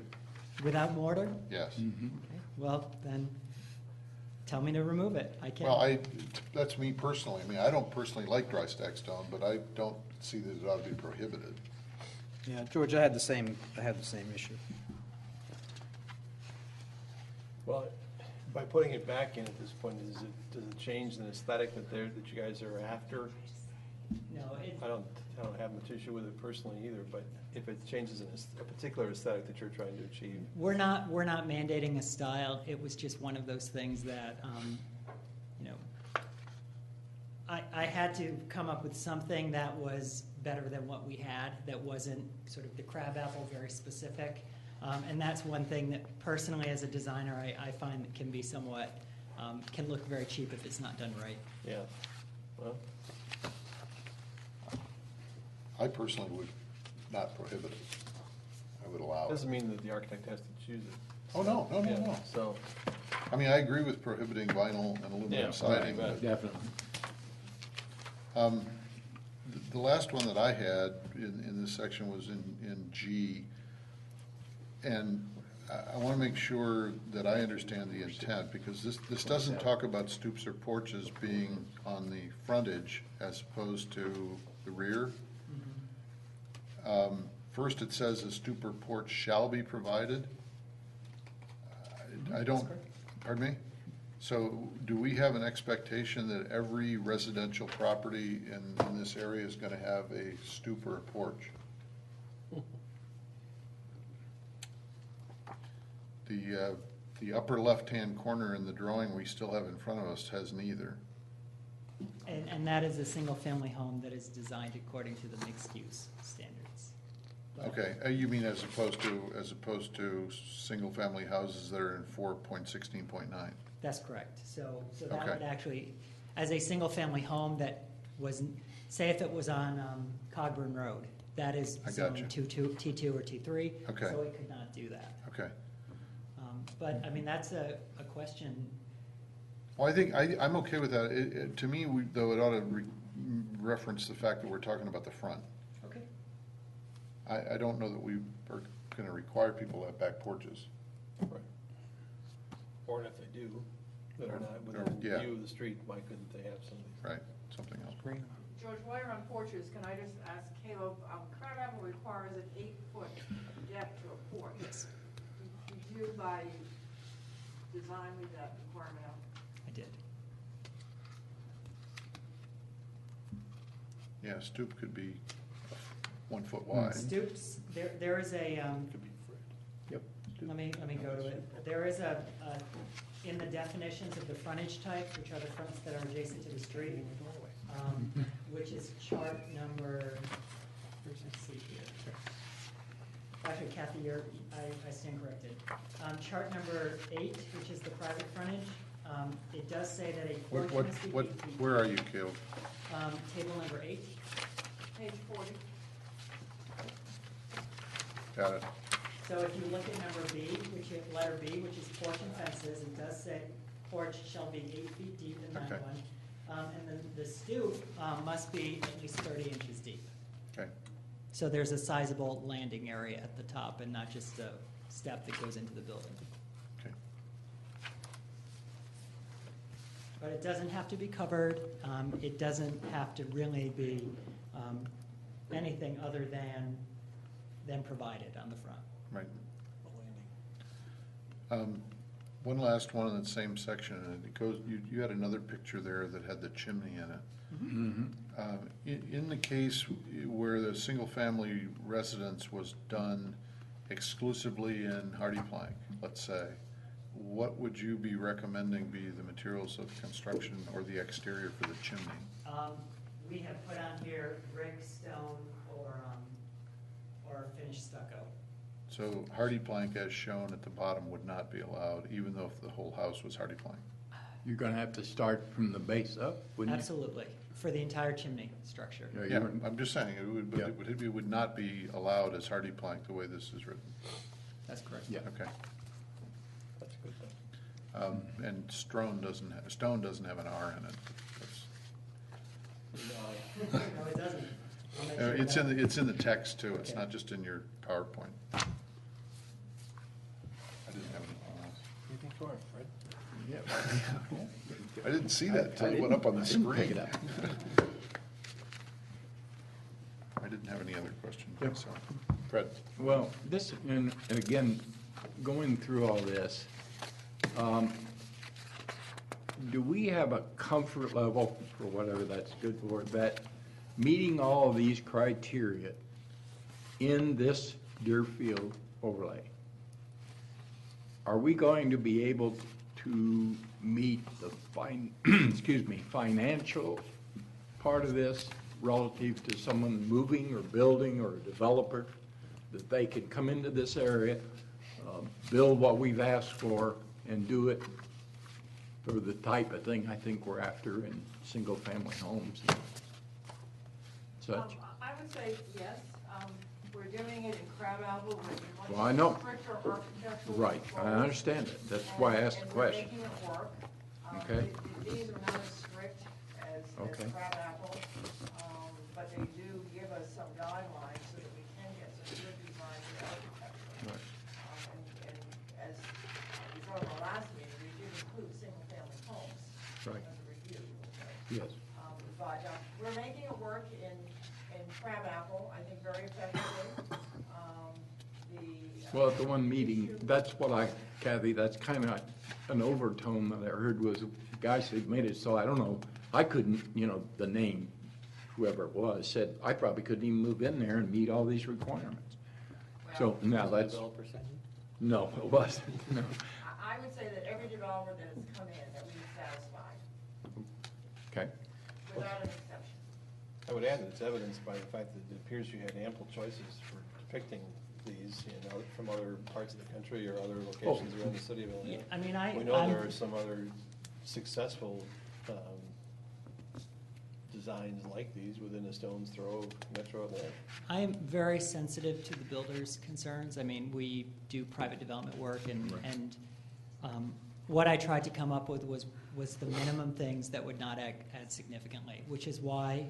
Speaker 19: Without mortar?
Speaker 1: Yes.
Speaker 19: Okay. Well, then tell me to remove it. I can't.
Speaker 1: Well, that's me personally. I mean, I don't personally like dry stacked stone, but I don't see that it ought to be prohibited.
Speaker 3: Yeah, George, I had the same issue.
Speaker 4: Well, by putting it back in at this point, does it change the aesthetic that you guys are after?
Speaker 19: No,
Speaker 4: I don't have much issue with it personally either, but if it changes a particular aesthetic that you're trying to achieve.
Speaker 19: We're not mandating a style. It was just one of those things that, I had to come up with something that was better than what we had, that wasn't sort of the crabapple, very specific. And that's one thing that personally as a designer, I find that can be somewhat, can look very cheap if it's not done right.
Speaker 4: Yeah, well.
Speaker 1: I personally would not prohibit it. I would allow it.
Speaker 4: Doesn't mean that the architect has to choose it.
Speaker 1: Oh, no.
Speaker 4: Yeah, so.
Speaker 1: I mean, I agree with prohibiting vinyl and aluminum siding.
Speaker 4: Right,
Speaker 16: definitely.
Speaker 1: The last one that I had in this section was in G. And I want to make sure that I understand the intent, because this doesn't talk about stoops or porches being on the frontage as opposed to the rear. First, it says a stoop or porch shall be provided. I don't, pardon me? So do we have an expectation that every residential property in this area is going to have a stoop or a porch? The upper left-hand corner in the drawing we still have in front of us has neither.
Speaker 19: And that is a single-family home that is designed according to the mixed-use standards.
Speaker 1: Okay, you mean as opposed to single-family houses that are in 4.16.9?
Speaker 19: That's correct. So that
Speaker 1: Okay.
Speaker 19: would actually, as a single-family home that was, say if it was on Cogburn Road, that is
Speaker 1: I
Speaker 19: zone
Speaker 1: gotcha.
Speaker 19: T2 or T3.
Speaker 1: Okay.
Speaker 19: So it could not do that.
Speaker 1: Okay.
Speaker 19: But, I mean, that's a question.
Speaker 1: Well, I think, I'm okay with that. To me, though, it ought to reference the fact that we're talking about the front.
Speaker 19: Okay.
Speaker 1: I don't know that we are going to require people to have back porches.
Speaker 4: Or if they do, that are not within
Speaker 1: Yeah.
Speaker 4: view of the street, why couldn't they have something?
Speaker 1: Right, something else.
Speaker 10: George, while you're on porches, can I just ask Caleb, Crab Apple requires an 8-foot depth to a porch. Yes. Did you, by design, leave that requirement out?
Speaker 19: I did.
Speaker 1: Yeah, stoop could be 1 foot wide.
Speaker 19: Stoops, there is a,
Speaker 1: Yep.
Speaker 19: let me go to it. There is a, in the definitions of the frontage type, which are the fronts that are adjacent to the street, which is chart number, let's see here. Actually, Kathy, I stand corrected. Chart number 8, which is the private frontage, it does say that a porch must be 8 feet.
Speaker 1: Where are you, Caleb?
Speaker 19: Table number 8.
Speaker 10: Page 40.
Speaker 1: Got it.
Speaker 19: So if you look at number B, letter B, which is porch and fences, it does say porch shall be 8 feet deep in that
Speaker 1: Okay.
Speaker 19: one. And then the stoop must be at least 30 inches deep.
Speaker 1: Okay.
Speaker 19: So there's a sizable landing area at the top and not just a step that goes into the building.
Speaker 1: Okay.
Speaker 19: But it doesn't have to be covered. It doesn't have to really be anything other than provided on the front.
Speaker 1: Right. One last one in that same section, and it goes, you had another picture there that had the chimney in it. In the case where the single-family residence was done exclusively in hardy plank, let's say, what would you be recommending be the materials of construction or the exterior for the chimney?
Speaker 19: We have put on here brick, stone, or finished stucco.
Speaker 1: So hardy plank, as shown at the bottom, would not be allowed, even though if the whole house was hardy plank.
Speaker 16: You're going to have to start from the base up, wouldn't you?
Speaker 19: Absolutely, for the entire chimney structure.
Speaker 1: Yeah, I'm just saying, it would not be allowed as hardy plank the way this is written.
Speaker 19: That's correct.
Speaker 16: Yeah.
Speaker 1: Okay.
Speaker 4: That's a good thing.
Speaker 1: And stone doesn't have an R in it.
Speaker 19: No, it doesn't. I'll make sure
Speaker 1: It's in the text too, it's
Speaker 19: Okay.
Speaker 1: not just in your PowerPoint. I didn't have anything else.
Speaker 4: Anything for it, Fred?
Speaker 1: Yeah. I didn't see that until it went up on the screen. I didn't have any other questions, so. Fred?
Speaker 16: Well, this, and again, going through all this, do we have a comfort level, for whatever that's good for, that meeting all of these criteria in this Deerfield overlay, are we going to be able to meet the financial part of this relative to someone moving or building or a developer, that they could come into this area, build what we've asked for, and do it for the type of thing I think we're after in single-family homes and such?
Speaker 10: I would say yes. We're doing it in Crabapple with much
Speaker 16: Well, I know.
Speaker 10: stricter architectural
Speaker 16: Right, I
Speaker 10: controls.
Speaker 16: understand it. That's why I asked the question.
Speaker 10: And we're making it work.
Speaker 16: Okay.
Speaker 10: These are not as strict as
Speaker 16: Okay.
Speaker 10: Crabapple, but they do give us some guidelines so that we can get some good design in architecture.
Speaker 16: Right.
Speaker 10: And
Speaker 16: Right.
Speaker 18: Doesn't refute.
Speaker 16: Yes.
Speaker 18: But we're making it work in Crabapple, I think very effectively.
Speaker 16: Well, at the one meeting, that's what Kathy, that's kind of an overtone that I heard was, guys had made it, so I don't know, I couldn't, the name, whoever it was, said, I probably couldn't even move in there and meet all these requirements. So now that's, no, it wasn't, no.
Speaker 18: I would say that every developer that has come in, that we've satisfied,
Speaker 16: Okay.
Speaker 18: without an exception.
Speaker 4: I would add that it's evidenced by the fact that it appears you had ample choices for depicting these, from other parts of the country or other locations around the city of Illinois.
Speaker 19: Yeah, I mean,
Speaker 4: We know there are some other successful designs like these within a stone's throw of Metro Atlanta.
Speaker 19: I am very sensitive to the builder's concerns. I mean, we do private development work, and what I tried to come up with was the minimum things that would not add significantly, which is why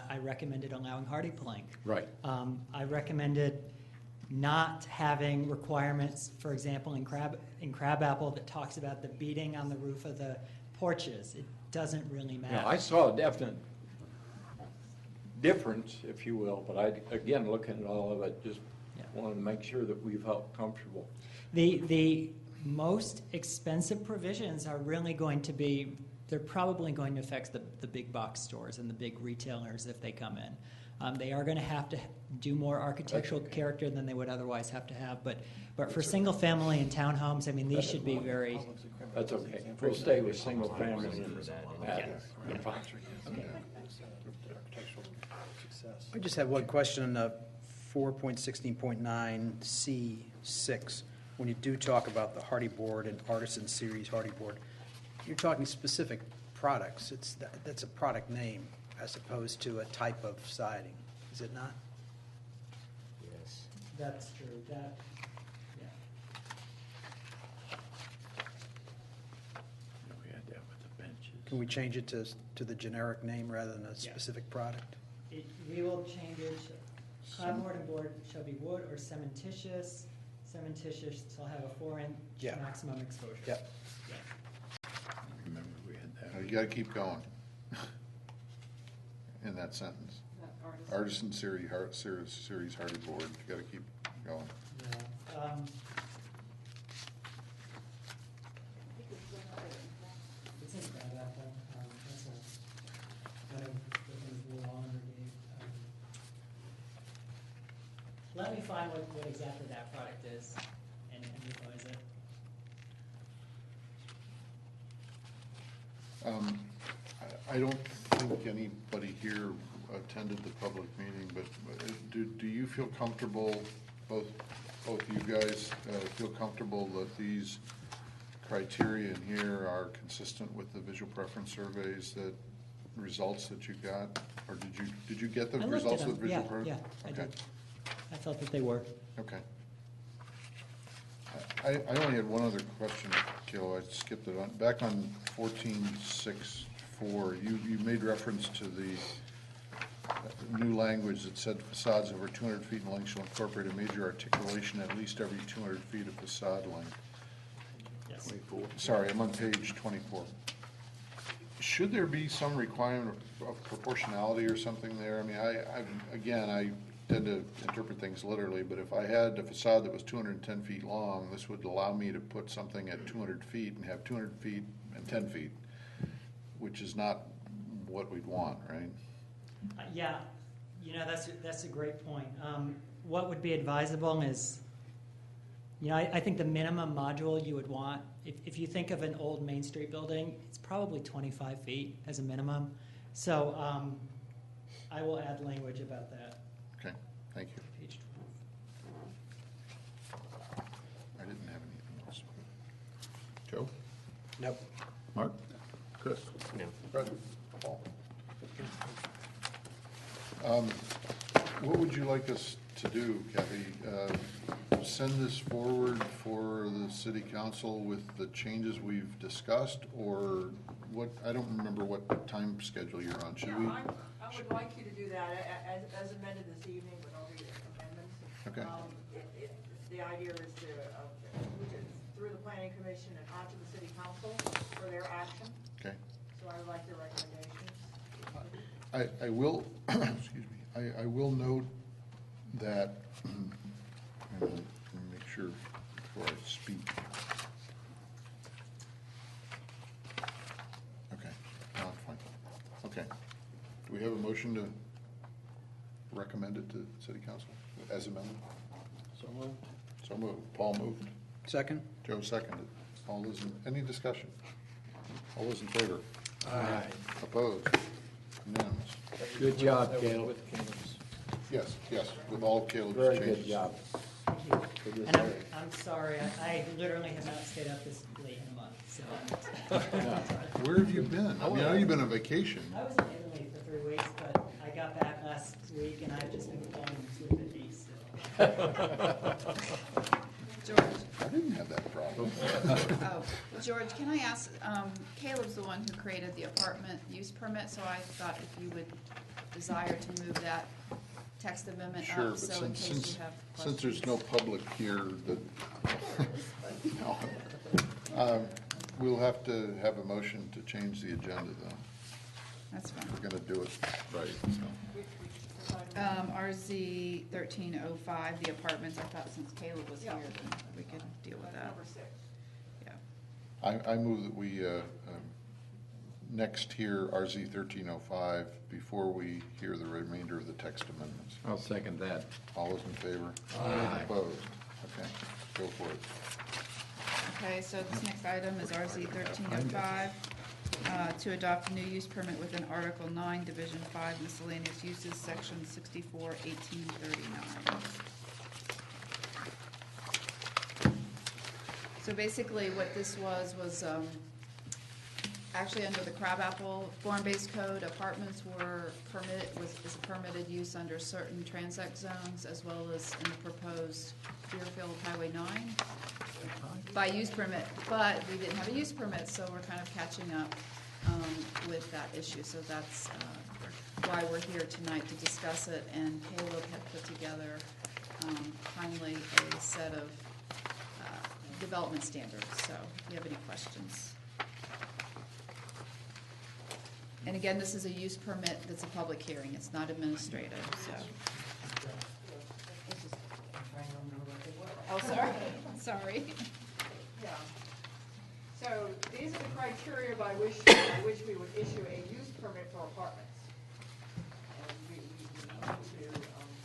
Speaker 19: I recommended allowing hardy plank.
Speaker 16: Right.
Speaker 19: I recommended not having requirements, for example, in Crabapple that talks about the beading on the roof of the porches. It doesn't really matter.
Speaker 16: Yeah, I saw a definite difference, if you will, but again, looking at all of it, just wanted to make sure that we felt comfortable.
Speaker 19: The most expensive provisions are really going to be, they're probably going to affect the big box stores and the big retailers if they come in. They are going to have to do more architectural character than they would otherwise have to have, but for single family and townhomes, I mean, these should be very.
Speaker 16: That's okay. We'll stay with single family.
Speaker 3: I just have one question on 4.16.9C6. When you do talk about the hardy board and artisan series hardy board, you're talking specific products. That's a product name as opposed to a type of siding, is it not?
Speaker 19: Yes. That's true.
Speaker 16: We had that with the benches.
Speaker 3: Can we change it to the generic name rather than a specific product?
Speaker 19: We will change it. Clapboard and board shall be wood or cementitious. Cementitious shall have a 4-inch maximum exposure.
Speaker 3: Yep.
Speaker 16: Remember we had that.
Speaker 1: You gotta keep going in that sentence. Artisan series hardy board, you gotta keep going.
Speaker 19: Yeah. It's in Crabapple. That's one of the things Lou Hollander gave. Let me find what exactly that product is and utilize it.
Speaker 1: I don't think anybody here attended the public meeting, but do you feel comfortable, both you guys feel comfortable that these criteria in here are consistent with the visual preference surveys, that results that you got? Or did you get the results with visual preference?
Speaker 19: Yeah, I did. I felt that they were.
Speaker 1: Okay. I only had one other question, Kayla, I skipped it on. Back on 14.6.4, you made reference to the new language that said facades over 200 feet in length shall incorporate a major articulation at least every 200 feet of facade length.
Speaker 19: Yes.
Speaker 16: 24.
Speaker 1: Sorry, I'm on page 24. Should there be some requirement of proportionality or something there? I mean, I tend to interpret things literally, but if I had a facade that was 210 feet long, this would allow me to put something at 200 feet and have 200 feet and 10 feet, which is not what we'd want, right?
Speaker 19: Yeah, that's a great point. What would be advisable is, I think the minimum module you would want, if you think of an old Main Street building, it's probably 25 feet as a minimum. So I will add language about that.
Speaker 1: Okay, thank you.
Speaker 19: Page
Speaker 1: 12. I didn't have anything else. Joe?
Speaker 3: Nope.
Speaker 1: Mark? Chris?
Speaker 17: No.
Speaker 1: Fred? Paul? What would you like us to do, Kathy? Send this forward for the city council with the changes we've discussed, or what? I don't remember what time schedule you're on. Should we?
Speaker 18: I would like you to do that as amended this evening with all the amendments.
Speaker 1: Okay.
Speaker 18: The idea is to move it through the planning commission and onto the city council for their action.
Speaker 1: Okay.
Speaker 18: So I would like your recommendations.
Speaker 1: I will, excuse me, I will note that, let me make sure before I speak. Okay, no, fine. Okay. Do we have a motion to recommend it to City Council as amended?
Speaker 3: So moved.
Speaker 1: So moved. Paul moved.
Speaker 3: Second?
Speaker 1: Joe seconded. All those any discussion? All those in favor?
Speaker 3: Aye.
Speaker 1: Opposed? Unanimous.
Speaker 16: Good job, Caleb.
Speaker 4: With Caleb's.
Speaker 1: Yes, yes, with all of Caleb's
Speaker 16: Very
Speaker 1: changes.
Speaker 16: good job.
Speaker 19: And I'm sorry, I literally have not stayed up this late in a month, so.
Speaker 1: Where have you been? I mean, I know you've been on vacation.
Speaker 19: I was in Italy for 3 weeks, but I got back last week and I've just been falling asleep at these, so.
Speaker 5: George.
Speaker 1: I didn't have that problem.
Speaker 5: Oh, George, can I ask, Caleb's the one who created the apartment use permit, so I thought if you would desire to move that text amendment
Speaker 1: Sure,
Speaker 5: up,
Speaker 1: but
Speaker 5: so in case
Speaker 1: since
Speaker 5: you have
Speaker 1: since there's
Speaker 5: questions.
Speaker 1: no public here, that, no. We'll have to have a motion to change the agenda, though.
Speaker 5: That's fine.
Speaker 1: We're gonna do it right, so.
Speaker 5: RZ 1305, the apartments, I thought since Caleb was here, then we could deal with that.
Speaker 18: Number 6.
Speaker 5: Yeah.
Speaker 1: I move that we next hear RZ 1305 before we hear the remainder of the text amendments.
Speaker 16: I'll second that.
Speaker 1: All those in favor?
Speaker 16: Aye.
Speaker 1: Opposed? Okay, go for it.
Speaker 5: Okay, so this next item is RZ 1305, to adopt a new use permit within Article 9, Division 5 miscellaneous uses, Section 64-1839. So basically what this was actually under the Crabapple form-based code, apartments were permitted, is a permitted use under certain transect zones as well as in the proposed Deerfield Highway 9 by use permit, but we didn't have a use permit, so we're kind of catching up with that issue. So that's why we're here tonight to discuss it, and Caleb had put together finally a set of development standards. So if you have any questions. And again, this is a use permit that's a public hearing. It's not administrative, so. Oh, sorry, sorry.
Speaker 18: Yeah. So these are the criteria by which we would issue a use permit for apartments. And we need to put this into ordinance.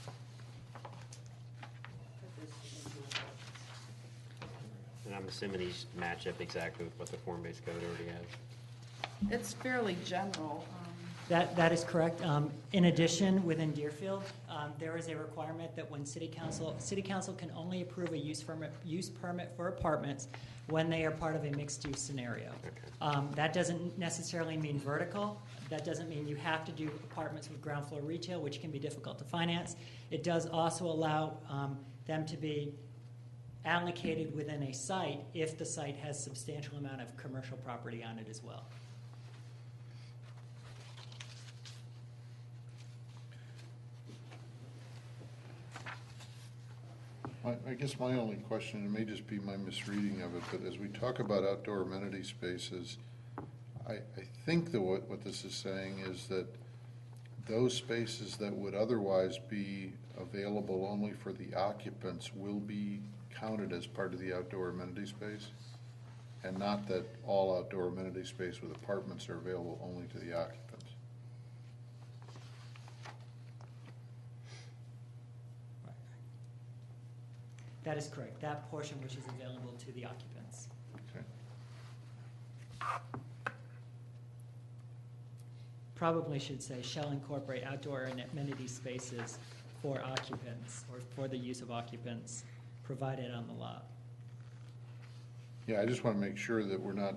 Speaker 17: And I'm assuming these match up exactly with what the form-based code already has.
Speaker 5: It's fairly general.
Speaker 19: That is correct. In addition, within Deerfield, there is a requirement that when City Council can only approve a use permit for apartments when they are part of a mixed-use scenario. That doesn't necessarily mean vertical. That doesn't mean you have to do apartments with ground floor retail, which can be difficult to finance. It does also allow them to be allocated within a site if the site has substantial amount of commercial property on it as well.
Speaker 1: I guess my only question, it may just be my misreading of it, but as we talk about outdoor amenity spaces, I think that what this is saying is that those spaces that would otherwise be available only for the occupants will be counted as part of the outdoor amenity space, and not that all outdoor amenity space with apartments are available only to the occupants.
Speaker 19: That is correct. That portion which is available to the occupants.
Speaker 1: Okay.
Speaker 19: Probably should say shall incorporate outdoor and amenity spaces for occupants or for the use of occupants provided on the lot.
Speaker 1: Yeah, I just want to make sure that we're not,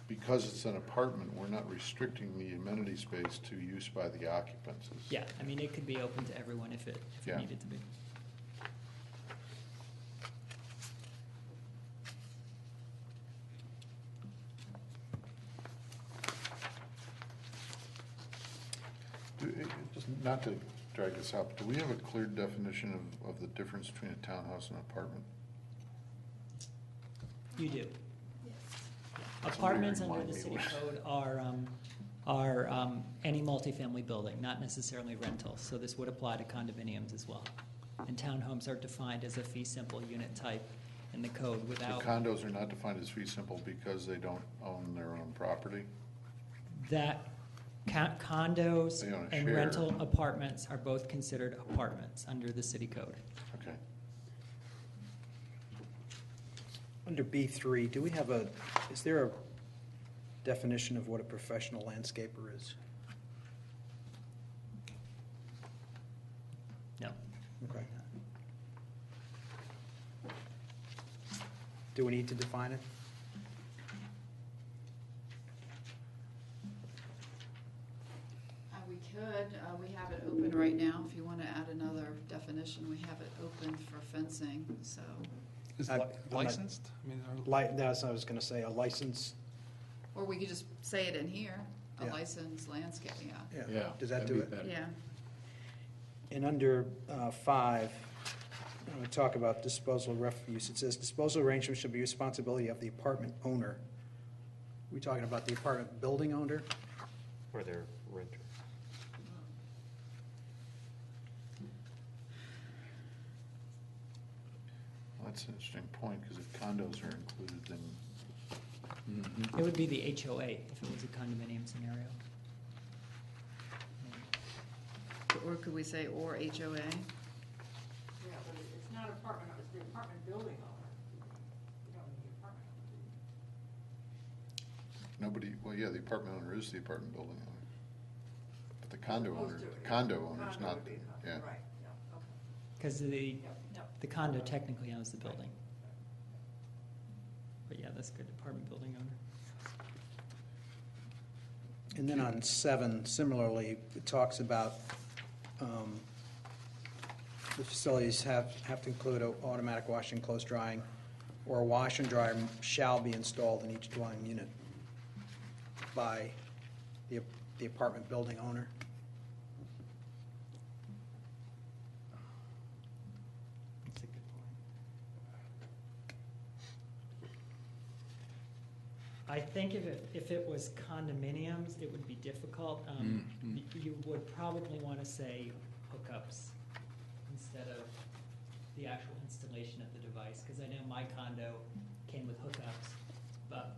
Speaker 1: because it's an apartment, we're not restricting the amenity space to use by the occupants.
Speaker 19: Yeah, I mean, it could be open to everyone if it
Speaker 1: Yeah.
Speaker 19: needed to be.
Speaker 1: Just not to drag this out, but do we have a clear definition of the difference between a townhouse and an apartment?
Speaker 19: You do. Apartments under
Speaker 1: remind
Speaker 19: the
Speaker 1: me
Speaker 19: city
Speaker 1: what-
Speaker 19: code are any multifamily building, not necessarily rental. So this would apply to condominiums as well. And townhomes are defined as a fee simple unit type in the code
Speaker 1: The
Speaker 19: without
Speaker 1: condos are not defined as fee simple because they don't own their own property.
Speaker 19: that. Condos
Speaker 1: They own a
Speaker 19: and
Speaker 1: share.
Speaker 19: rental apartments are both considered apartments under the city code.
Speaker 1: Okay.
Speaker 3: Under B3, do we have is there a definition of what a professional landscaper is?
Speaker 19: No.
Speaker 3: Okay. Do we need to define it?
Speaker 5: We could, we have it open right now. If you want to add another definition, we have it open for fencing, so.
Speaker 15: Is
Speaker 3: I'm not-
Speaker 15: licensed? I mean, are-
Speaker 3: That's what I was going to say, a license.
Speaker 5: Or we could just say it in here, a
Speaker 3: Yeah.
Speaker 5: licensed landscape, yeah.
Speaker 16: Yeah.
Speaker 3: Does that
Speaker 16: that'd
Speaker 3: do
Speaker 16: be
Speaker 3: it?
Speaker 16: better.
Speaker 5: Yeah.
Speaker 3: And under 5, we talk about disposal of refuse. It says disposal arrangements should be responsibility of the apartment owner. We talking about the apartment building owner?
Speaker 17: Or their renter.
Speaker 1: Well, that's an interesting point, because if condos are included, then
Speaker 19: It would be the HOA if it was a condominium scenario.
Speaker 5: Or could we say, or HOA?
Speaker 10: Yeah, but it's not apartment, it's the apartment building owner. You don't need the apartment owner.
Speaker 1: nobody, well, yeah, the apartment owner is the apartment building owner. But the condo
Speaker 10: Opposed
Speaker 1: owner,
Speaker 10: to it,
Speaker 1: the condo
Speaker 10: yeah.
Speaker 1: owner's
Speaker 10: Condo
Speaker 1: not,
Speaker 10: would be a condo,
Speaker 1: yeah.
Speaker 10: Right, yeah, okay.
Speaker 19: Because
Speaker 10: Yep.
Speaker 19: the condo technically owns the building. But yeah, that's good, apartment building owner.
Speaker 3: And then on 7, similarly, it talks about the facilities have to include an automatic washing, clothes drying, or a wash and dryer shall be installed in each dwelling unit by the apartment building owner.
Speaker 19: That's a good point. I think if it was condominiums, it would be difficult. You would probably want to say hookups instead of the actual installation of the device, because I know my condo came with hookups, but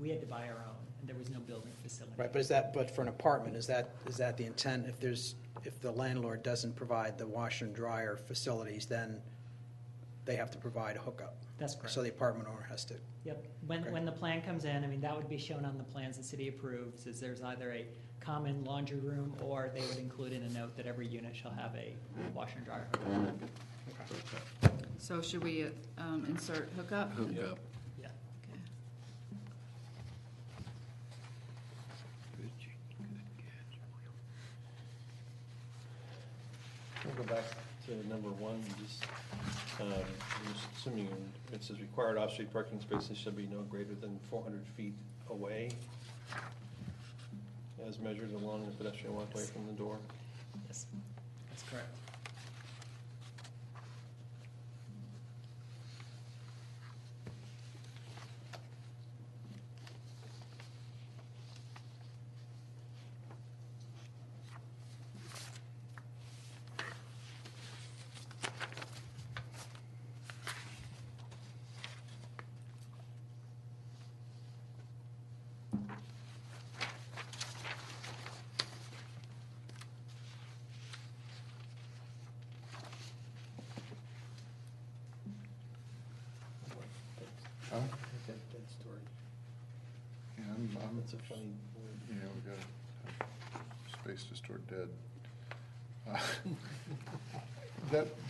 Speaker 19: we had to buy our own, and there was no building facility.
Speaker 3: Right, but for an apartment, is that the intent? If the landlord doesn't provide the washer and dryer facilities, then they have to provide a hookup?
Speaker 19: That's correct.
Speaker 3: So the apartment owner has to.
Speaker 19: Yep, when the plan comes in, I mean, that would be shown on the plans the city approves, is there's either a common laundry room, or they would include in a note that every unit shall have a washer and dryer.
Speaker 5: So should we insert hookup?
Speaker 16: Hookup.
Speaker 19: Yeah.
Speaker 5: Okay.
Speaker 4: We'll go back to number 1, and just assuming it says required off-street parking spaces shall be no greater than 400 feet away as measured along the pedestrian walkway from the door.
Speaker 19: Yes, that's correct.
Speaker 1: Huh?
Speaker 4: Dead storage.
Speaker 1: Yeah, I'm,
Speaker 4: That's a funny word.
Speaker 1: you know, we got space to store dead.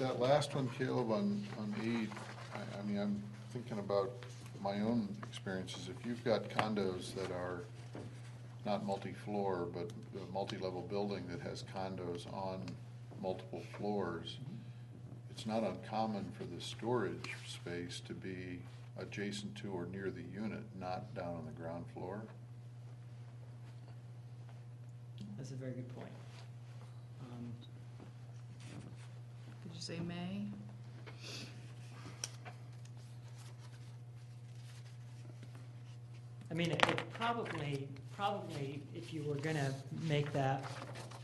Speaker 1: That last one, Caleb, on 8, I mean, I'm thinking about my own experiences. If you've got condos that are not multi-floor, but a multi-level building that has condos on multiple floors, it's not uncommon for the storage space to be adjacent to or near the unit, not down on the ground floor.
Speaker 19: That's a very good point.
Speaker 5: Did you say may?
Speaker 19: I mean, it probably, if you were gonna make that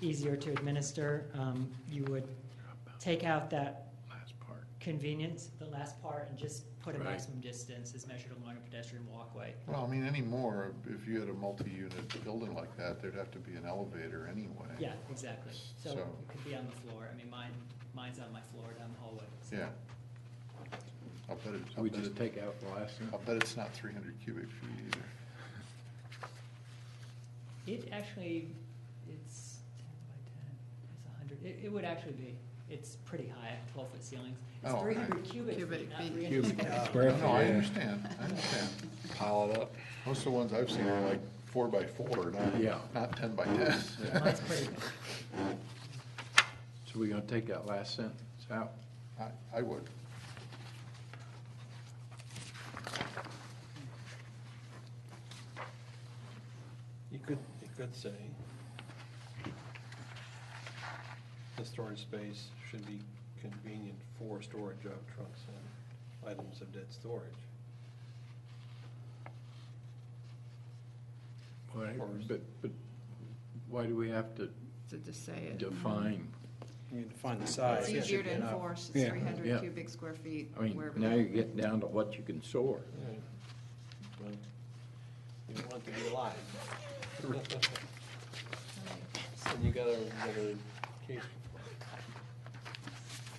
Speaker 19: easier to administer, you would take out that
Speaker 16: Last part.
Speaker 19: convenience, the last part, and just put a
Speaker 16: Right.
Speaker 19: maximum distance as measured along a pedestrian walkway.
Speaker 1: Well, I mean, anymore, if you had a multi-unit building like that, there'd have to be an elevator anyway.
Speaker 19: Yeah, exactly. So
Speaker 1: So-
Speaker 19: it could be on the floor. I mean, mine's on my floor down the hallway. so.
Speaker 1: Yeah. I'll bet
Speaker 16: So we just take out the last
Speaker 1: I'll
Speaker 16: one?
Speaker 1: bet it's not 300 cubic feet either.
Speaker 19: It actually, it's 10 by 10, it's 100, it would actually be, it's pretty high, 12-foot ceilings. It's
Speaker 1: Oh, okay.
Speaker 19: 300 cubic feet, not 300
Speaker 16: Cubic
Speaker 19: square feet.
Speaker 16: feet.
Speaker 1: No, I understand, I understand.
Speaker 16: Pile it up.
Speaker 1: Most of the ones I've seen are like 4 by 4,
Speaker 16: Yeah.
Speaker 1: not 10 by 10.
Speaker 19: Yeah, mine's pretty big.
Speaker 16: So we're gonna take that last sentence out?
Speaker 1: I would.
Speaker 4: You could say, the storage space should be convenient for storage of trucks and items of dead storage.
Speaker 16: Why, but why do we have to
Speaker 5: To just say it.
Speaker 16: define?
Speaker 3: You can define the size.
Speaker 5: It's
Speaker 3: That
Speaker 5: easier
Speaker 3: should
Speaker 5: to
Speaker 3: be enough.
Speaker 5: enforce, it's
Speaker 16: Yeah.
Speaker 5: 300
Speaker 16: Yeah.
Speaker 5: cubic square feet.
Speaker 16: I mean,
Speaker 5: wherever
Speaker 16: now
Speaker 5: they-
Speaker 16: you're getting down to what you can store.
Speaker 4: Well, you don't want it to be alive. So you got another case.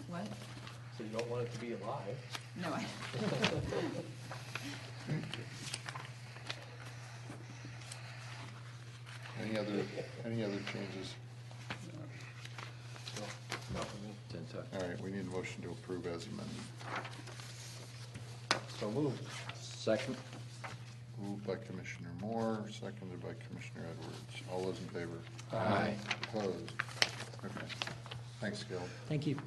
Speaker 5: What?
Speaker 4: So you don't want it to be alive.
Speaker 5: No, I.
Speaker 1: Any other changes?
Speaker 4: No, for me.
Speaker 1: All right, we need a motion to approve as amended.
Speaker 4: So moved.
Speaker 16: Second?
Speaker 1: Moved by Commissioner Moore, seconded by Commissioner Edwards. All those in favor?
Speaker 16: Aye.
Speaker 1: Opposed? Okay. Thanks, Gil.
Speaker 19: Thank you.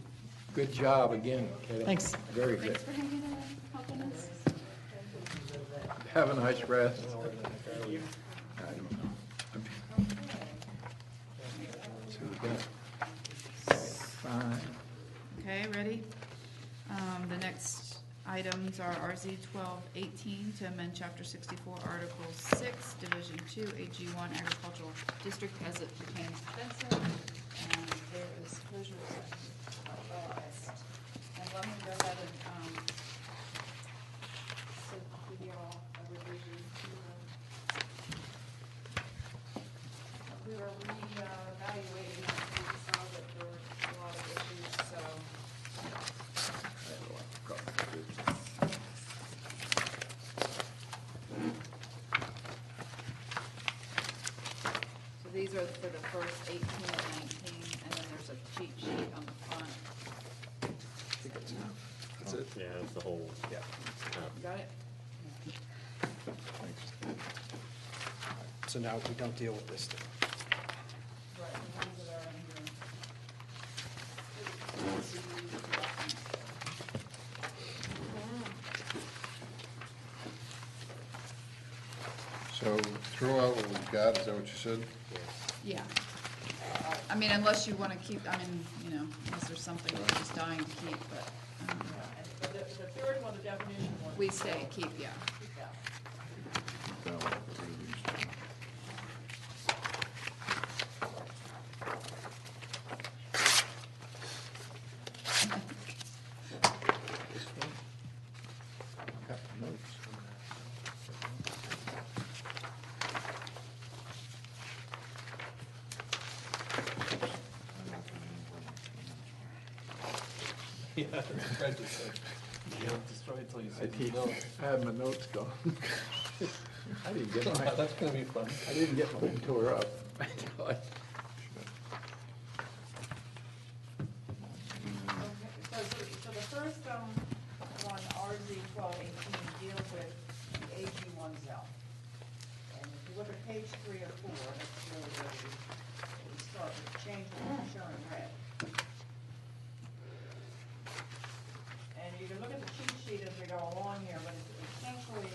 Speaker 16: Good job again, Katie.
Speaker 19: Thanks.
Speaker 16: Very good.
Speaker 5: Thanks for hanging out, helping us.
Speaker 16: Have a nice rest.
Speaker 1: I don't know.
Speaker 16: So we got 5.
Speaker 5: Okay, ready? The next items are RZ 1218 to amend Chapter 64, Article 6, Division 2, AG1 Agricultural District as it pertains to fencing. And there is closure list. And let me go ahead and, give you all a revision to, we were re-evaluating, and we saw that there were a lot of issues, so. So these are for the first 18 and 19, and then there's a cheat sheet on the front.
Speaker 3: I think that's enough. That's it?
Speaker 17: Yeah, that's the whole.
Speaker 3: Yeah.
Speaker 5: Got it?
Speaker 3: Thanks. So now we don't deal with this stuff.
Speaker 5: Right, the ones that are in here.
Speaker 1: So throw out what we've got, is that what you said?
Speaker 5: Yeah. I mean, unless you want to keep, I mean, you know, unless there's something we're just dying to keep, but
Speaker 7: The third one, the definition one.
Speaker 5: we say keep, yeah.
Speaker 1: No,
Speaker 4: Yeah, that's right, just like, you don't destroy it till you see the note.
Speaker 16: I had my notes gone. I didn't get mine.
Speaker 4: That's gonna be fun.
Speaker 16: I didn't get mine tore up.
Speaker 7: So the first one, RZ 1218, deals with the AG1 zone. And if you look at page 3 or 4, that's really where we start with the change that is shown in red. And you can look at the cheat sheet as we go along here, but it's essentially,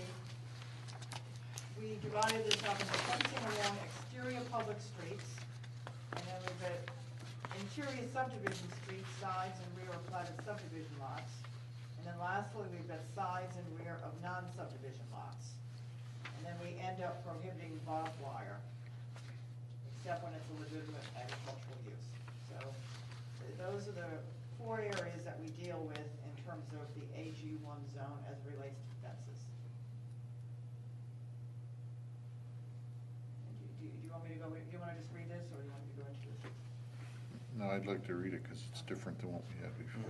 Speaker 7: we divided this up into fencing along exterior public streets, and then we've got interior subdivision streets, sides and rear of platted subdivision lots. And then lastly, we've got sides and rear of non-subdivision lots. And then we end
Speaker 18: end up prohibiting barbed wire, except when it's a legitimate agricultural use. So those are the 4 areas that we deal with in terms of the AG1 zone as it relates to fences. Do you want me to go, do you want to just read this, or do you want me to go into this?
Speaker 1: No, I'd like to read it because it's different than what we had before.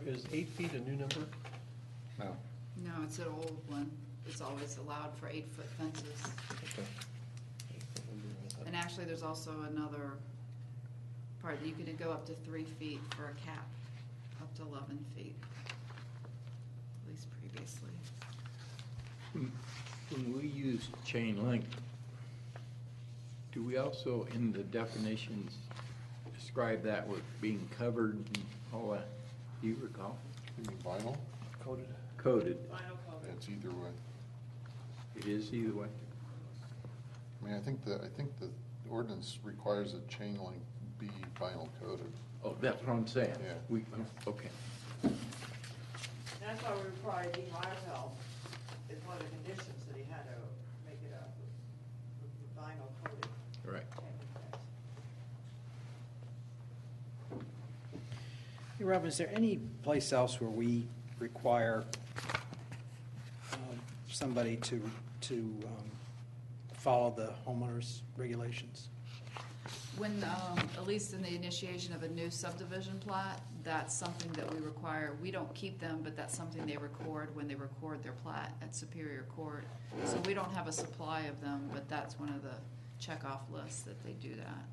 Speaker 4: Is 8 feet a new number?
Speaker 1: No.
Speaker 5: No, it's an old one. It's always allowed for 8-foot fences.
Speaker 4: Okay.
Speaker 5: And actually, there's also another part, you can go up to 3 feet for a cap, up to 11 feet, at least previously.
Speaker 16: When we use chain link, do we also, in the definitions, describe that with being covered and all that? Do you recall?
Speaker 1: You mean vinyl?
Speaker 4: Coated?
Speaker 16: Coated.
Speaker 18: Vinyl coated.
Speaker 1: It's either way.
Speaker 16: It is either way?
Speaker 1: I mean, I think the ordinance requires that chain link be vinyl coated.
Speaker 16: Oh, that's what I'm saying.
Speaker 1: Yeah.
Speaker 16: Okay.
Speaker 18: That's why we require Dean Meyerfeld, as one of the conditions, that he had to make it a vinyl coated.
Speaker 16: Right.
Speaker 3: Hey, Robin, is there any place else where we require somebody to follow the homeowners regulations?
Speaker 5: When, at least in the initiation of a new subdivision plat, that's something that we require. We don't keep them, but that's something they record when they record their plat at Superior Court. So we don't have a supply of them, but that's one of the checkoff lists that they do that.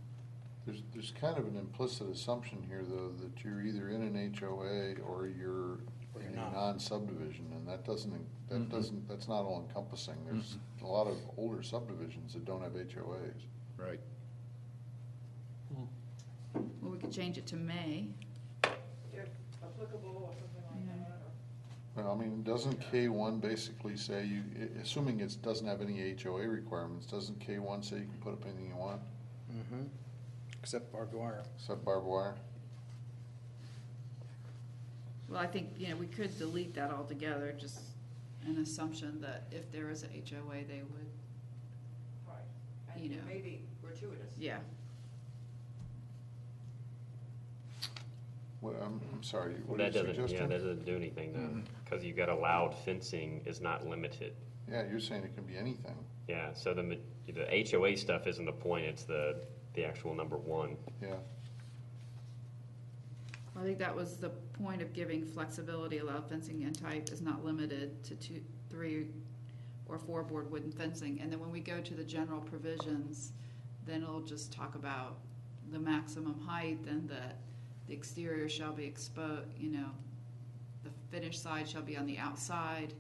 Speaker 1: There's kind of an implicit assumption here, though, that you're either in an HOA or you're in a non-subdivision, and that's not all encompassing. There's a lot of older subdivisions that don't have HOAs.
Speaker 16: Right.
Speaker 5: Well, we could change it to may.
Speaker 18: If applicable or something like that, or?
Speaker 1: Well, I mean, doesn't K1 basically say you, assuming it doesn't have any HOA requirements, doesn't K1 say you can put up anything you want?
Speaker 3: Mm-hmm. Except barbed wire.
Speaker 1: Except barbed wire?
Speaker 5: Well, I think, we could delete that altogether, just an assumption that if there is a HOA, they would,
Speaker 18: Right. And
Speaker 5: You know.
Speaker 18: maybe gratuitous.
Speaker 5: yeah.
Speaker 1: Well, I'm sorry, what
Speaker 17: That
Speaker 1: are you
Speaker 17: doesn't,
Speaker 1: suggesting?
Speaker 17: that doesn't do anything though, because you've got allowed fencing is not limited.
Speaker 1: Yeah, you're saying it can be anything.
Speaker 17: Yeah, so the HOA stuff isn't the point, it's the actual number one.
Speaker 1: Yeah.
Speaker 5: I think that was the point of giving flexibility. Allowed fencing and type is not limited to 2, 3, or 4 board wooden fencing. And then when we go to the general provisions, then it'll just talk about the maximum height and that the exterior shall be exposed, the finished side shall be on the outside,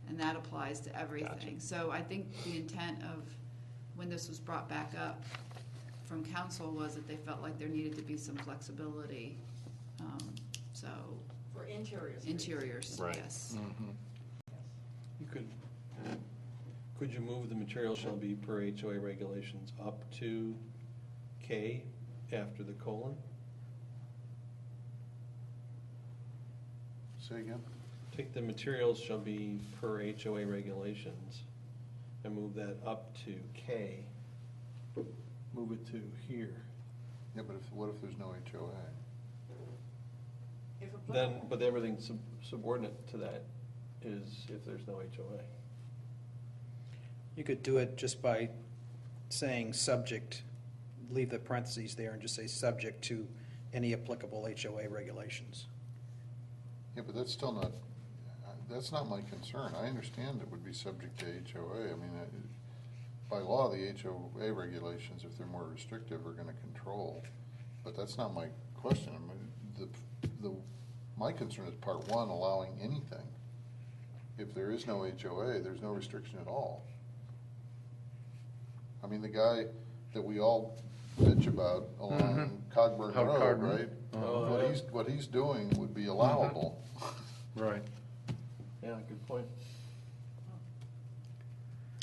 Speaker 5: and that applies to everything. So I think the intent of, when this was brought back up from council, was that they felt like there needed to be some flexibility, so.
Speaker 18: For interiors.
Speaker 5: Interiors,
Speaker 17: Right.
Speaker 5: yes.
Speaker 4: You could you move the material shall be per HOA regulations up to K after the colon?
Speaker 1: Say again?
Speaker 4: Take the materials shall be per HOA regulations and move that up to K. Move it to here.
Speaker 1: Yeah, but what if there's no HOA?
Speaker 4: Then, but everything subordinate to that is if there's no HOA.
Speaker 3: You could do it just by saying subject, leave the parentheses there and just say subject to any applicable HOA regulations.
Speaker 1: Yeah, but that's still not, that's not my concern. I understand it would be subject to HOA. I mean, by law, the HOA regulations, if they're more restrictive, are gonna control. But that's not my question. I mean, my concern is part one, allowing anything. If there is no HOA, there's no restriction at all. I mean, the guy that we all bitch about along Cogburn
Speaker 16: Out
Speaker 1: Road,
Speaker 16: Cogburn.
Speaker 1: right?
Speaker 4: Oh,
Speaker 1: What he's doing would be allowable.
Speaker 16: Right.
Speaker 4: Yeah, good point.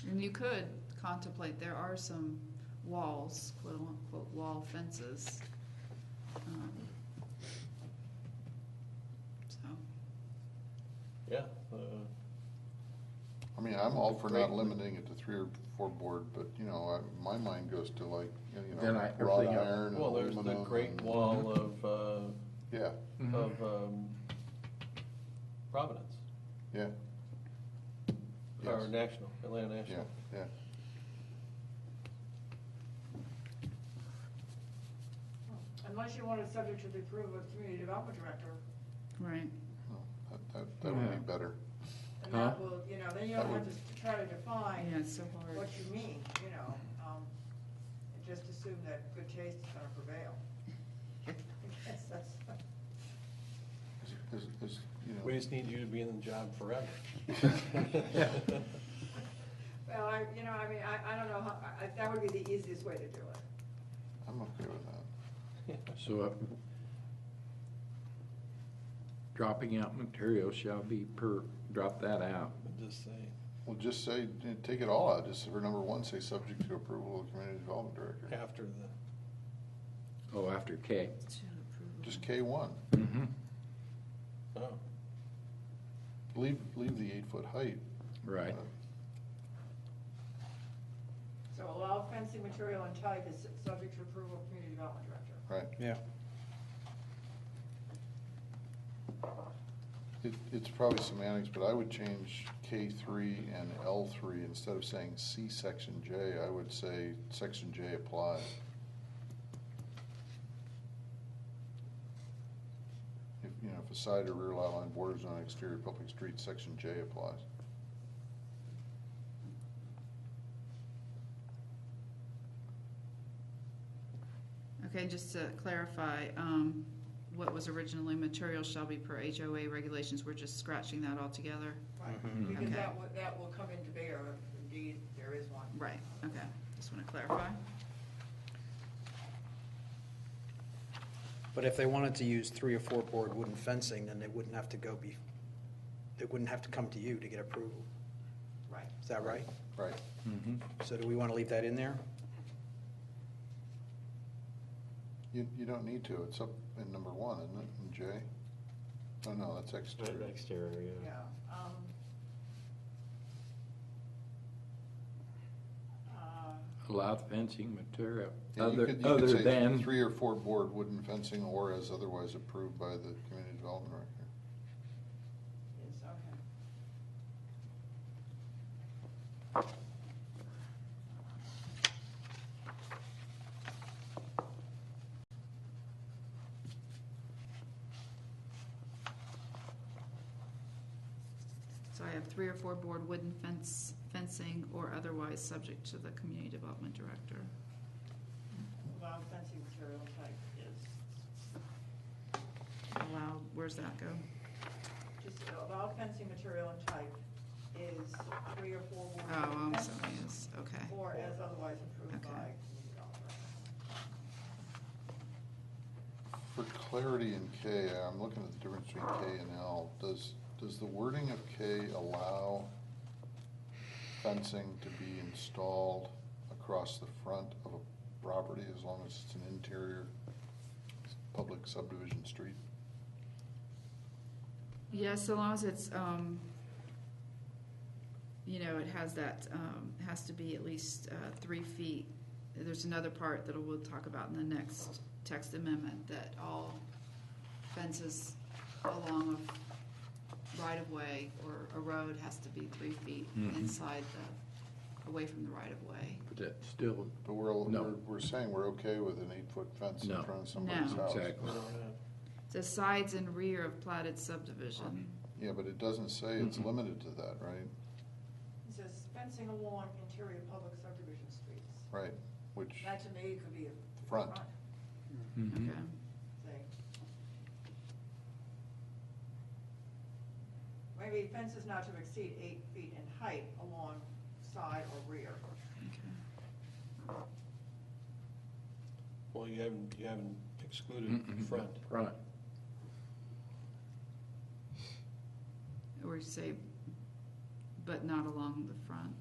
Speaker 5: And you could contemplate, there are some walls, quote unquote, wall fences. So,
Speaker 4: Yeah.
Speaker 1: I mean, I'm all for
Speaker 4: Great.
Speaker 1: not limiting it to 3 or 4 board, but, you know, my mind goes to like, you
Speaker 16: Then
Speaker 1: know,
Speaker 16: I-
Speaker 1: wrought
Speaker 16: everything else.
Speaker 1: iron and
Speaker 4: Well, there's the
Speaker 1: aluminum.
Speaker 4: Great
Speaker 1: and-
Speaker 4: Wall of,
Speaker 1: Yeah,
Speaker 4: Providence,
Speaker 1: yeah.
Speaker 4: or
Speaker 1: Yes.
Speaker 4: National, Atlanta National.
Speaker 1: Yeah, yeah.
Speaker 18: Unless you want it subject to the approval of the community development director,
Speaker 5: right.
Speaker 1: That would be better.
Speaker 18: and that will, you know, then you don't
Speaker 1: That
Speaker 18: have to try to define
Speaker 5: Yeah, it's so hard.
Speaker 18: what you mean, you know. And just assume that good taste is gonna prevail. I guess that's.
Speaker 1: You know.
Speaker 4: We just need you to be in the job forever.
Speaker 18: Well, I mean, I don't know how, that would be the easiest way to do it.
Speaker 1: I'm okay with that.
Speaker 16: So, dropping out material shall be drop that out.
Speaker 4: Just say.
Speaker 1: Well, just say, take it all out, just for number 1, say subject to approval of the community development director.
Speaker 4: After the,
Speaker 16: Oh, after K.
Speaker 1: Just K1.
Speaker 16: Mm-hmm.
Speaker 4: oh,
Speaker 1: Leave the 8-foot height.
Speaker 16: Right.
Speaker 18: So allow fencing material and type is subject to approval of community development director.
Speaker 1: Right.
Speaker 3: Yeah.
Speaker 1: It's probably semantics, but I would change K3 and L3, instead of saying C section J, I would say section J applies. If, you know, if a side or rear lot line borders on an exterior public street, section J applies.
Speaker 5: Okay, just to clarify, what was originally material shall be per HOA regulations, we're just scratching that altogether?
Speaker 18: Right,
Speaker 3: Mhm.
Speaker 18: because
Speaker 5: Okay.
Speaker 18: that will come into bear if indeed there is one.
Speaker 5: Right, okay, just want to clarify.
Speaker 3: But if they wanted to use 3 or 4 board wooden fencing, then they wouldn't have to they wouldn't have to come to you to get approval.
Speaker 18: Right.
Speaker 3: Is that right?
Speaker 1: Right.
Speaker 16: Mm-hmm.
Speaker 3: So do we want to leave that in there?
Speaker 1: You don't need to, it's up in number 1, isn't it, in J? Oh, no, that's exterior.
Speaker 17: Exterior, yeah.
Speaker 18: Yeah.
Speaker 16: Allowed fencing material,
Speaker 1: Yeah, you could
Speaker 16: other
Speaker 1: say
Speaker 16: than.
Speaker 1: 3 or 4 board wooden fencing, or as otherwise approved by the community development director.
Speaker 18: Yes, okay.
Speaker 5: So I have 3 or 4 board wooden fencing or otherwise subject to the community development director.
Speaker 18: Allow fencing material type is,
Speaker 5: Allowed, where's that go?
Speaker 18: just allow fencing material and type is
Speaker 10: is 3 or 4 more.
Speaker 5: Oh, so yes, okay.
Speaker 10: Or as otherwise approved
Speaker 5: Okay.
Speaker 10: by.
Speaker 1: For clarity in K, I'm looking at the difference between K and L. Does the wording of K allow fencing to be installed across the front of a property as long as it's an interior public subdivision street?
Speaker 5: Yes, so long as it's, you know, it has that, has to be at least 3 feet. There's another part that we'll talk about in the next text amendment, that all fences along a right-of-way or a road has to be 3 feet inside away from the right-of-way.
Speaker 16: But that's still,
Speaker 1: But
Speaker 16: No.
Speaker 1: we're saying we're okay with an 8-foot fence in
Speaker 16: No.
Speaker 1: front of somebody's
Speaker 5: No.
Speaker 1: house.
Speaker 16: exactly.
Speaker 5: It says sides and rear of platted subdivision.
Speaker 1: Yeah, but it doesn't say it's limited to that, right?
Speaker 10: It says fencing along interior public subdivision streets.
Speaker 1: Right, which,
Speaker 10: That to me could be a
Speaker 1: front.
Speaker 5: Okay.
Speaker 10: say. Maybe fences not to exceed 8 feet in height along side or rear.
Speaker 4: Well, you haven't excluded front.
Speaker 16: Right.
Speaker 5: Or you say, but not along the front.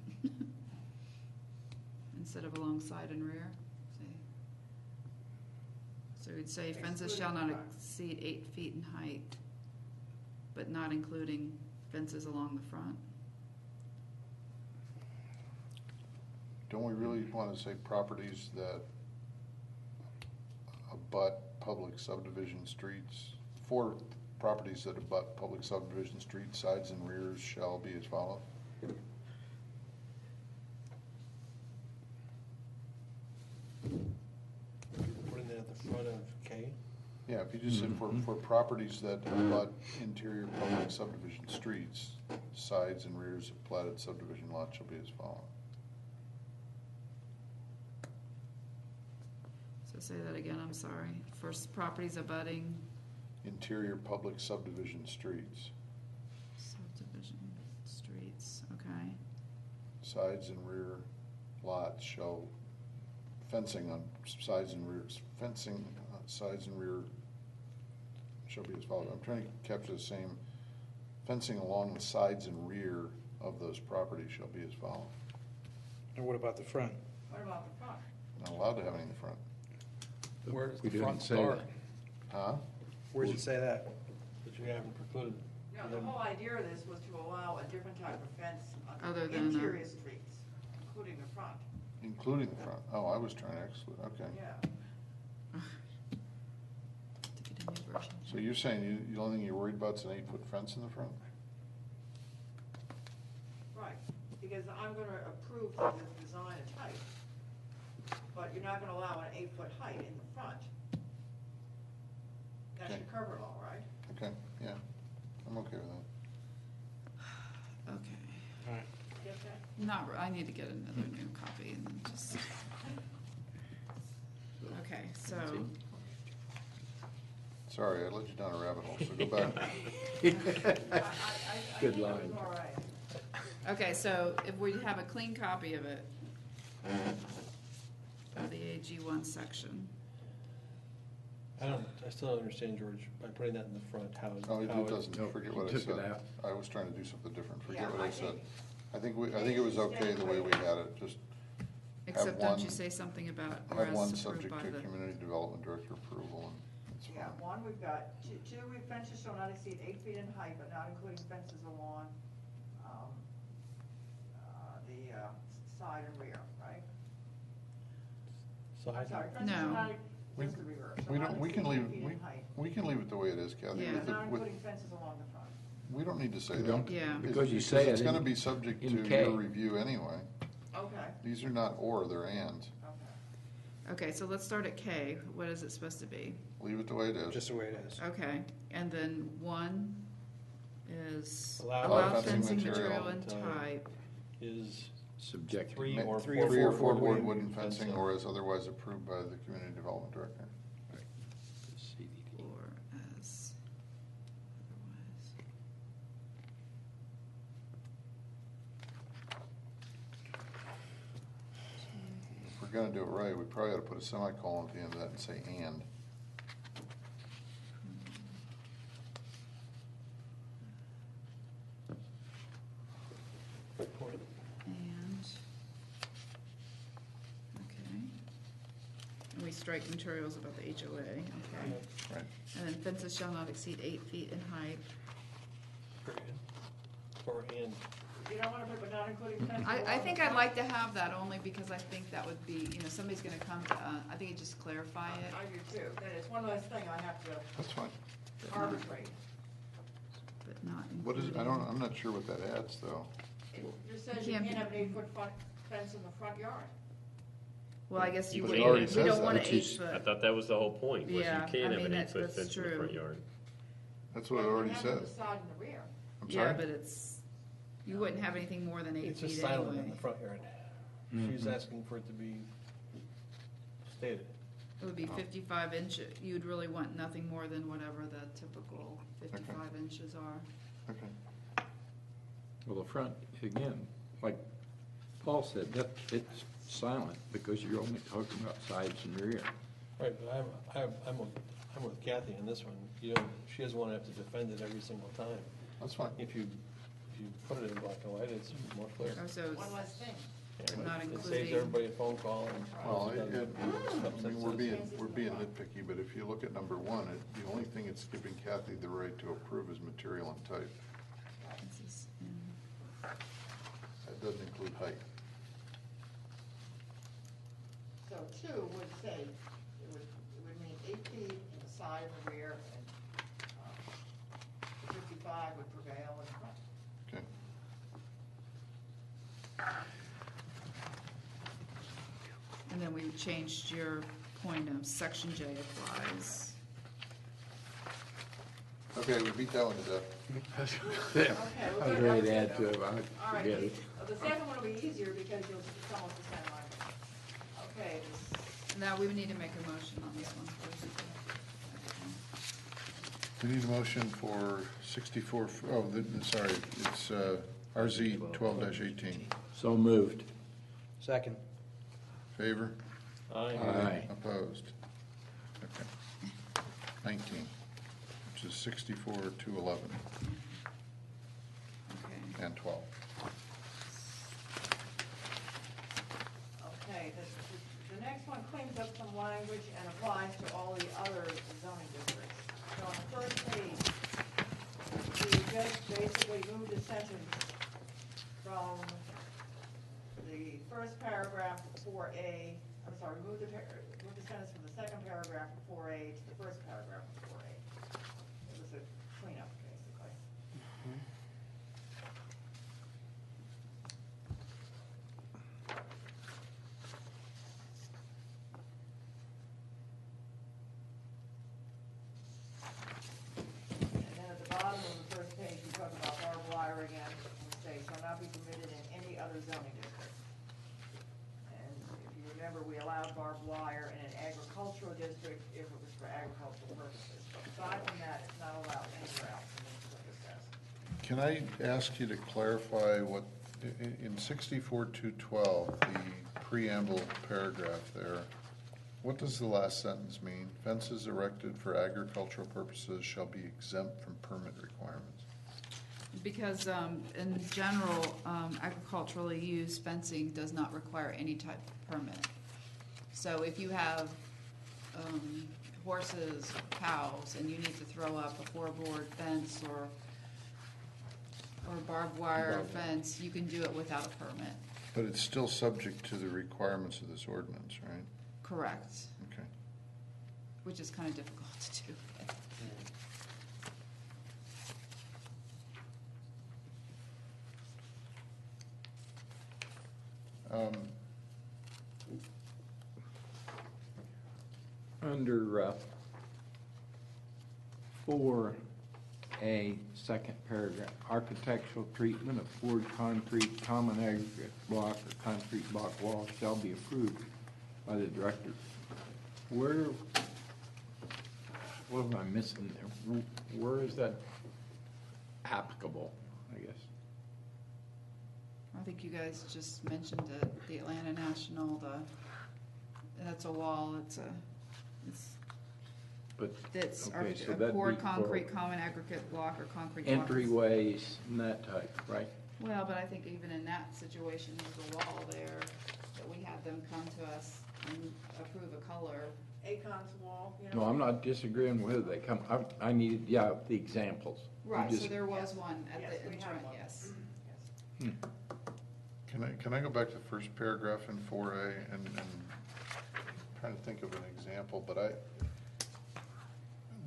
Speaker 5: Instead of along side and rear. See? So we'd say fences shall not exceed 8 feet in height, but not including fences along the front.
Speaker 1: Don't we really want to say properties that abut public subdivision streets? For properties that abut public subdivision streets, sides and rears shall be as follows?
Speaker 4: Putting that at the front of K?
Speaker 1: Yeah, if you just said for properties that abut interior public subdivision streets, sides and rears of platted subdivision lots shall be as follows.
Speaker 5: So say that again, I'm sorry. For properties abutting
Speaker 1: Interior public subdivision streets,
Speaker 5: subdivision streets, okay.
Speaker 1: sides and rear lots shall, fencing on sides and rears, fencing on sides and rear shall be as follows. I'm trying to capture the same, fencing along the sides and rear of those properties shall be as follows.
Speaker 3: And what about the front?
Speaker 10: What about the front?
Speaker 1: Not allowed to have any in the front.
Speaker 15: Where does
Speaker 16: We
Speaker 15: the
Speaker 16: didn't
Speaker 15: front
Speaker 16: say
Speaker 15: start?
Speaker 16: that.
Speaker 1: Huh?
Speaker 3: Where does it say that?
Speaker 4: But you haven't precluded.
Speaker 10: No, the whole idea of this was to allow a different type of fence on
Speaker 5: Other than,
Speaker 10: interior streets, including the front.
Speaker 1: Including the front. Oh, I was trying to exclude, okay.
Speaker 10: Yeah.
Speaker 5: To get a new version.
Speaker 1: So you're saying the only thing you're worried about is an 8-foot fence in the front?
Speaker 10: Right, because I'm gonna approve the design and type, but you're not gonna allow an 8-foot height in the front. That should cover it all, right?
Speaker 1: Okay, yeah, I'm okay with that.
Speaker 5: Okay.
Speaker 3: All right.
Speaker 10: Get that?
Speaker 5: Not, I need to get another new copy and then just. Okay, so,
Speaker 1: Sorry, I led you down a rabbit hole, so go back.
Speaker 16: Good line.
Speaker 10: All right.
Speaker 5: okay, so if we have a clean copy of it, of the AG1 section.
Speaker 4: I still don't understand, George, by putting that in the front, how.
Speaker 1: No,
Speaker 4: how
Speaker 1: it doesn't, forget what I
Speaker 16: took it
Speaker 1: said.
Speaker 16: out.
Speaker 1: I was trying to do something different, forget
Speaker 10: Yeah,
Speaker 1: what I
Speaker 10: I
Speaker 1: said.
Speaker 10: think-
Speaker 1: I think it was okay the way we had it, just have
Speaker 5: Except don't you
Speaker 1: one,
Speaker 5: say something about
Speaker 1: have
Speaker 5: whereas
Speaker 1: one
Speaker 5: approved
Speaker 1: subject
Speaker 5: by
Speaker 1: to
Speaker 5: the.
Speaker 1: community development director approval, and it's
Speaker 10: Yeah,
Speaker 1: fine.
Speaker 10: one, we've got, two, fences shall not exceed 8 feet in height, but not including fences along, the, side and rear, right? I'm
Speaker 4: Side?
Speaker 10: sorry, fences
Speaker 5: No.
Speaker 10: shall not,
Speaker 1: We-
Speaker 10: just the rear.
Speaker 1: We don't, we can leave,
Speaker 10: 8 feet in height,
Speaker 1: we can leave it the way it is, Kathy.
Speaker 5: Yeah.
Speaker 1: with
Speaker 10: but
Speaker 1: the-
Speaker 10: not
Speaker 1: with-
Speaker 10: including fences along the front.
Speaker 1: We don't need to say
Speaker 16: We
Speaker 1: that.
Speaker 16: don't,
Speaker 5: Yeah.
Speaker 16: because you say it
Speaker 1: It's gonna
Speaker 16: in-
Speaker 1: be subject
Speaker 16: in
Speaker 1: to
Speaker 16: K.
Speaker 1: your review anyway.
Speaker 10: Okay,
Speaker 1: These are not or, they're and.
Speaker 10: okay.
Speaker 5: Okay, so let's start at K. What is it supposed to be?
Speaker 1: Leave it the way it is.
Speaker 3: Just the way it is.
Speaker 5: Okay, and then 1 is
Speaker 4: Allow
Speaker 5: allow
Speaker 1: fencing
Speaker 5: fencing
Speaker 1: material
Speaker 5: material and type.
Speaker 4: Is
Speaker 16: subjective.
Speaker 4: 3 or 4.
Speaker 1: Three or four board
Speaker 4: wood
Speaker 1: wooden fencing or as otherwise approved by the community development director.
Speaker 5: Or as otherwise.
Speaker 1: we're gonna do it right, we probably ought to put a semicolon at the end of that and say and.
Speaker 5: And, okay. And we strike materials about the HOA, okay.
Speaker 1: Right.
Speaker 5: And then fences shall not exceed 8 feet in height.
Speaker 4: Period. Or and.
Speaker 7: You don't want to put, but not including fences.
Speaker 5: I
Speaker 7: along
Speaker 5: think
Speaker 7: the
Speaker 5: I'd
Speaker 7: front?
Speaker 5: like to have that only because I think that would be, you know, somebody's gonna come to, I think it just clarify it.
Speaker 7: I do too, that it's one less thing I have to
Speaker 1: That's fine.
Speaker 7: arbitrate.
Speaker 5: But not
Speaker 1: What is,
Speaker 5: including.
Speaker 1: I'm not sure what that adds, though.
Speaker 7: It just says you
Speaker 5: Can't
Speaker 7: can't
Speaker 5: be-
Speaker 7: have an 8-foot front fence in the front yard.
Speaker 5: Well, I guess you
Speaker 1: But
Speaker 5: would,
Speaker 1: it already
Speaker 5: we
Speaker 1: says
Speaker 5: don't
Speaker 1: that.
Speaker 5: want an
Speaker 1: It's
Speaker 5: 8
Speaker 1: just-
Speaker 5: foot.
Speaker 17: I thought that was the whole point, was you
Speaker 5: Yeah,
Speaker 17: can't
Speaker 5: I
Speaker 17: have
Speaker 5: mean,
Speaker 17: an 8-foot
Speaker 5: that's
Speaker 17: fence in the
Speaker 5: true.
Speaker 17: front yard.
Speaker 1: That's what it
Speaker 7: And you
Speaker 1: already
Speaker 7: have on
Speaker 1: says.
Speaker 7: the side and the rear.
Speaker 1: I'm
Speaker 5: Yeah,
Speaker 1: sorry?
Speaker 5: but it's, you wouldn't have anything more than 8
Speaker 4: It's
Speaker 5: feet
Speaker 4: just silent in
Speaker 5: anyway.
Speaker 4: the front yard. She's asking for it to be stated.
Speaker 5: It would be 55 inches, you'd really want nothing more than whatever the typical 55 inches are.
Speaker 1: Okay.
Speaker 16: Well, the front, again, like Paul said, that, it's silent because you're only talking about sides and rear.
Speaker 4: Right, but I'm with Kathy on this one. You know, she doesn't want to have to defend it every single time.
Speaker 1: That's fine.
Speaker 4: If you put it in black and white, it's more clear.
Speaker 5: Oh, so it's
Speaker 7: One less thing.
Speaker 4: Yeah,
Speaker 5: not
Speaker 4: It saves
Speaker 5: including-
Speaker 4: everybody a phone call and.
Speaker 1: Well,
Speaker 4: Upsets
Speaker 1: I mean, we're
Speaker 4: us.
Speaker 1: being nitpicky, but if you look at number one, the only thing it's giving Kathy the right to approve is material and type.
Speaker 5: This is in-
Speaker 1: That doesn't include height.
Speaker 18: So 2 would say, it would mean 8 feet in the side and the rear, and 55 would prevail in front.
Speaker 1: Okay.
Speaker 5: And then we changed your point of section J applies.
Speaker 1: Okay, we beat that one to death.
Speaker 7: Okay,
Speaker 16: I was ready to add to it, but
Speaker 7: All
Speaker 16: I
Speaker 7: right,
Speaker 16: forget it.
Speaker 7: the second one will be easier because it's almost the same language. Okay,
Speaker 5: Now, we would need to make a motion on this one first.
Speaker 1: We need a motion for 64, sorry, it's RZ 12-18.
Speaker 16: So moved.
Speaker 3: Second.
Speaker 1: Favor?
Speaker 16: Aye.
Speaker 1: Opposed? Okay. 19, which is 64 to 11
Speaker 5: Okay.
Speaker 1: and 12.
Speaker 7: okay, the next one cleans up some language and applies to all the other zoning districts. So on the first page, we just basically moved a sentence from the first paragraph of 4A, I'm sorry, moved the sentence from the second paragraph of 4A to the first paragraph of 4A. It was a cleanup, basically. And then at the bottom of the first page, we talk about barbed wire again, and say, shall not be permitted in any other zoning district. And if you remember, we allowed barbed wire in an agricultural district if it was for agricultural purposes. But aside from that, it's not allowed anywhere else, and that's what this says.
Speaker 1: Can I ask you to clarify what, in 64-212, the preamble paragraph there, what does the last sentence mean? Fences erected for agricultural purposes shall be exempt from permit requirements.
Speaker 5: Because in general, agriculturally used fencing does not require any type of permit. So if you have horses, cows, and you need to throw up a 4-board fence or barbed wire fence, you can do it without a permit.
Speaker 1: But it's still subject to the requirements of this ordinance, right?
Speaker 5: Correct.
Speaker 1: Okay.
Speaker 5: Which is kind of difficult to do.
Speaker 16: Under 4A, second paragraph, architectural treatment of poured concrete, common aggregate block, or concrete block wall shall be approved by the director. Where, what am I missing there? Where is that applicable, I guess?
Speaker 5: I think you guys just mentioned it, the Atlanta National, the that's a wall,
Speaker 16: But,
Speaker 5: it's
Speaker 16: okay, so
Speaker 5: a
Speaker 16: that'd
Speaker 5: poured
Speaker 16: be
Speaker 5: concrete
Speaker 16: for
Speaker 5: common aggregate block or concrete block.
Speaker 16: entryways and that type, right?
Speaker 5: Well, but I think even in that situation, there's a wall there, that we had them come to us and approve a color.
Speaker 10: Acon's wall, you know.
Speaker 16: No, I'm not disagreeing with whether they come, I needed, the examples. You
Speaker 5: Right, so
Speaker 16: just-
Speaker 5: there was one at
Speaker 10: Yes,
Speaker 5: the
Speaker 10: we have
Speaker 5: entrance,
Speaker 10: one.
Speaker 5: yes.
Speaker 1: Can I go back to the first paragraph in 4A and trying to think of an example, but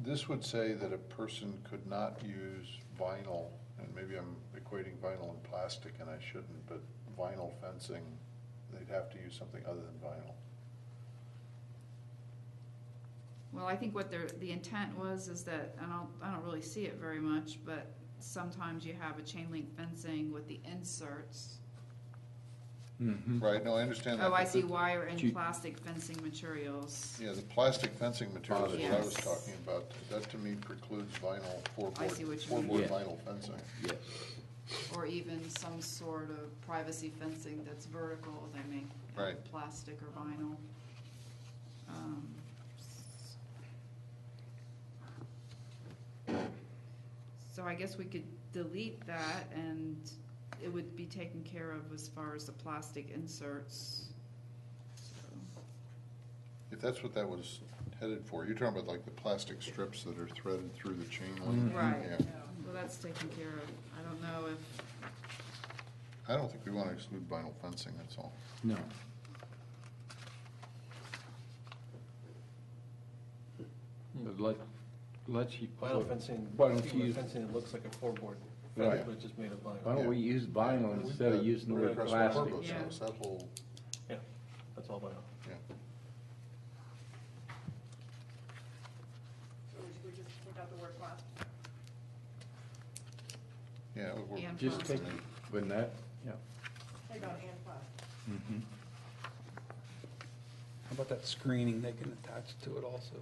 Speaker 1: this would say that a person could not use vinyl, and maybe I'm equating vinyl and plastic and I shouldn't, but vinyl fencing, they'd have to use something other than vinyl.
Speaker 5: Well, I think what the intent was is that, and I don't really see it very much, but sometimes you have a chain link fencing with the inserts.
Speaker 1: Right, no, I understand that.
Speaker 5: Oh, I
Speaker 1: but
Speaker 5: see
Speaker 1: the-
Speaker 5: wire and plastic fencing materials.
Speaker 1: Yeah, the plastic fencing materials is what I was
Speaker 5: Yes.
Speaker 1: talking about. That to me precludes vinyl,
Speaker 5: I see what you mean.
Speaker 1: four-board
Speaker 16: Yes.
Speaker 1: vinyl fencing.
Speaker 16: Yes.
Speaker 5: Or even some sort of privacy fencing that's vertical, they make
Speaker 1: Right.
Speaker 5: plastic or vinyl. So I guess we could delete that and it would be taken care of as far as the plastic inserts.
Speaker 1: If that's what that was headed for, you're talking about like the plastic strips that are threaded through the chain link?
Speaker 5: Right,
Speaker 1: Yeah.
Speaker 5: well, that's taken care of. I don't know if,
Speaker 1: I don't think we want to exclude vinyl fencing, that's all.
Speaker 16: No. But let's.
Speaker 4: Vinyl fencing,
Speaker 16: Why don't
Speaker 4: speaking
Speaker 16: you
Speaker 4: of
Speaker 16: use,
Speaker 4: fencing, it looks like a floorboard
Speaker 16: Right.
Speaker 4: fence, but it's just made of vinyl.
Speaker 16: why don't we use vinyl
Speaker 1: We've
Speaker 16: instead of
Speaker 1: got
Speaker 16: using the
Speaker 1: right
Speaker 16: word
Speaker 1: across
Speaker 16: plastic?
Speaker 1: Marlboro's
Speaker 5: Yeah.
Speaker 1: house, that whole,
Speaker 4: Yeah, that's all vinyl.
Speaker 1: yeah.
Speaker 10: So we just take out the word plastic.
Speaker 1: Yeah, it would work.
Speaker 5: And
Speaker 16: Just take,
Speaker 5: plastic.
Speaker 16: wouldn't that, yeah.
Speaker 10: Take out and plastic.
Speaker 15: How about that screening they can attach to it also?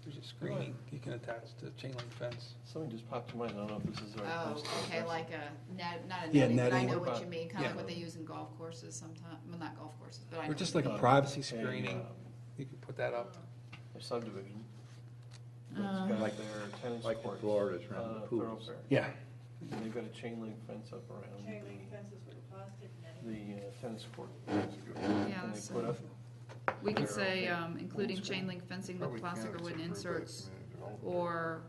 Speaker 15: There's a screening you can attach to chain link fence.
Speaker 4: Something just popped to mind, I don't know if this is the right
Speaker 5: oh,
Speaker 4: place to
Speaker 5: okay,
Speaker 4: address it.
Speaker 5: like a net, not a
Speaker 15: Yeah,
Speaker 5: netting, but I
Speaker 15: netting.
Speaker 5: know
Speaker 4: What
Speaker 5: what
Speaker 4: about-
Speaker 5: you mean, kind of
Speaker 15: yeah.
Speaker 5: like what they use in golf courses sometimes, well, not golf courses, but I know.
Speaker 15: Or
Speaker 5: what
Speaker 15: just
Speaker 5: you
Speaker 15: like a
Speaker 5: mean.
Speaker 15: privacy
Speaker 4: A,
Speaker 15: screening, you can put that up.
Speaker 4: A subdivision.
Speaker 5: Uh,
Speaker 4: It's got their tennis
Speaker 16: Like in
Speaker 4: court.
Speaker 16: Florida's around the pools.
Speaker 4: Thoroughfare.
Speaker 15: Yeah.
Speaker 4: And they've got a chain link fence up around
Speaker 10: Chain link fences with plastic netting.
Speaker 4: the tennis court.
Speaker 5: Yeah,
Speaker 4: And they
Speaker 5: so
Speaker 4: put up,
Speaker 5: we could
Speaker 4: their,
Speaker 5: say, including chain link fencing
Speaker 1: Probably
Speaker 5: with plastic
Speaker 1: can't,
Speaker 5: or
Speaker 1: it's
Speaker 5: wooden
Speaker 1: approved by the
Speaker 5: inserts,
Speaker 1: community development.
Speaker 5: or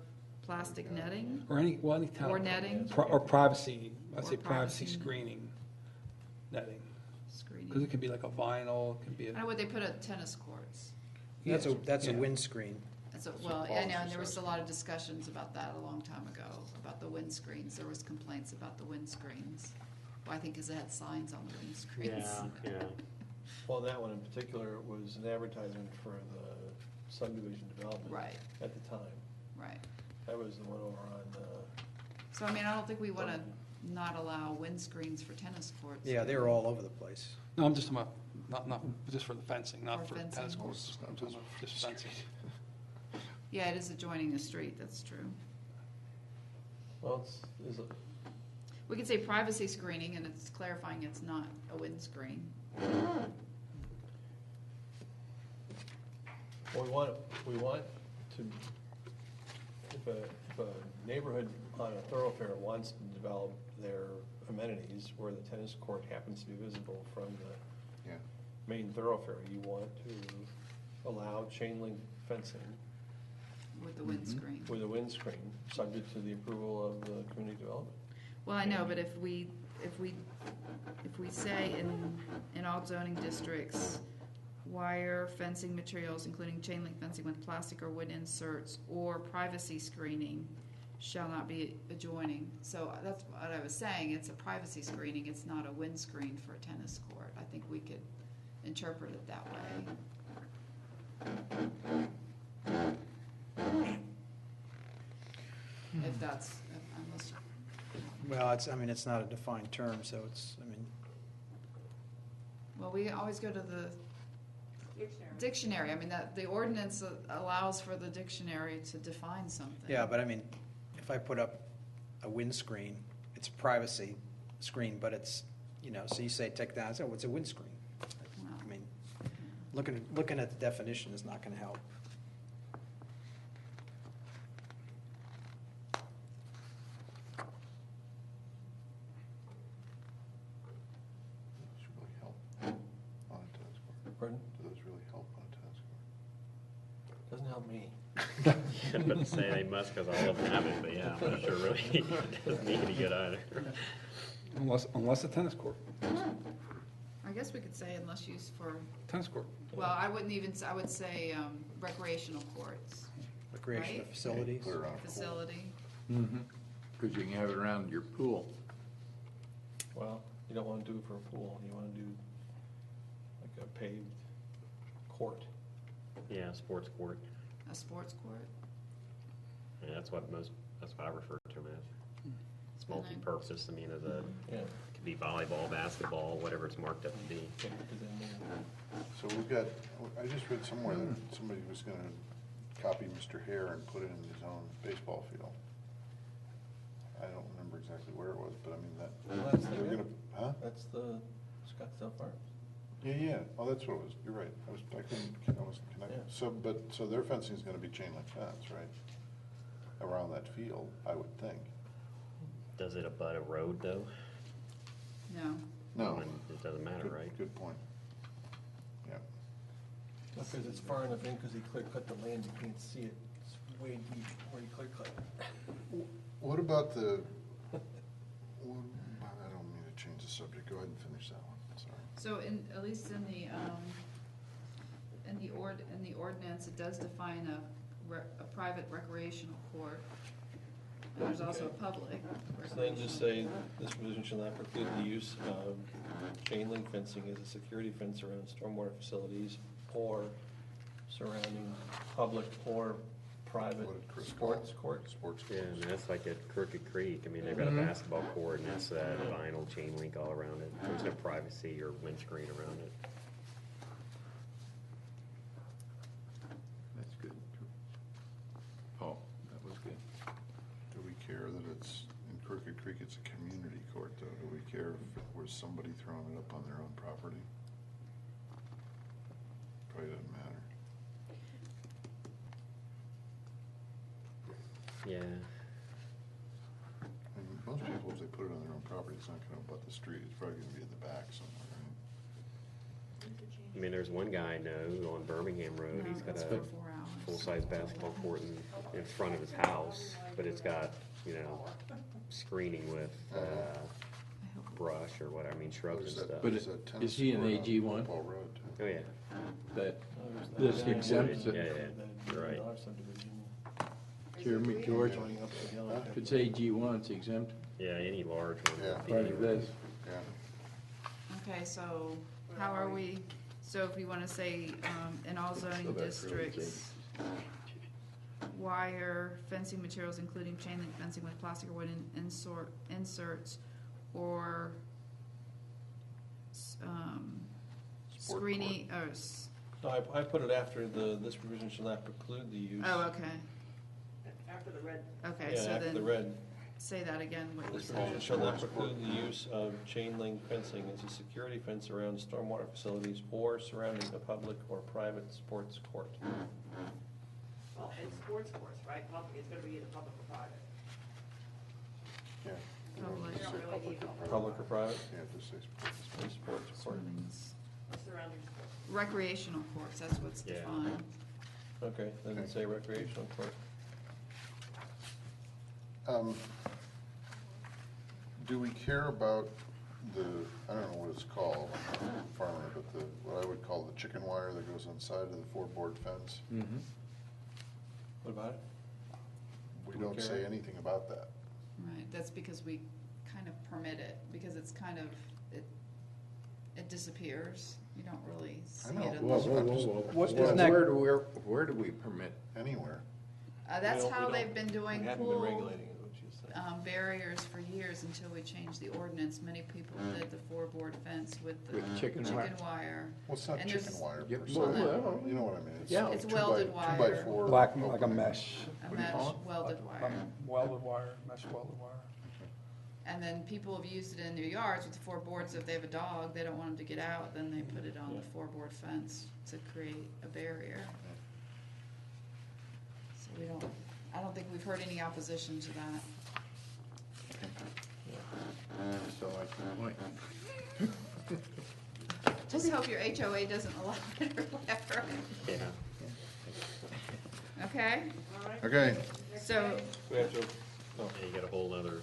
Speaker 5: plastic netting,
Speaker 15: Or any kind
Speaker 5: or
Speaker 15: of.
Speaker 5: netting,
Speaker 15: Or privacy, I'd
Speaker 5: Or
Speaker 15: say privacy
Speaker 5: privacy.
Speaker 15: screening netting.
Speaker 5: screening.
Speaker 15: Because it could be like a vinyl, it could be
Speaker 5: I know
Speaker 15: a.
Speaker 5: what they put at tennis courts.
Speaker 3: That's a, that's a
Speaker 15: Yeah.
Speaker 3: windscreen.
Speaker 5: That's a,
Speaker 1: That's
Speaker 5: well,
Speaker 1: what
Speaker 5: I
Speaker 1: Paul
Speaker 5: know, and there
Speaker 1: just
Speaker 5: was a
Speaker 1: said.
Speaker 5: lot of discussions about that a long time ago, about the windscreens. There was complaints about the windscreens. Well, I think because it had signs on the windscreens.
Speaker 17: Yeah.
Speaker 4: well, that one in particular was an advertisement for the subdivision development.
Speaker 5: Right.
Speaker 4: At the time.
Speaker 5: Right.
Speaker 4: That was the one over on,
Speaker 5: So, I mean, I don't think we want to not allow windscreens for tennis courts.
Speaker 3: Yeah, they were all over the place.
Speaker 15: No, I'm just talking about, not just for the fencing, not
Speaker 5: For
Speaker 15: for tennis
Speaker 5: fencing.
Speaker 15: courts. I'm talking about just fencing.
Speaker 5: Yeah, it is adjoining the street, that's true.
Speaker 4: well, is it,
Speaker 5: We could say privacy screening, and it's clarifying it's not a windscreen.
Speaker 4: well, we want to, if a neighborhood on a thoroughfare wants to develop their amenities where the tennis court happens to be visible from the
Speaker 1: Yeah.
Speaker 4: main thoroughfare, you want to allow chain link fencing
Speaker 5: With the windscreen.
Speaker 4: with a windscreen, subject to the approval of the community development.
Speaker 5: Well, I know, but if we say in all zoning districts, wire fencing materials, including chain link fencing with plastic or wood inserts, or privacy screening shall not be adjoining. So that's what I was saying, it's a privacy screening, it's not a windscreen for a tennis court. I think we could interpret it that way. If that's, unless,
Speaker 3: Well, it's, I mean, it's not a defined term, so it's, I mean,
Speaker 5: well, we always go to the
Speaker 10: Dictionary.
Speaker 5: dictionary. I mean, that, the ordinance allows for the dictionary to define something.
Speaker 3: yeah, but I mean, if I put up a windscreen, it's a privacy screen, but it's, you know, so you say take that, so it's a windscreen. I mean, Looking at the definition is not going to help.
Speaker 1: Does this really help on a tennis court?
Speaker 4: Pardon?
Speaker 1: Do those really help on a tennis court?
Speaker 4: Doesn't help me.
Speaker 17: I'm about to say they must because all of them have it, but yeah, I'm not sure really it doesn't mean any good either.
Speaker 15: Unless a tennis court.
Speaker 5: I guess we could say unless used for,
Speaker 15: Tennis court.
Speaker 5: well, I wouldn't even, I would say recreational courts.
Speaker 3: Recreational
Speaker 5: Right?
Speaker 3: facilities.
Speaker 1: Put it around a pool.
Speaker 5: Facility.
Speaker 16: Because you can have it around your pool.
Speaker 4: Well, you don't want to do it for a pool. You want to do like a paved court.
Speaker 17: Yeah, sports court.
Speaker 5: A sports court?
Speaker 17: Yeah, that's what I refer to them as. It's multi-purpose. I mean, as a,
Speaker 4: Yeah.
Speaker 17: it could be volleyball, basketball, whatever it's marked up to be.
Speaker 1: So we've got, I just read somewhere that somebody was gonna copy Mr. Hare and put it in his own baseball field. I don't remember exactly where it was, but I mean that.
Speaker 4: Well, that's
Speaker 1: they're
Speaker 4: the-
Speaker 1: gonna, huh?
Speaker 4: That's the Scottsdale Farms.
Speaker 1: Yeah, oh, that's what it was, you're right, I couldn't, I was connected.
Speaker 4: Yeah.
Speaker 1: So their fencing is gonna be chain link fence, right? Around that field, I would think.
Speaker 17: Does it abut a road though?
Speaker 5: No.
Speaker 1: No.
Speaker 17: Then it doesn't matter,
Speaker 1: Good-
Speaker 17: right?
Speaker 1: Good point. Yeah.
Speaker 4: Because it's far enough in, because he clear cut the land, you can't see it. It's way deep where he clear cut.
Speaker 1: What about the, I don't mean to change the subject, go ahead and finish that one, sorry.
Speaker 5: So at least in the ordinance, it does define a private recreational court. And there's also a public.
Speaker 4: So then just say, this provision shall not preclude the use of chain link fencing as a security fence around stormwater facilities or surrounding public or private
Speaker 1: What did Chris
Speaker 4: sports
Speaker 1: call it?
Speaker 4: courts.
Speaker 1: Sports
Speaker 17: Yeah, I
Speaker 1: courts.
Speaker 17: mean, that's like at Crooked Creek. I mean, they've got a basketball court and it's that vinyl chain link all around it. There's no privacy or windscreen around it.
Speaker 16: That's good. Oh, that was good.
Speaker 1: Do we care that it's, in Crooked Creek, it's a community court, though? Do we care if it was somebody throwing it up on their own property? Probably doesn't matter.
Speaker 17: Yeah.
Speaker 1: I mean, most people, if they put it on their own property, it's not gonna abut the street, it's probably gonna be in the back somewhere, right?
Speaker 17: I mean, there's one guy I know on Birmingham Road. He's got
Speaker 5: That's
Speaker 17: a
Speaker 5: for 4 hours.
Speaker 17: full-size basketball court in front of his house, but it's got, screening with brush or whatever, I mean shrubs and stuff.
Speaker 16: But is he an AG one?
Speaker 1: Football Road, too.
Speaker 17: Oh, yeah.
Speaker 16: That this exempts
Speaker 17: Yeah,
Speaker 16: it.
Speaker 17: yeah, you're right.
Speaker 16: Jeremy George,
Speaker 4: Joining up the hill.
Speaker 16: if it's AG one, it's exempt.
Speaker 17: Yeah, any large one.
Speaker 1: Yeah.
Speaker 17: would be-
Speaker 16: Part of this.
Speaker 1: Yeah.
Speaker 5: Okay, so how are we, so if we want to say, in all zoning districts, wire fencing materials including chain link fencing with plastic or wooden inserts or
Speaker 1: Sport
Speaker 5: screening,
Speaker 4: No, I put it after this provision shall not preclude the use.
Speaker 5: oh, okay,
Speaker 18: After the red.
Speaker 5: okay,
Speaker 4: Yeah,
Speaker 5: so
Speaker 4: after the
Speaker 5: then,
Speaker 4: red.
Speaker 5: say that again, what you
Speaker 4: This provision
Speaker 5: said.
Speaker 4: shall not preclude the use of chain link fencing as a security fence around stormwater facilities or surrounding a public or private sports court.
Speaker 18: Well, in sports courts, right, public, it's gonna be either public or private.
Speaker 1: Yeah.
Speaker 5: Public.
Speaker 18: You don't really need
Speaker 4: Public or private?
Speaker 1: Yeah, just say sports.
Speaker 4: Sports court.
Speaker 18: surrounding sports.
Speaker 5: Recreational courts, that's what's
Speaker 17: Yeah.
Speaker 5: defined.
Speaker 4: Okay, then say recreational court.
Speaker 1: Do we care about the, I don't know what it's called, I'm not a farmer, but what I would call the chicken wire that goes on the side of the 4-board fence?
Speaker 4: What about it?
Speaker 1: We
Speaker 4: Do we
Speaker 1: don't
Speaker 4: care?
Speaker 1: say anything about that.
Speaker 5: Right, that's because we kind of permit it, because it's kind of, it disappears. You don't really see
Speaker 1: I know.
Speaker 5: it
Speaker 1: Whoa,
Speaker 5: unless.
Speaker 1: whoa, whoa, whoa.
Speaker 3: What's
Speaker 16: Well,
Speaker 3: next?
Speaker 16: Where do we permit?
Speaker 1: Anywhere.
Speaker 5: That's
Speaker 4: We don't-
Speaker 5: how
Speaker 4: we
Speaker 5: they've
Speaker 4: don't-
Speaker 5: been doing
Speaker 4: We haven't been
Speaker 5: pool
Speaker 4: regulating it, which is.
Speaker 5: barriers for years until we changed the ordinance. Many people did the 4-board fence with the
Speaker 16: With chicken
Speaker 5: wire.
Speaker 1: Well, it's not
Speaker 5: And
Speaker 1: chicken
Speaker 5: there's-
Speaker 1: wire
Speaker 16: Yep.
Speaker 1: per se.
Speaker 16: Well,
Speaker 1: You know what I mean?
Speaker 16: Yeah.
Speaker 5: It's
Speaker 1: 2
Speaker 5: welded
Speaker 1: by
Speaker 5: wire.
Speaker 1: 4.
Speaker 15: Black, like a
Speaker 1: opening.
Speaker 15: mesh.
Speaker 5: A
Speaker 1: What do you call
Speaker 5: mesh
Speaker 1: it?
Speaker 5: welded wire.
Speaker 15: Welded wire, mesh welded wire.
Speaker 5: And then people have used it in their yards with the 4 boards. If they have a dog, they don't want them to get out, then they put it on the 4-board fence to create a barrier. So I don't think we've heard any opposition to that.
Speaker 16: So I can point.
Speaker 5: Just hope your HOA doesn't allow it or whatever.
Speaker 17: Yeah.
Speaker 5: Okay?
Speaker 1: Okay.
Speaker 5: So,
Speaker 4: We have to,
Speaker 17: Yeah, you got a whole other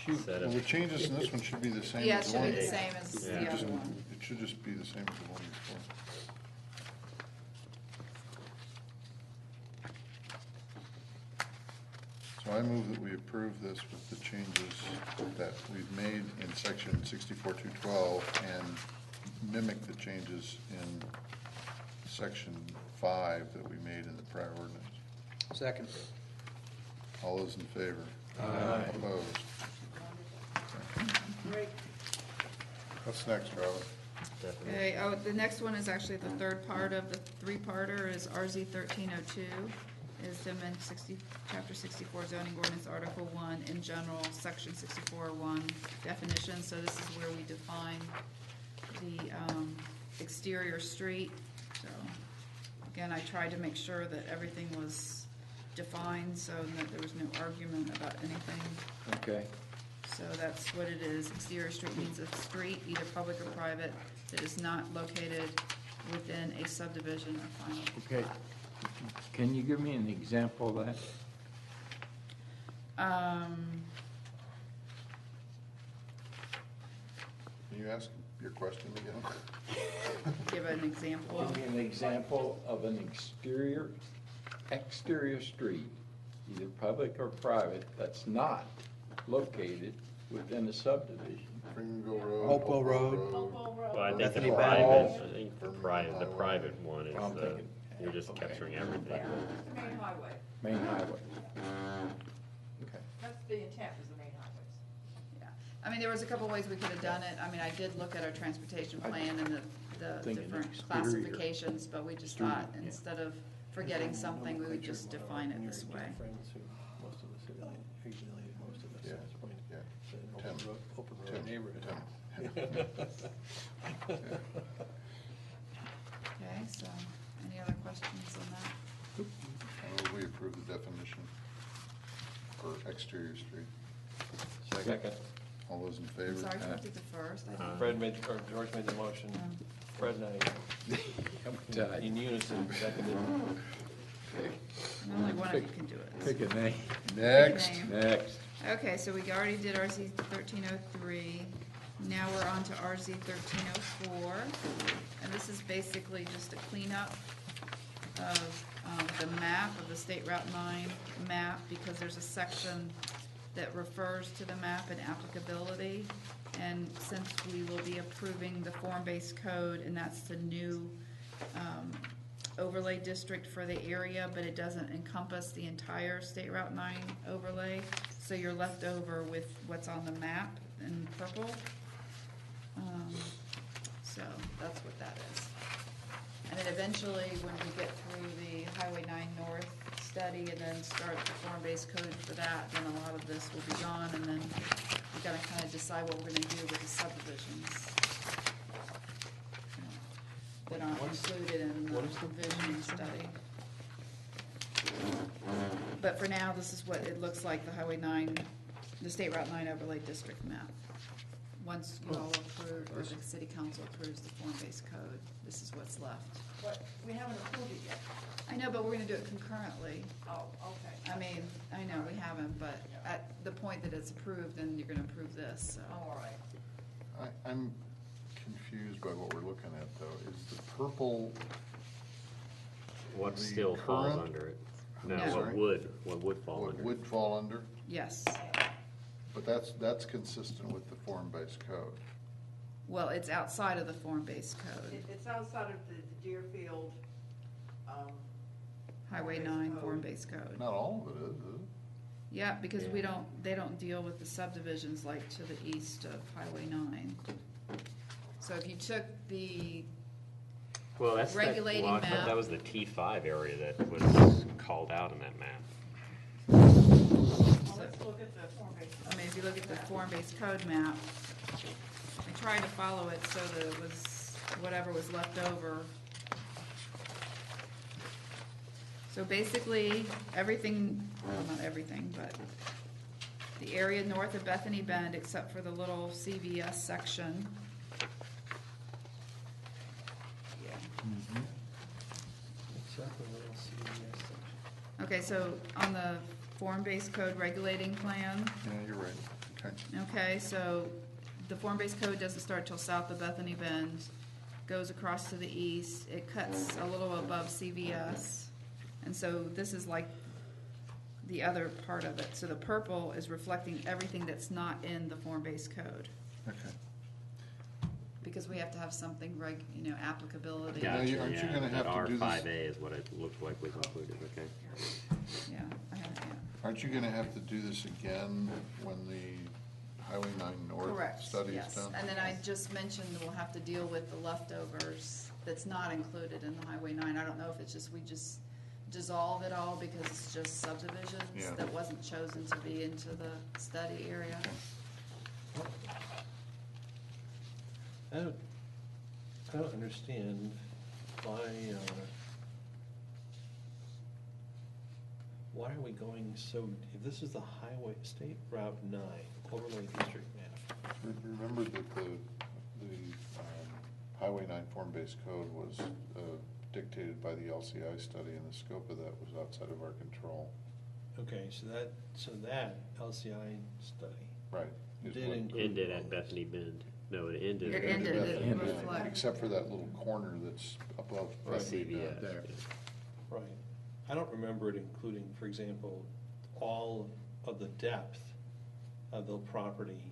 Speaker 17: set
Speaker 1: Well,
Speaker 17: of.
Speaker 1: the changes in this one should be the same
Speaker 5: yeah, it
Speaker 1: as the
Speaker 5: should
Speaker 1: one.
Speaker 5: be the same as
Speaker 17: Yeah.
Speaker 5: the other one.
Speaker 1: It should just be the same as the one before. So I move that we approve this with the changes that we've made in section 64.212 and mimic the changes in section 5 that we made in the prior ordinance.
Speaker 3: Second.
Speaker 1: All those in favor?
Speaker 16: Aye.
Speaker 1: Opposed?
Speaker 18: Great.
Speaker 1: What's next, Robin?
Speaker 5: Okay, the next one is actually the third part of the 3-parter is RZ 1302, is to amend chapter 64 zoning ordinance, article 1, in general, section 64.1 definitions. So this is where we define the exterior street. So again, I tried to make sure that everything was defined so that there was no argument about anything.
Speaker 16: Okay.
Speaker 5: So that's what it is. Exterior street means a street, either public or private, that is not located within a subdivision or final
Speaker 16: Okay.
Speaker 5: plat.
Speaker 16: Can you give me an example of that?
Speaker 1: Can you ask your question again?
Speaker 5: Give an example.
Speaker 16: Give me an example of an exterior street, either public or private, that's not located within a subdivision.
Speaker 1: Pringle Road.
Speaker 3: Hopewell Road.
Speaker 17: Well, I think
Speaker 3: Bethany
Speaker 17: the
Speaker 3: Bend.
Speaker 17: private, the private one is
Speaker 16: I'm
Speaker 17: the,
Speaker 16: thinking-
Speaker 17: you're just
Speaker 16: okay.
Speaker 17: capturing everything.
Speaker 18: Main highway.
Speaker 16: Main highway. Okay.
Speaker 18: That's the intent, is the main highways.
Speaker 5: Yeah. I mean, there was a couple ways we could have done it. I mean, I did look at our transportation plan and the
Speaker 16: Thinking
Speaker 5: different
Speaker 16: exterior
Speaker 5: classifications, but we just
Speaker 16: street,
Speaker 5: thought,
Speaker 16: yeah.
Speaker 5: instead of forgetting something, we would just define it this way.
Speaker 4: friends who, most of us, usually most of us,
Speaker 1: Yeah,
Speaker 4: that's point.
Speaker 1: yeah.
Speaker 4: It's an
Speaker 1: Tim.
Speaker 4: open road
Speaker 1: Tim.
Speaker 4: neighborhood.
Speaker 5: Okay, so, any other questions on that?
Speaker 1: I move we approve the definition for exterior street.
Speaker 4: Second.
Speaker 1: All those in favor?
Speaker 5: I'm sorry, can you do the first? I didn't-
Speaker 4: Fred made, or George made the motion. Fred and I, in unison, seconded.
Speaker 16: Okay.
Speaker 5: And only one of you can do it.
Speaker 16: Pick a name.
Speaker 1: Next.
Speaker 5: Name.
Speaker 16: Next.
Speaker 5: Okay, so we already did RZ 1303. Now we're on to RZ 1304. And this is basically just a cleanup of the map, of the State Route 9 map, because there's a section that refers to the map and applicability. And since we will be approving the form-based code, and that's the new overlay district for the area, but it doesn't encompass the entire State Route 9 overlay. So you're left over with what's on the map in purple. So that's what that is. And then eventually, when we get through the Highway 9 North study and then start the form-based code for that, then a lot of this will be gone, and then we gotta kind of decide what we're gonna do with the subdivisions that aren't included in the vision study. But for now, this is what it looks like, the Highway 9, the State Route 9 overlay district map. Once you all approve, or the city council approves the form-based code, this is what's left.
Speaker 18: But we haven't approved it yet.
Speaker 5: I know, but we're gonna do it concurrently.
Speaker 18: Oh, okay.
Speaker 5: I mean, I know we haven't, but at the point that it's approved, then you're gonna approve this, so.
Speaker 18: All right.
Speaker 1: I'm confused by what we're looking at, though. Is the purple
Speaker 17: What
Speaker 1: the
Speaker 17: still falls
Speaker 1: current-
Speaker 17: under it? No,
Speaker 5: No.
Speaker 17: what
Speaker 1: Sorry?
Speaker 17: would fall
Speaker 1: What
Speaker 17: under?
Speaker 1: would fall under?
Speaker 5: Yes.
Speaker 1: But that's consistent with the form-based code.
Speaker 5: Well, it's outside of the form-based code.
Speaker 18: It's outside of the Deerfield,
Speaker 5: Highway
Speaker 18: form-based
Speaker 5: 9
Speaker 18: code.
Speaker 5: form-based code.
Speaker 1: Not all of it is it?
Speaker 5: Yeah, because they don't deal with the subdivisions like to the east of Highway 9. So if you took the
Speaker 17: Well, that's
Speaker 5: regulating
Speaker 17: well, I thought
Speaker 5: map.
Speaker 17: that was the T5 area that was called out in that map.
Speaker 7: let's look at the form-based.
Speaker 5: I mean, if you look at the form-based code map, I tried to follow it so that it was whatever was left over. So basically, everything, well, not everything, but the area north of Bethany Bend, except for the little CVS section. Yeah.
Speaker 4: Except for the little CVS section.
Speaker 5: Okay, so on the form-based code regulating plan,
Speaker 1: Yeah, you're right. Okay.
Speaker 5: okay, so the form-based code doesn't start till south of Bethany Bend, goes across to the east, it cuts a little above CVS, and so this is like the other part of it. So the purple is reflecting everything that's not in the form-based code,
Speaker 1: Okay.
Speaker 5: because we have to have something applicability.
Speaker 1: Now,
Speaker 17: Gotcha,
Speaker 1: aren't you
Speaker 17: yeah,
Speaker 1: gonna have
Speaker 17: that
Speaker 1: to do this-
Speaker 17: R5A is what it looked like was included, okay.
Speaker 5: Yeah, I haven't yet.
Speaker 1: Aren't you gonna have to do this again when the Highway 9 North
Speaker 5: Correct,
Speaker 1: study is
Speaker 5: yes.
Speaker 1: done?
Speaker 5: And then I just mentioned we'll have to deal with the leftovers that's not included in the Highway 9. I don't know if it's just, we just dissolve it all because it's just subdivisions
Speaker 1: Yeah.
Speaker 5: that wasn't chosen to be into the study area.
Speaker 4: I don't understand why are we going so, if this is the highway, State Route 9 overlay district map.
Speaker 1: Remember that the Highway 9 form-based code was dictated by the LCI study, and the scope of that was outside of our control.
Speaker 4: Okay, so that LCI study.
Speaker 1: Right. is
Speaker 4: Did
Speaker 1: what-
Speaker 4: include
Speaker 17: Ended at Bethany Bend. No, it ended.
Speaker 5: It ended at
Speaker 1: Yeah,
Speaker 5: Reflect.
Speaker 1: except for that little corner that's above.
Speaker 17: Right.
Speaker 1: Bethany Bend.
Speaker 17: CVS.
Speaker 1: There.
Speaker 4: Right. I don't remember it including, for example, all of the depth of the property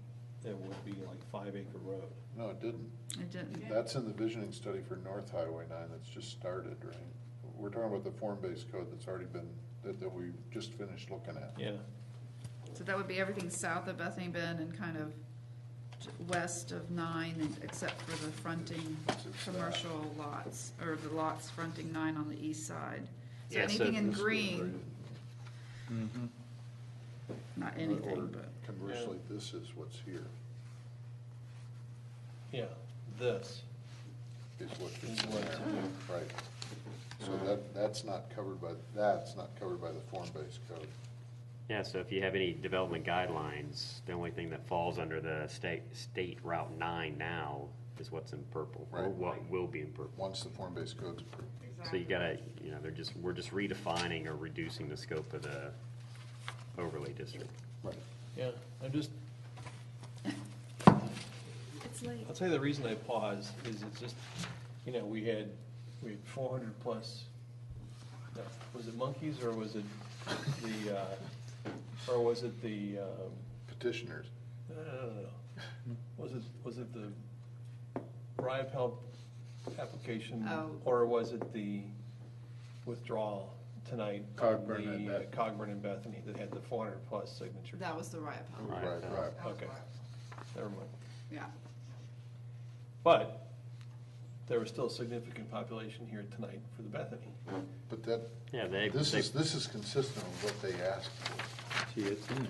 Speaker 4: that would be like 5 acre road.
Speaker 1: No, it didn't.
Speaker 5: It didn't.
Speaker 1: That's in the visioning study for North Highway 9 that's just started, right? We're talking about the form-based code that's already been, that we just finished looking at.
Speaker 4: Yeah.
Speaker 5: So that would be everything south of Bethany Bend and kind of west of 9, except for the fronting commercial lots, or the lots fronting 9 on the east side. So
Speaker 17: Yeah, so
Speaker 5: anything in
Speaker 1: This was
Speaker 5: green,
Speaker 1: right
Speaker 5: not
Speaker 1: in-
Speaker 5: anything,
Speaker 1: or
Speaker 5: but.
Speaker 1: Conversely, this is what's here,
Speaker 4: Yeah, this.
Speaker 1: is what
Speaker 4: Is
Speaker 1: gets in
Speaker 4: what's
Speaker 1: there.
Speaker 4: here.
Speaker 1: Right. So that's not covered by the form-based code.
Speaker 17: Yeah, so if you have any development guidelines, the only thing that falls under the state Route 9 now is what's in purple, or
Speaker 1: Right.
Speaker 17: what will be in purple.
Speaker 1: Once the form-based code's approved.
Speaker 17: So you gotta, we're just redefining or reducing the scope of the overlay district.
Speaker 1: Right.
Speaker 4: Yeah, I'm just,
Speaker 5: It's late.
Speaker 4: I'll tell you the reason I pause is it's just, we had 400 plus, no, was it monkeys or was it the,
Speaker 1: Petitioners.
Speaker 4: no. Was it the bribe help application?
Speaker 5: Oh.
Speaker 4: Or was it the withdrawal tonight?
Speaker 16: Cogburn and
Speaker 4: the,
Speaker 16: Bethany.
Speaker 4: Cogburn and Bethany that had the 400 plus signatures?
Speaker 5: That was the riot pump.
Speaker 1: Right.
Speaker 4: Okay, never mind.
Speaker 5: Yeah.
Speaker 4: But there was still a significant population here tonight for the Bethany.
Speaker 1: But that,
Speaker 17: Yeah,
Speaker 1: this is consistent with what they asked for.
Speaker 16: See, it's in there.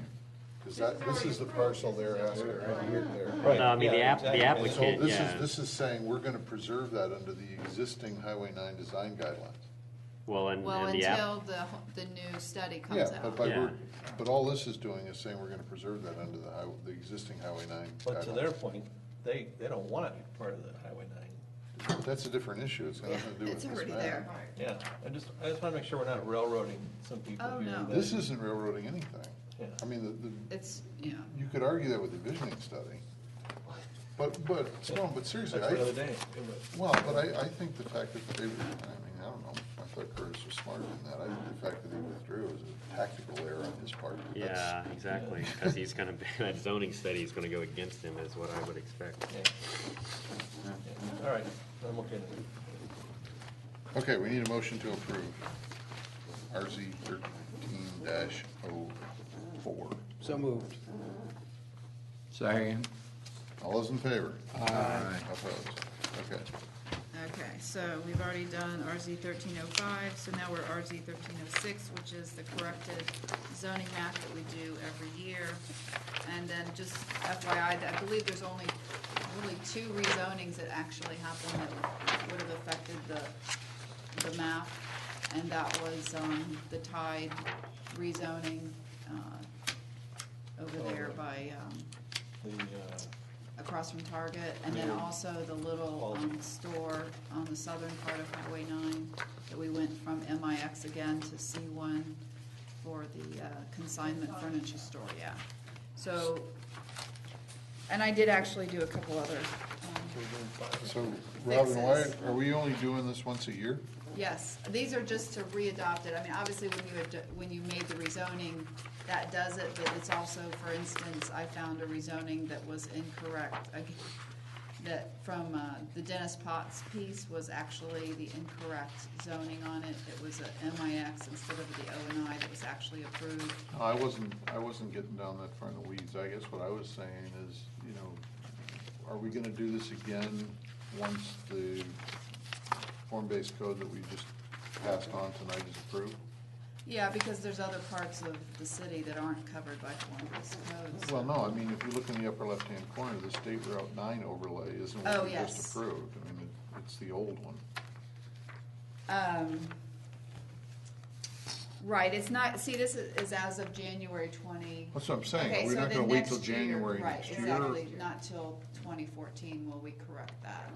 Speaker 1: Because this is the parcel they're asking right here, there.
Speaker 4: Right,
Speaker 17: No, I mean,
Speaker 4: yeah,
Speaker 17: the
Speaker 4: exactly.
Speaker 1: So
Speaker 17: applicant,
Speaker 1: this
Speaker 17: yeah.
Speaker 1: is, this is saying we're gonna preserve that under the existing Highway 9 design guidelines.
Speaker 17: Well, and
Speaker 5: Well,
Speaker 17: the
Speaker 5: until the new study comes
Speaker 1: Yeah,
Speaker 5: out.
Speaker 17: Yeah.
Speaker 1: but all this is doing is saying we're gonna preserve that under the existing Highway 9
Speaker 4: But to their
Speaker 1: guidelines.
Speaker 4: point, they don't want it part of the Highway 9.
Speaker 1: But that's a different issue, it's got nothing to do with
Speaker 5: It's
Speaker 1: this
Speaker 5: already
Speaker 1: matter.
Speaker 5: there.
Speaker 4: Yeah, I just want to make sure we're not railroading some people
Speaker 5: Oh,
Speaker 4: here.
Speaker 5: no.
Speaker 4: that-
Speaker 1: This isn't railroading anything.
Speaker 4: Yeah.
Speaker 1: I mean,
Speaker 5: It's, yeah.
Speaker 1: you could argue that with the visioning study. But seriously,
Speaker 4: That's for another day.
Speaker 1: I think the fact that they, I don't know, I thought Curtis was smarter than that. I think the fact that he withdrew is a tactical error on his part. That's-
Speaker 17: Yeah, exactly, because he's gonna, that zoning study is gonna go against him, is what I would expect.
Speaker 4: All right, I'm okay with it.
Speaker 1: Okay, we need a motion to approve RZ 13-04.
Speaker 3: So moved.
Speaker 16: Second.
Speaker 1: All those in favor?
Speaker 16: Aye.
Speaker 1: Opposed? Okay.
Speaker 5: Okay, so we've already done RZ 1305, so now we're RZ 1306, which is the corrected zoning map that we do every year. And then just FYI, I believe there's only really 2 rezonings that actually happened that would have affected the map. And that was the Tide rezoning over there by, across from Target, and then also the little store on the southern part of Highway 9 that we went from MIX again to C1 for the consignment furniture store, yeah. So, and I did actually do a couple other
Speaker 1: So, Robin, why,
Speaker 5: fixes.
Speaker 1: are we only doing this once a year?
Speaker 5: Yes, these are just to re-adopt it. I mean, obviously, when you made the rezoning, that does it, but it's also, for instance, I found a rezoning that was incorrect. That from the Dennis Potts piece was actually the incorrect zoning on it. It was a MIX instead of the O&I that was actually approved.
Speaker 1: No, I wasn't getting down that far in the weeds. I guess what I was saying is, you know, are we gonna do this again once the form-based code that we just passed on tonight is approved?
Speaker 5: Yeah, because there's other parts of the city that aren't covered by form-based codes.
Speaker 1: Well, no, I mean, if you look in the upper left-hand corner, the State Route 9 overlay isn't
Speaker 5: Oh,
Speaker 1: what we
Speaker 5: yes.
Speaker 1: just approved. I mean, it's the old one.
Speaker 5: Right, it's not, see, this is as of January 20.
Speaker 1: That's what I'm saying.
Speaker 5: Okay,
Speaker 1: Are we
Speaker 5: so
Speaker 1: not
Speaker 5: then
Speaker 1: gonna wait till
Speaker 5: next year-
Speaker 1: January next year?
Speaker 5: Right, exactly, not till 2014 will we correct that.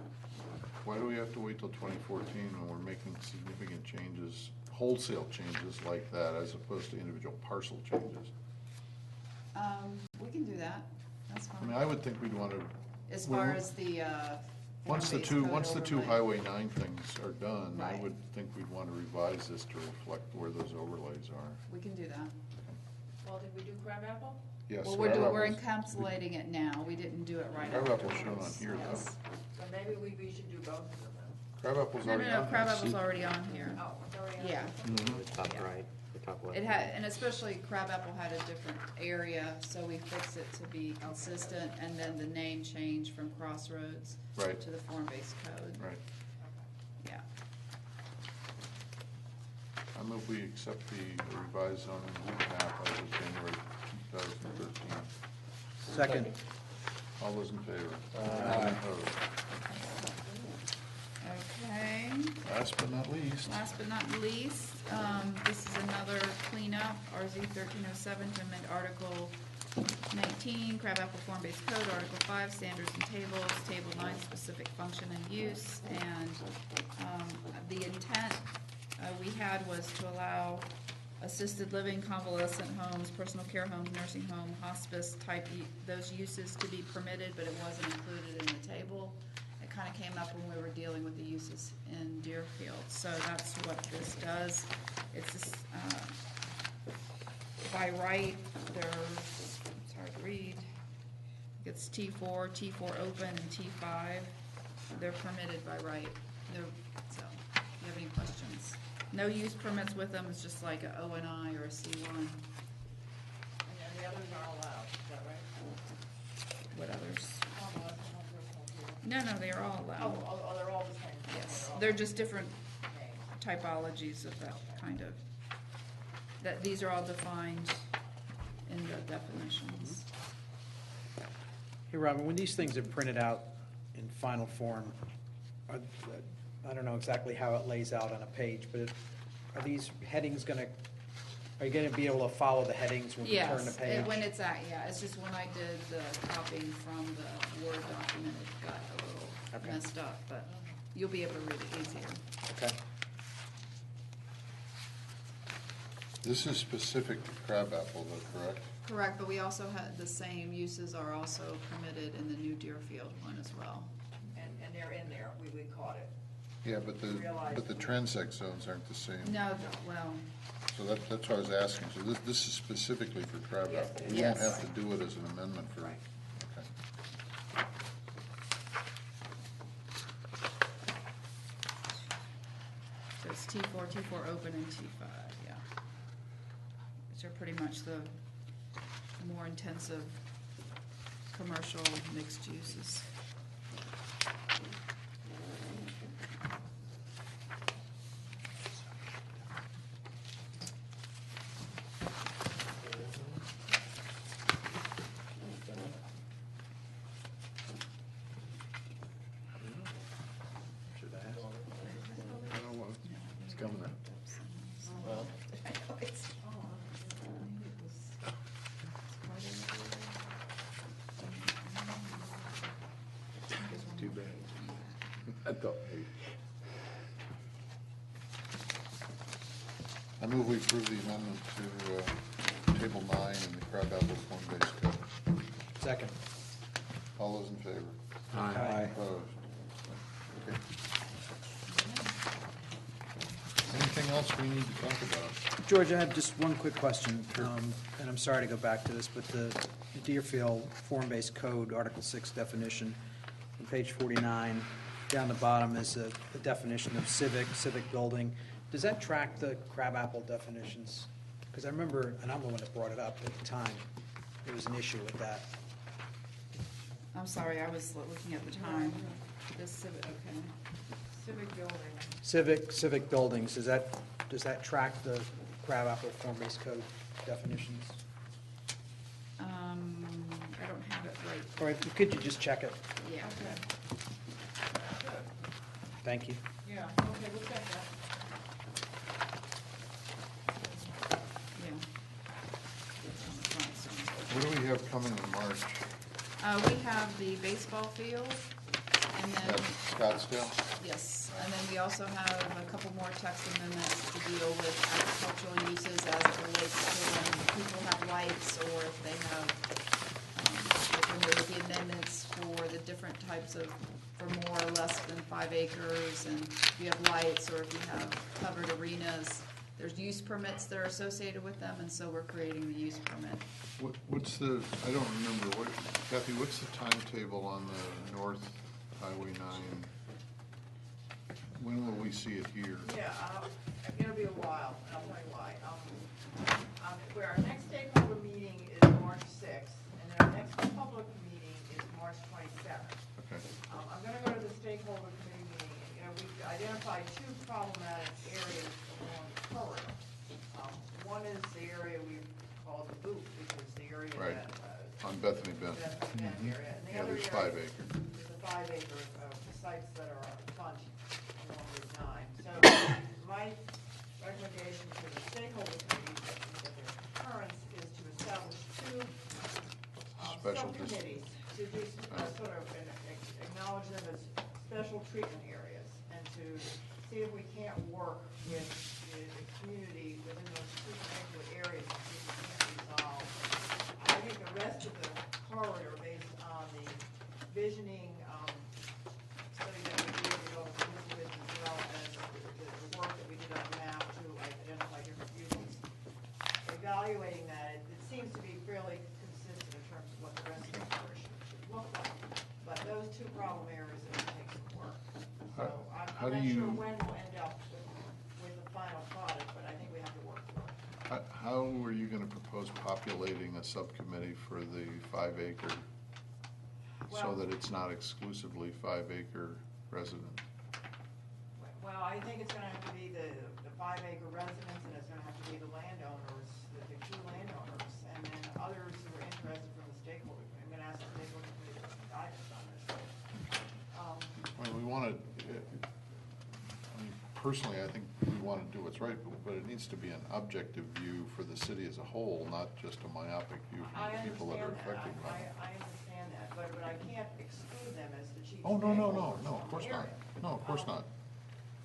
Speaker 1: Why do we have to wait till 2014 when we're making significant changes, wholesale changes like that, as opposed to individual parcel changes?
Speaker 5: We can do that, that's
Speaker 1: I mean,
Speaker 5: fine.
Speaker 1: I would think we'd want to.
Speaker 5: As far as the
Speaker 1: Once the
Speaker 5: form-based code
Speaker 1: two
Speaker 5: overlay.
Speaker 1: Highway 9 things are done, I
Speaker 5: Right.
Speaker 1: would think we'd want to revise this to reflect where those overlays are.
Speaker 5: We can do that.
Speaker 7: Well, did we do Crabapple?
Speaker 1: Yes.
Speaker 5: Well, we're
Speaker 1: Crab
Speaker 5: encapsulating it now, we didn't do it right
Speaker 1: Crab
Speaker 5: afterwards.
Speaker 1: apple's shown on here, though.
Speaker 5: Yes.
Speaker 18: So maybe we should do both of them then.
Speaker 1: Crabapple's
Speaker 5: No,
Speaker 1: already
Speaker 5: no,
Speaker 1: on
Speaker 5: no,
Speaker 1: here.
Speaker 5: Crabapple's already on here.
Speaker 18: Oh, it's already on.
Speaker 5: Yeah.
Speaker 17: The top right, the top left.
Speaker 5: It had, and especially Crabapple had a different area, so we fixed it to be consistent, and then the name changed from Crossroads
Speaker 1: Right.
Speaker 5: to the form-based code.
Speaker 1: Right.
Speaker 5: Yeah.
Speaker 1: I move we accept the revised zoning map as of January 2013.
Speaker 3: Second.
Speaker 1: All those in favor?
Speaker 3: Aye.
Speaker 1: Opposed?
Speaker 5: Okay.
Speaker 1: Last but not least.
Speaker 5: Last but not least, this is another cleanup, RZ 1307 to amend Article 19, Crabapple Form-Based Code, Article 5, Standards and Tables, Table 9, Specific Function and Use, and the intent we had was to allow assisted living, convalescent homes, personal care homes, nursing home, hospice type, those uses to be permitted, but it wasn't included in the table. It kind of came up when we were dealing with the uses in Deerfield, so that's what this does. It's just, by right, there's, it's hard to read, it's T4, T4 open, and T5. They're permitted by right. So, if you have any questions? No use permits with them, it's just like a O&I or a C1.
Speaker 18: And then the others are allowed, is that right?
Speaker 5: What others?
Speaker 18: Convalescent home, personal care.
Speaker 5: No, they are all allowed.
Speaker 18: Oh, they're all the same?
Speaker 5: Yes,
Speaker 18: all
Speaker 5: they're just different
Speaker 18: names.
Speaker 5: typologies of that kind of, that these are all defined in the definitions.
Speaker 3: Hey, Robin, when these things are printed out in final form, I don't know exactly how it lays out on a page, but are these headings gonna, are you gonna be able to follow the headings when you turn the
Speaker 5: Yes,
Speaker 3: page?
Speaker 5: when it's at, yeah, it's just when I did the copying from the Word document, it got a little
Speaker 3: Okay.
Speaker 5: messed up, but you'll be able to read it easier.
Speaker 3: Okay.
Speaker 1: This is specific to Crabapple, though, correct?
Speaker 5: Correct, but we also had, the same uses are also permitted in the new Deerfield one as well.
Speaker 18: And they're in there, we caught it.
Speaker 1: Yeah, but the transect zones aren't the same.
Speaker 5: No, well,
Speaker 1: So that's what I was asking. So this is specifically for Crabapple. We won't
Speaker 5: Yes.
Speaker 1: have to do it as an amendment for, okay.
Speaker 5: so it's T4, T4 open, and T5, yeah. Which are pretty much the more intensive commercial mixed uses.
Speaker 2: coming up.
Speaker 4: Well,
Speaker 2: Too bad. I thought maybe.
Speaker 1: I move we approve the amendment to Table 9 in the crabapple form-based code.
Speaker 3: Second.
Speaker 1: All those in favor?
Speaker 3: Aye.
Speaker 1: Opposed? Okay. Anything else we need to talk about?
Speaker 3: George, I have just one quick question, and I'm sorry to go back to this, but the Deerfield form-based code, Article 6 definition, on page 49, down the bottom is a definition of civic building. Does that track the crabapple definitions? Because I remember, and I'm the one that brought it up at the time, there was an issue with that.
Speaker 5: I'm sorry, I was looking at the time. This civic, okay.
Speaker 7: Civic building.
Speaker 3: Civic buildings, does that track the crabapple form-based code definitions?
Speaker 5: I don't have it right.
Speaker 3: All right, could you just check it?
Speaker 5: Yeah.
Speaker 3: Thank you.
Speaker 7: Yeah, okay, we'll check that.
Speaker 5: Yeah.
Speaker 1: What do we have coming in March?
Speaker 5: We have the baseball field, and then.
Speaker 1: At Scottsdale?
Speaker 5: Yes, and then we also have a couple more text amendments to deal with agricultural uses as it relates to when people have lights, or if they have, if there may be amendments for the different types of, for more or less than 5 acres, and if you have lights, or if you have covered arenas, there's use permits that are associated with them, and so we're creating the use permit.
Speaker 1: What's the, I don't remember, Kathy, what's the timetable on the North Highway 9? When will we see it here?
Speaker 7: Yeah, it'll be a while, and I'll tell you why. Where our next stakeholder meeting is March 6th, and then our next public meeting is March 27th.
Speaker 1: Okay.
Speaker 7: I'm gonna go to the stakeholder committee meeting, and, we've identified 2 problematic areas along the corridor. One is the area we call the loop, which is the area
Speaker 1: Right.
Speaker 7: that,
Speaker 1: On Bethany Bend.
Speaker 7: Bethany Bend area. And the
Speaker 1: Yeah,
Speaker 7: other
Speaker 1: there's
Speaker 7: area
Speaker 1: 5 acre.
Speaker 7: is the 5 acre, sites that are on front along Route 9. So my recommendation to the stakeholder committee that their concurrence is to establish 2
Speaker 1: Special
Speaker 7: subcommittees to do sort of acknowledge them as special treatment areas, and to see if we can't work with the community within those 2 particular areas and see if we can't resolve. I think the rest of the corridor, based on the visioning study that we did, as well as the work that we did on the map to identify different uses, evaluating that, it seems to be fairly consistent in terms of what the rest of the corridor should look like. But those 2 problem areas are going to take some work. So
Speaker 1: How
Speaker 7: I'm
Speaker 1: do
Speaker 7: not
Speaker 1: you-
Speaker 7: sure when we'll end up with the final product, but I think we have to work through it.
Speaker 1: How are you going to propose populating a subcommittee for the 5 acre, so
Speaker 7: Well-
Speaker 1: that it's not exclusively 5 acre resident?
Speaker 7: Well, I think it's gonna have to be the 5 acre residents, and it's gonna have to be the landowners, the 2 landowners, and then others who are interested from the stakeholder. I'm gonna ask the stakeholder committee for some guidance on this.
Speaker 1: Well, we want to, personally, I think we want to do what's right, but it needs to be an objective view for the city as a whole, not just a myopic view
Speaker 7: I
Speaker 1: from the people that are
Speaker 7: understand
Speaker 1: affected by it.
Speaker 7: I understand that, but I can't exclude them as the chief
Speaker 1: Oh, no,
Speaker 7: stakeholders
Speaker 1: of
Speaker 7: from
Speaker 1: course
Speaker 7: the
Speaker 1: not.
Speaker 7: area.
Speaker 1: No, of course not.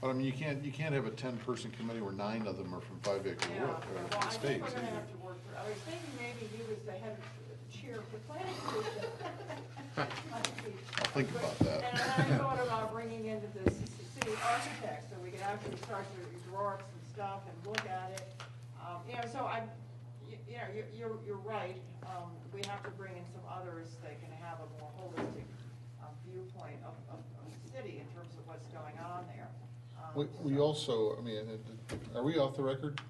Speaker 1: But I mean, you can't have a 10-person committee where 9 of them are from 5 acre
Speaker 7: Yeah, well, I think
Speaker 1: estates.
Speaker 7: we're gonna have to work through, I was thinking maybe you as the head, the chair of the planning commission.
Speaker 1: I'll think about that.
Speaker 7: And I thought about bringing into the city architect, so we could actually start to draw up some stuff and look at it. So you're right, we have to bring in some others that can have a more holistic viewpoint of the city in terms of what's going on there.
Speaker 1: We also, I mean, are we off the record?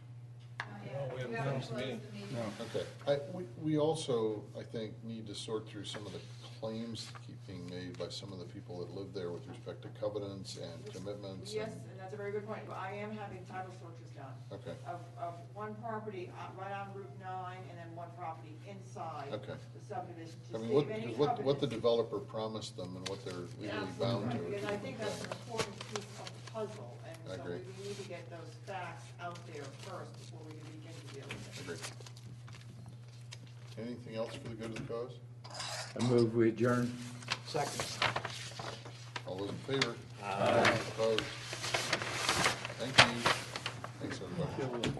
Speaker 4: we haven't closed the meeting.
Speaker 1: No, okay. We also, I think, need to sort through some of the claims that keep being made by some of the people that live there with respect to covenants and commitments.
Speaker 7: Yes, and that's a very good point, but I am having title searches done.
Speaker 1: Okay.
Speaker 7: Of one property right on Route 9, and then one property inside
Speaker 1: Okay.
Speaker 7: the subdivision,
Speaker 1: I
Speaker 7: to
Speaker 1: mean,
Speaker 7: see if any
Speaker 1: what the
Speaker 7: covenants.
Speaker 1: developer promised them and what they're legally bound to.
Speaker 7: Because I think that's an important piece of the puzzle, and
Speaker 1: I agree.
Speaker 10: So we need to get those facts out there first before we can begin to deal with it.
Speaker 1: Agree. Anything else for the good of the cause?
Speaker 16: I move we adjourn.
Speaker 3: Second.
Speaker 1: All those in favor?
Speaker 16: Aye.
Speaker 1: Opposed? Thank you. Thanks, everybody.